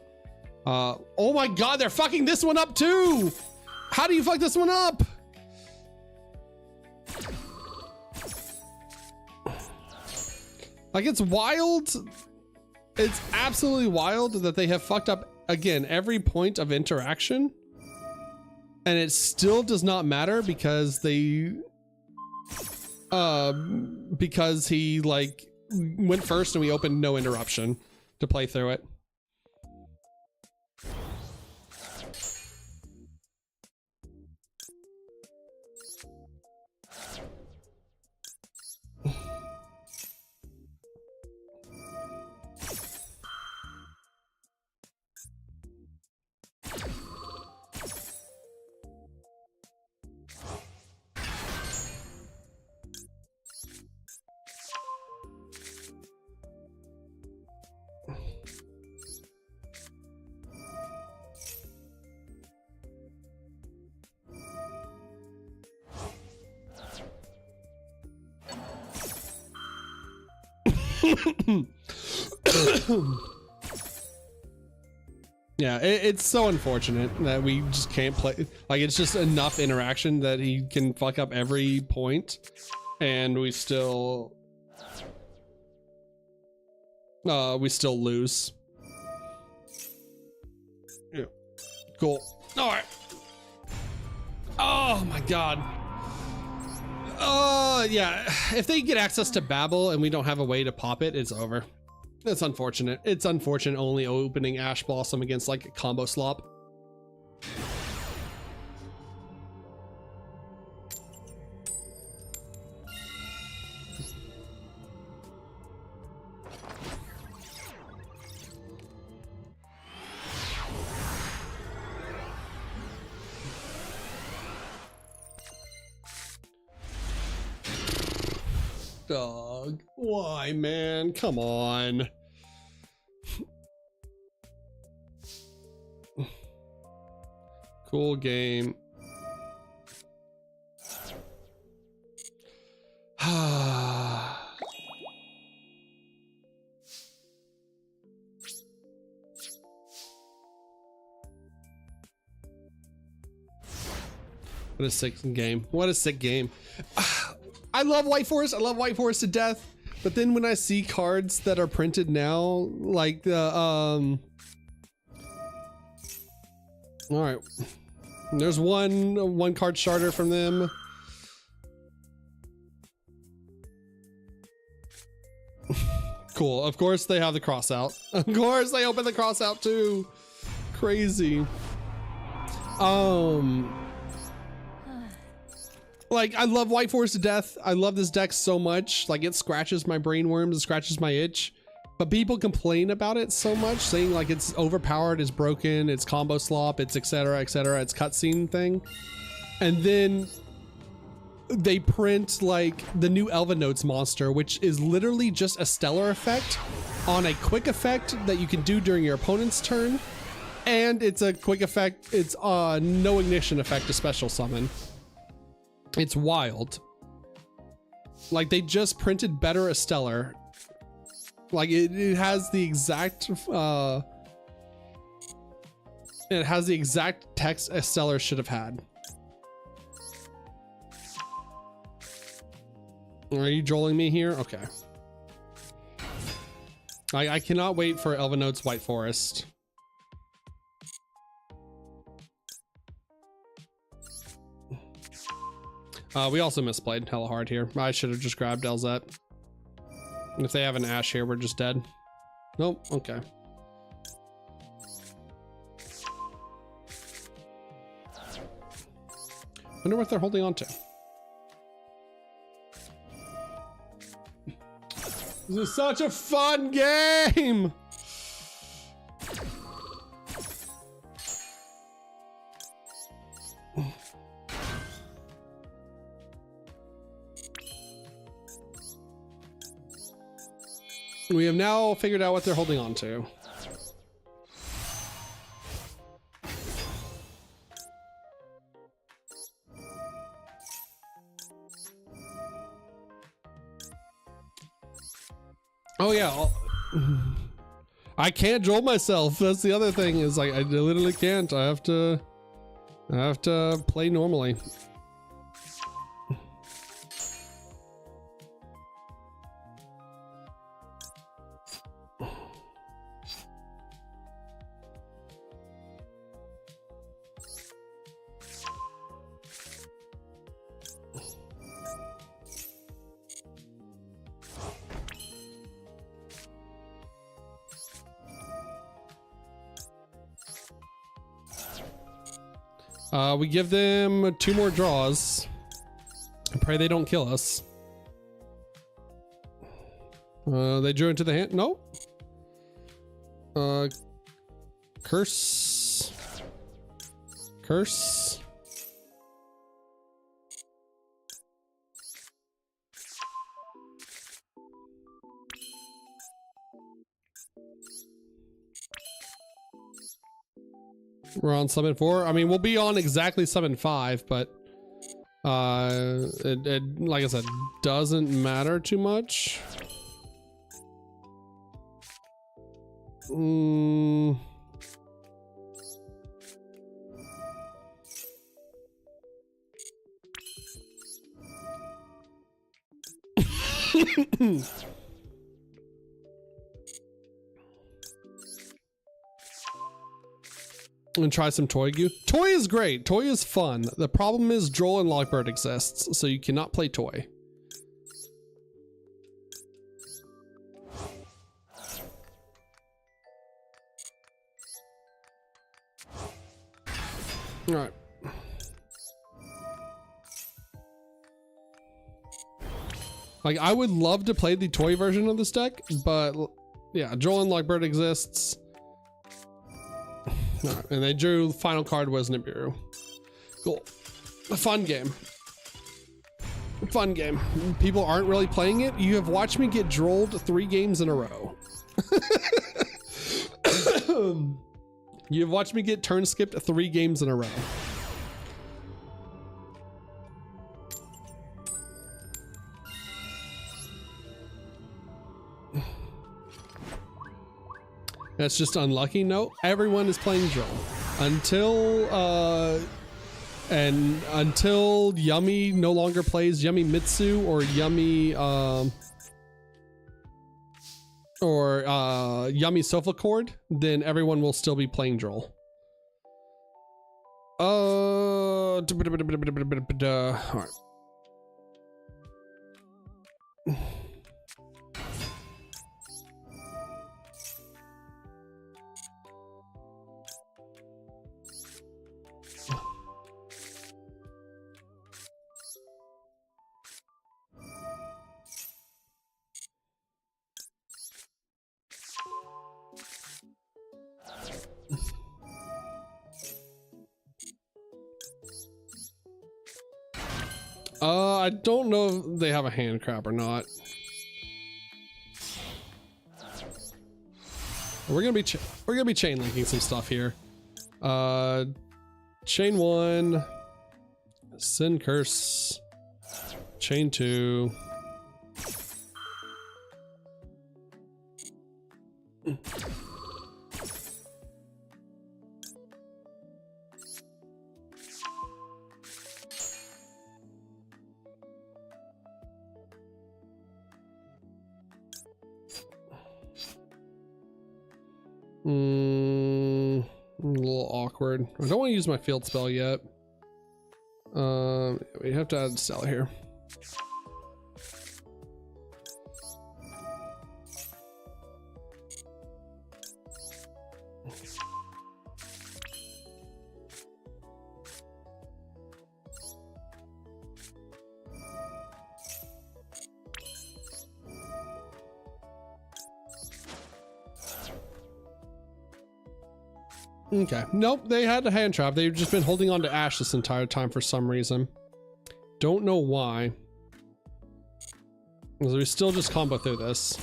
Oh my God, they're fucking this one up too. How do you fuck this one up? Like, it's wild. It's absolutely wild that they have fucked up again every point of interaction and it still does not matter because they because he like went first and we opened no interruption to play through it. Yeah, it's so unfortunate that we just can't play. Like, it's just enough interaction that he can fuck up every point and we still lose. Yeah. Cool. All right. Oh my God. Yeah, if they get access to Babel and we don't have a way to pop it, it's over. That's unfortunate. It's unfortunate only opening Ash Blossom against like a combo slop. Dog, why, man? Come on. Cool game. What a sick game. What a sick game. I love White Forest. I love White Forest to death. But then when I see cards that are printed now, like the all right, there's one card starter from them. Cool. Of course they have the cross out. Of course they open the cross out too. Crazy. Like, I love White Forest to death. I love this deck so much. Like, it scratches my brainworms, it scratches my itch. But people complain about it so much, saying like it's overpowered, it's broken, it's combo slop, it's etc, etc, it's cutscene thing. And then they print like the new Elven Notes monster, which is literally just a stellar effect on a quick effect that you can do during your opponent's turn. And it's a quick effect, it's no ignition effect to special summon. It's wild. Like, they just printed better a stellar. Like, it has the exact text a stellar should have had. Are you trolling me here? Okay. I cannot wait for Elven Notes White Forest. We also misplayed hella hard here. I should have just grabbed Elzette. If they have an Ash here, we're just dead. Nope, okay. Wonder what they're holding on to. This is such a fun game! We have now figured out what they're holding on to. Oh yeah, I can't troll myself. That's the other thing, is like I literally can't. I have to play normally. We give them 2 more draws. I pray they don't kill us. They drew into the hand. No. Curse. Curse. We're on summon 4. I mean, we'll be on exactly summon 5, but it like I said, doesn't matter too much. And try some Toy Goo. Toy is great. Toy is fun. The problem is Droll and Lockbird exists, so you cannot play Toy. All right. Like, I would love to play the Toy version of this deck, but yeah, Droll and Lockbird exists. Right, and they drew the final card was Nibiru. Cool. A fun game. Fun game. People aren't really playing it. You have watched me get drolled 3 games in a row. You've watched me get turn skipped 3 games in a row. That's just unlucky. No, everyone is playing Droll until Yummy no longer plays Yummy Mitsu or Yummy Yummy Sofa Cord, then everyone will still be playing Droll. All right. I don't know if they have a hand crab or not. We're gonna be chain linking some stuff here. Chain 1, Sin Curse, chain 2. A little awkward. I don't want to use my field spell yet. We have to add Stella here. Okay. Nope, they had a hand trap. They've just been holding on to Ash this entire time for some reason. Don't know why. Because we still just combo through this.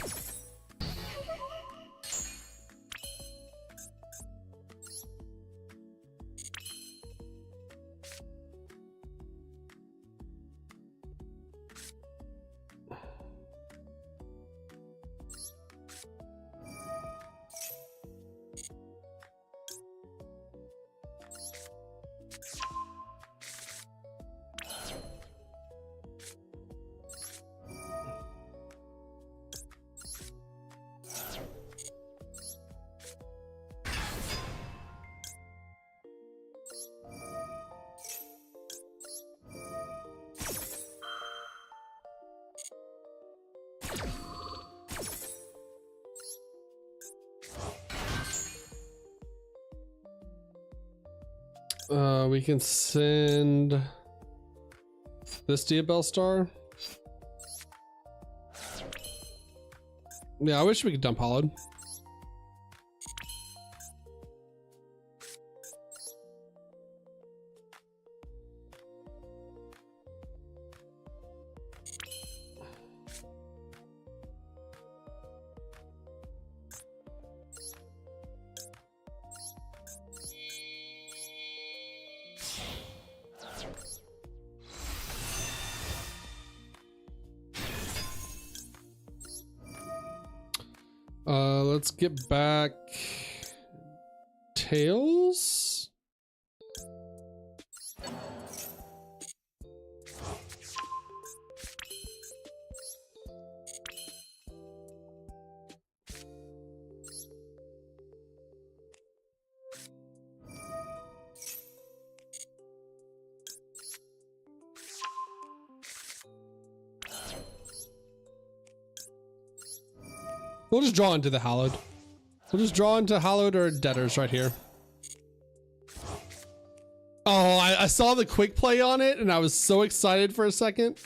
We can send this Diabell Star. Yeah, I wish we could dump Hollowed. Let's get back Tails. We'll just draw into the Hallowed. We'll just draw into Hallowed or Debtors right here. Oh, I saw the quick play on it and I was so excited for a second.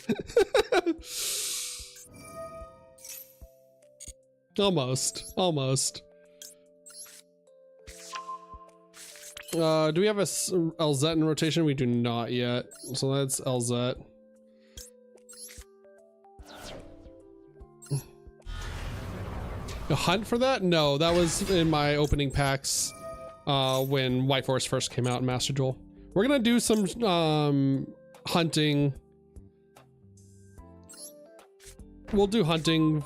Almost. Do we have a LZ in rotation? We do not yet. So that's LZ. A hunt for that? No, that was in my opening packs when White Forest first came out in Master Duel. We're gonna do some hunting. We'll do hunting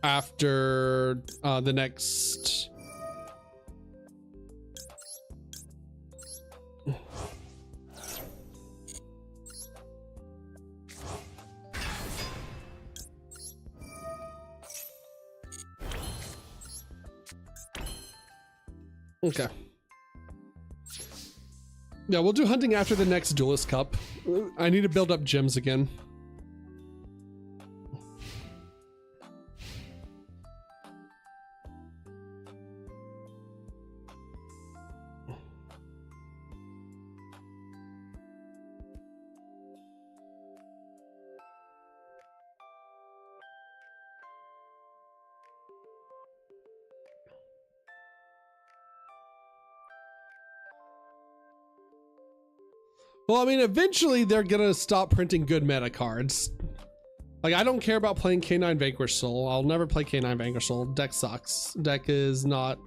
after the next. Okay. Yeah, we'll do hunting after the next Duelist Cup. I need to build up gems again. Well, I mean, eventually they're gonna stop printing good meta cards. Like, I don't care about playing K9 Vanquish Soul. I'll never play K9 Vanquish Soul. Deck sucks. Deck is not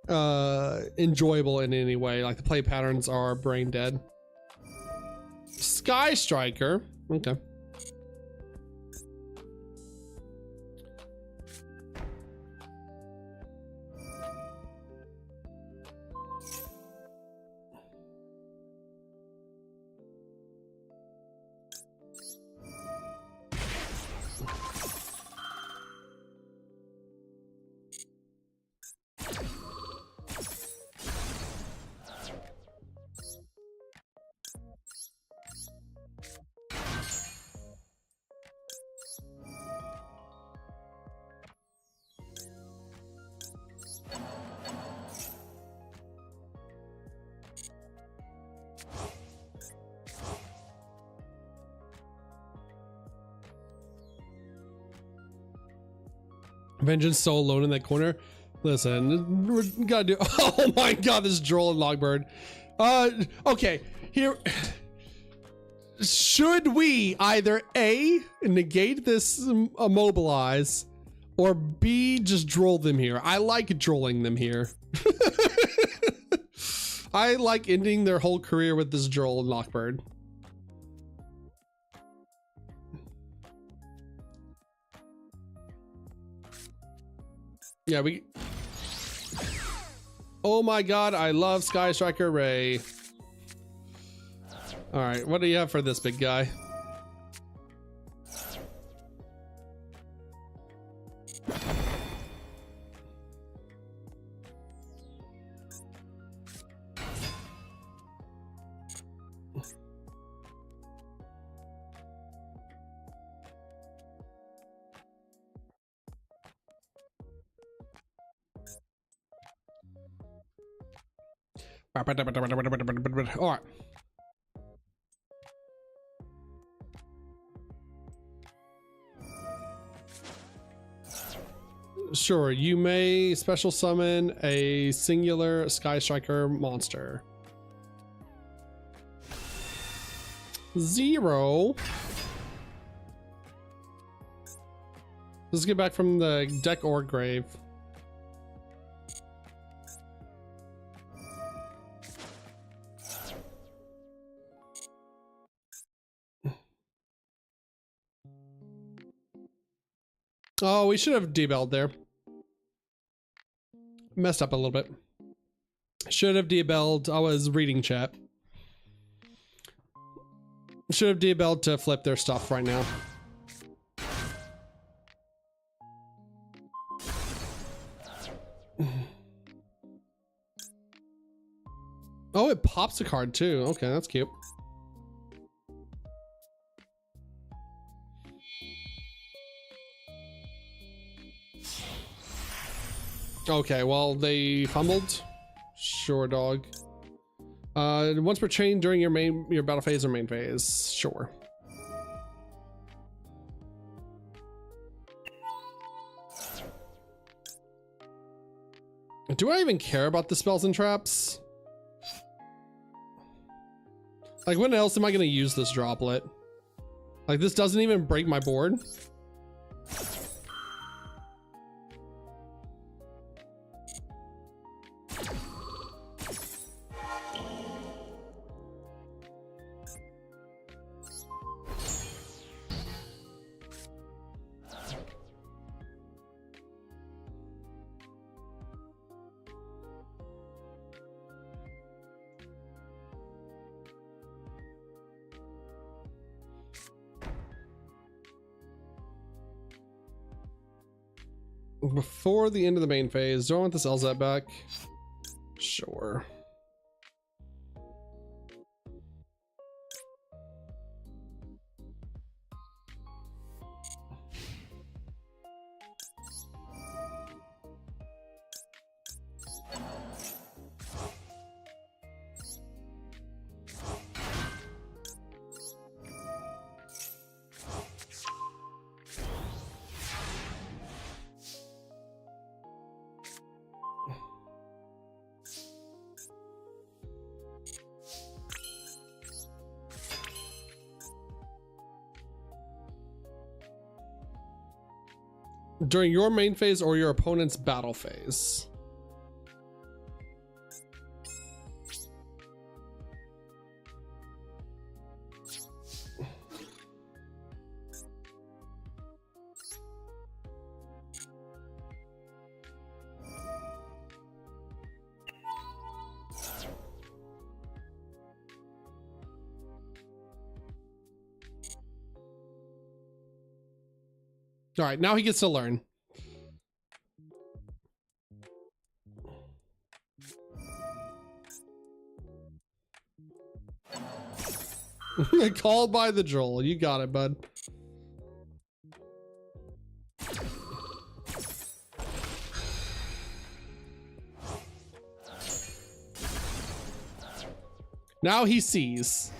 enjoyable in any way. Like, the play patterns are brain dead. Sky Striker. Okay. Vengeance so alone in that corner. Listen, we gotta do. Oh my god, this Droll and Logbird. Okay, here. Should we either A, negate this immobilize, or B, just droll them here? I like drolling them here. I like ending their whole career with this Droll and Logbird. Yeah, we. Oh my god, I love Sky Striker Ray. All right, what do you have for this big guy? All right. Sure, you may special summon a singular Sky Striker monster. 0. Let's get back from the deck or grave. Oh, we should have debelled there. Messed up a little bit. Should have debelled. I was reading chat. Should have debelled to flip their stuff right now. Oh, it pops a card too. Okay, that's cute. Okay, well, they fumbled. Sure, dog. Once per chain during your battle phase or main phase. Sure. Do I even care about the spells and traps? Like, when else am I gonna use this droplet? Like, this doesn't even break my board. Before the end of the main phase, do I want this LZAT back? Sure. During your main phase or your opponent's battle phase. All right, now he gets to learn. Called by the Joel. You got it, bud. Now he sees.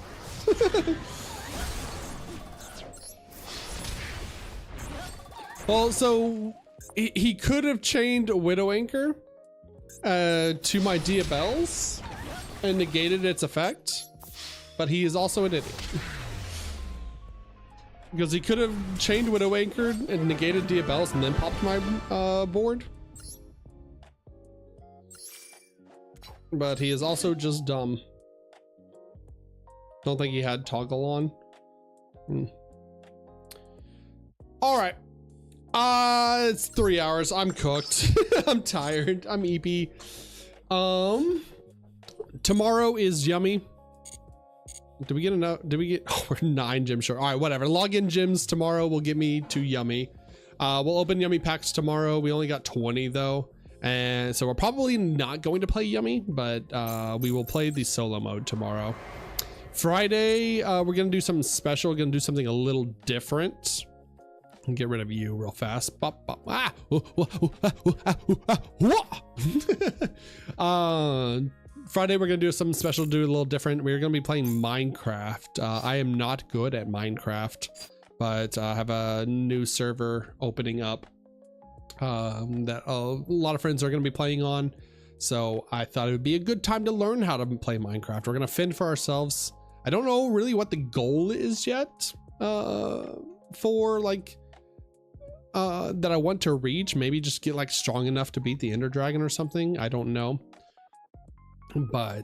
Well, so he could have chained Widow Anchor to my Diabells and negated its effect, but he is also an idiot. Because he could have chained Widow Anchor and negated Diabells and then popped my board. But he is also just dumb. Don't think he had toggle on. All right. It's 3 hours. I'm cooked. I'm tired. I'm EP. Tomorrow is Yummy. Did we get enough? Did we get? Oh, we're 9 gyms short. All right, whatever. Login gyms tomorrow will get me to Yummy. We'll open Yummy packs tomorrow. We only got 20 though. And so we're probably not going to play Yummy, but we will play the solo mode tomorrow. Friday, we're going to do something special. We're going to do something a little different. And get rid of you real fast. Friday we're gonna do something special, do a little different. We're gonna be playing Minecraft. I am not good at Minecraft, but I have a new server opening up that a lot of friends are gonna be playing on. So I thought it would be a good time to learn how to play Minecraft. We're gonna fend for ourselves. I don't know really what the goal is yet for like that I want to reach. Maybe just get like strong enough to beat the Ender Dragon or something. I don't know, but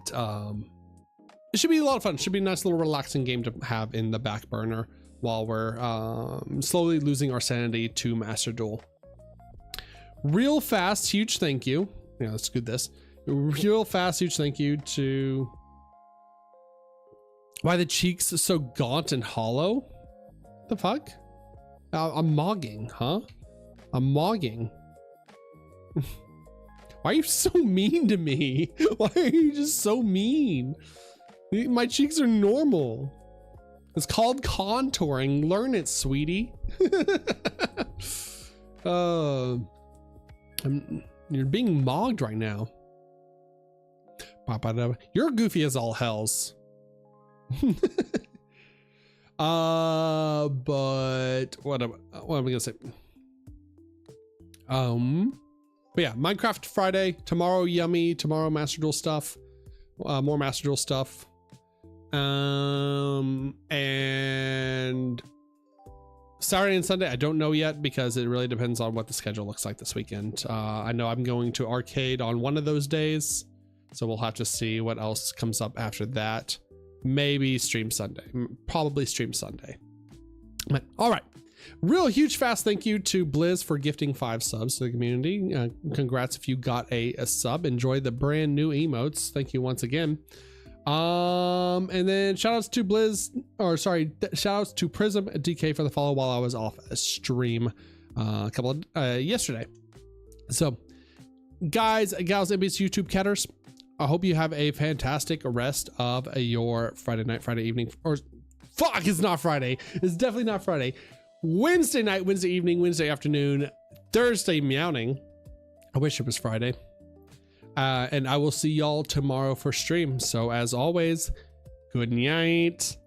it should be a lot of fun. It should be a nice little relaxing game to have in the back burner while we're slowly losing our sanity to Master Duel. Real fast, huge thank you. Yeah, let's do this. Real fast, huge thank you to Why the Cheeks so gaunt and hollow. The fuck? I'm mogging, huh? I'm mogging. Why are you so mean to me? Why are you just so mean? My cheeks are normal. It's called contouring. Learn it, sweetie. You're being mogged right now. You're goofy as all hells. But what am I gonna say? But yeah, Minecraft Friday tomorrow. Yummy tomorrow. Master Duel stuff. More Master Duel stuff. And Saturday and Sunday, I don't know yet because it really depends on what the schedule looks like this weekend. I know I'm going to arcade on one of those days, so we'll have to see what else comes up after that. Maybe stream Sunday, probably stream Sunday. But all right, real huge fast thank you to Blizz for gifting 5 subs to the community. Congrats if you got a sub. Enjoy the brand new emotes. Thank you once again. And then shout outs to Blizz, or sorry, shout outs to Prism DK for the follow while I was off a stream yesterday. So guys, gals, MB's YouTube catters, I hope you have a fantastic rest of your Friday night, Friday evening, or fuck, it's not Friday. It's definitely not Friday. Wednesday night, Wednesday evening, Wednesday afternoon, Thursday meowing. I wish it was Friday. And I will see y'all tomorrow for stream. So as always, good night.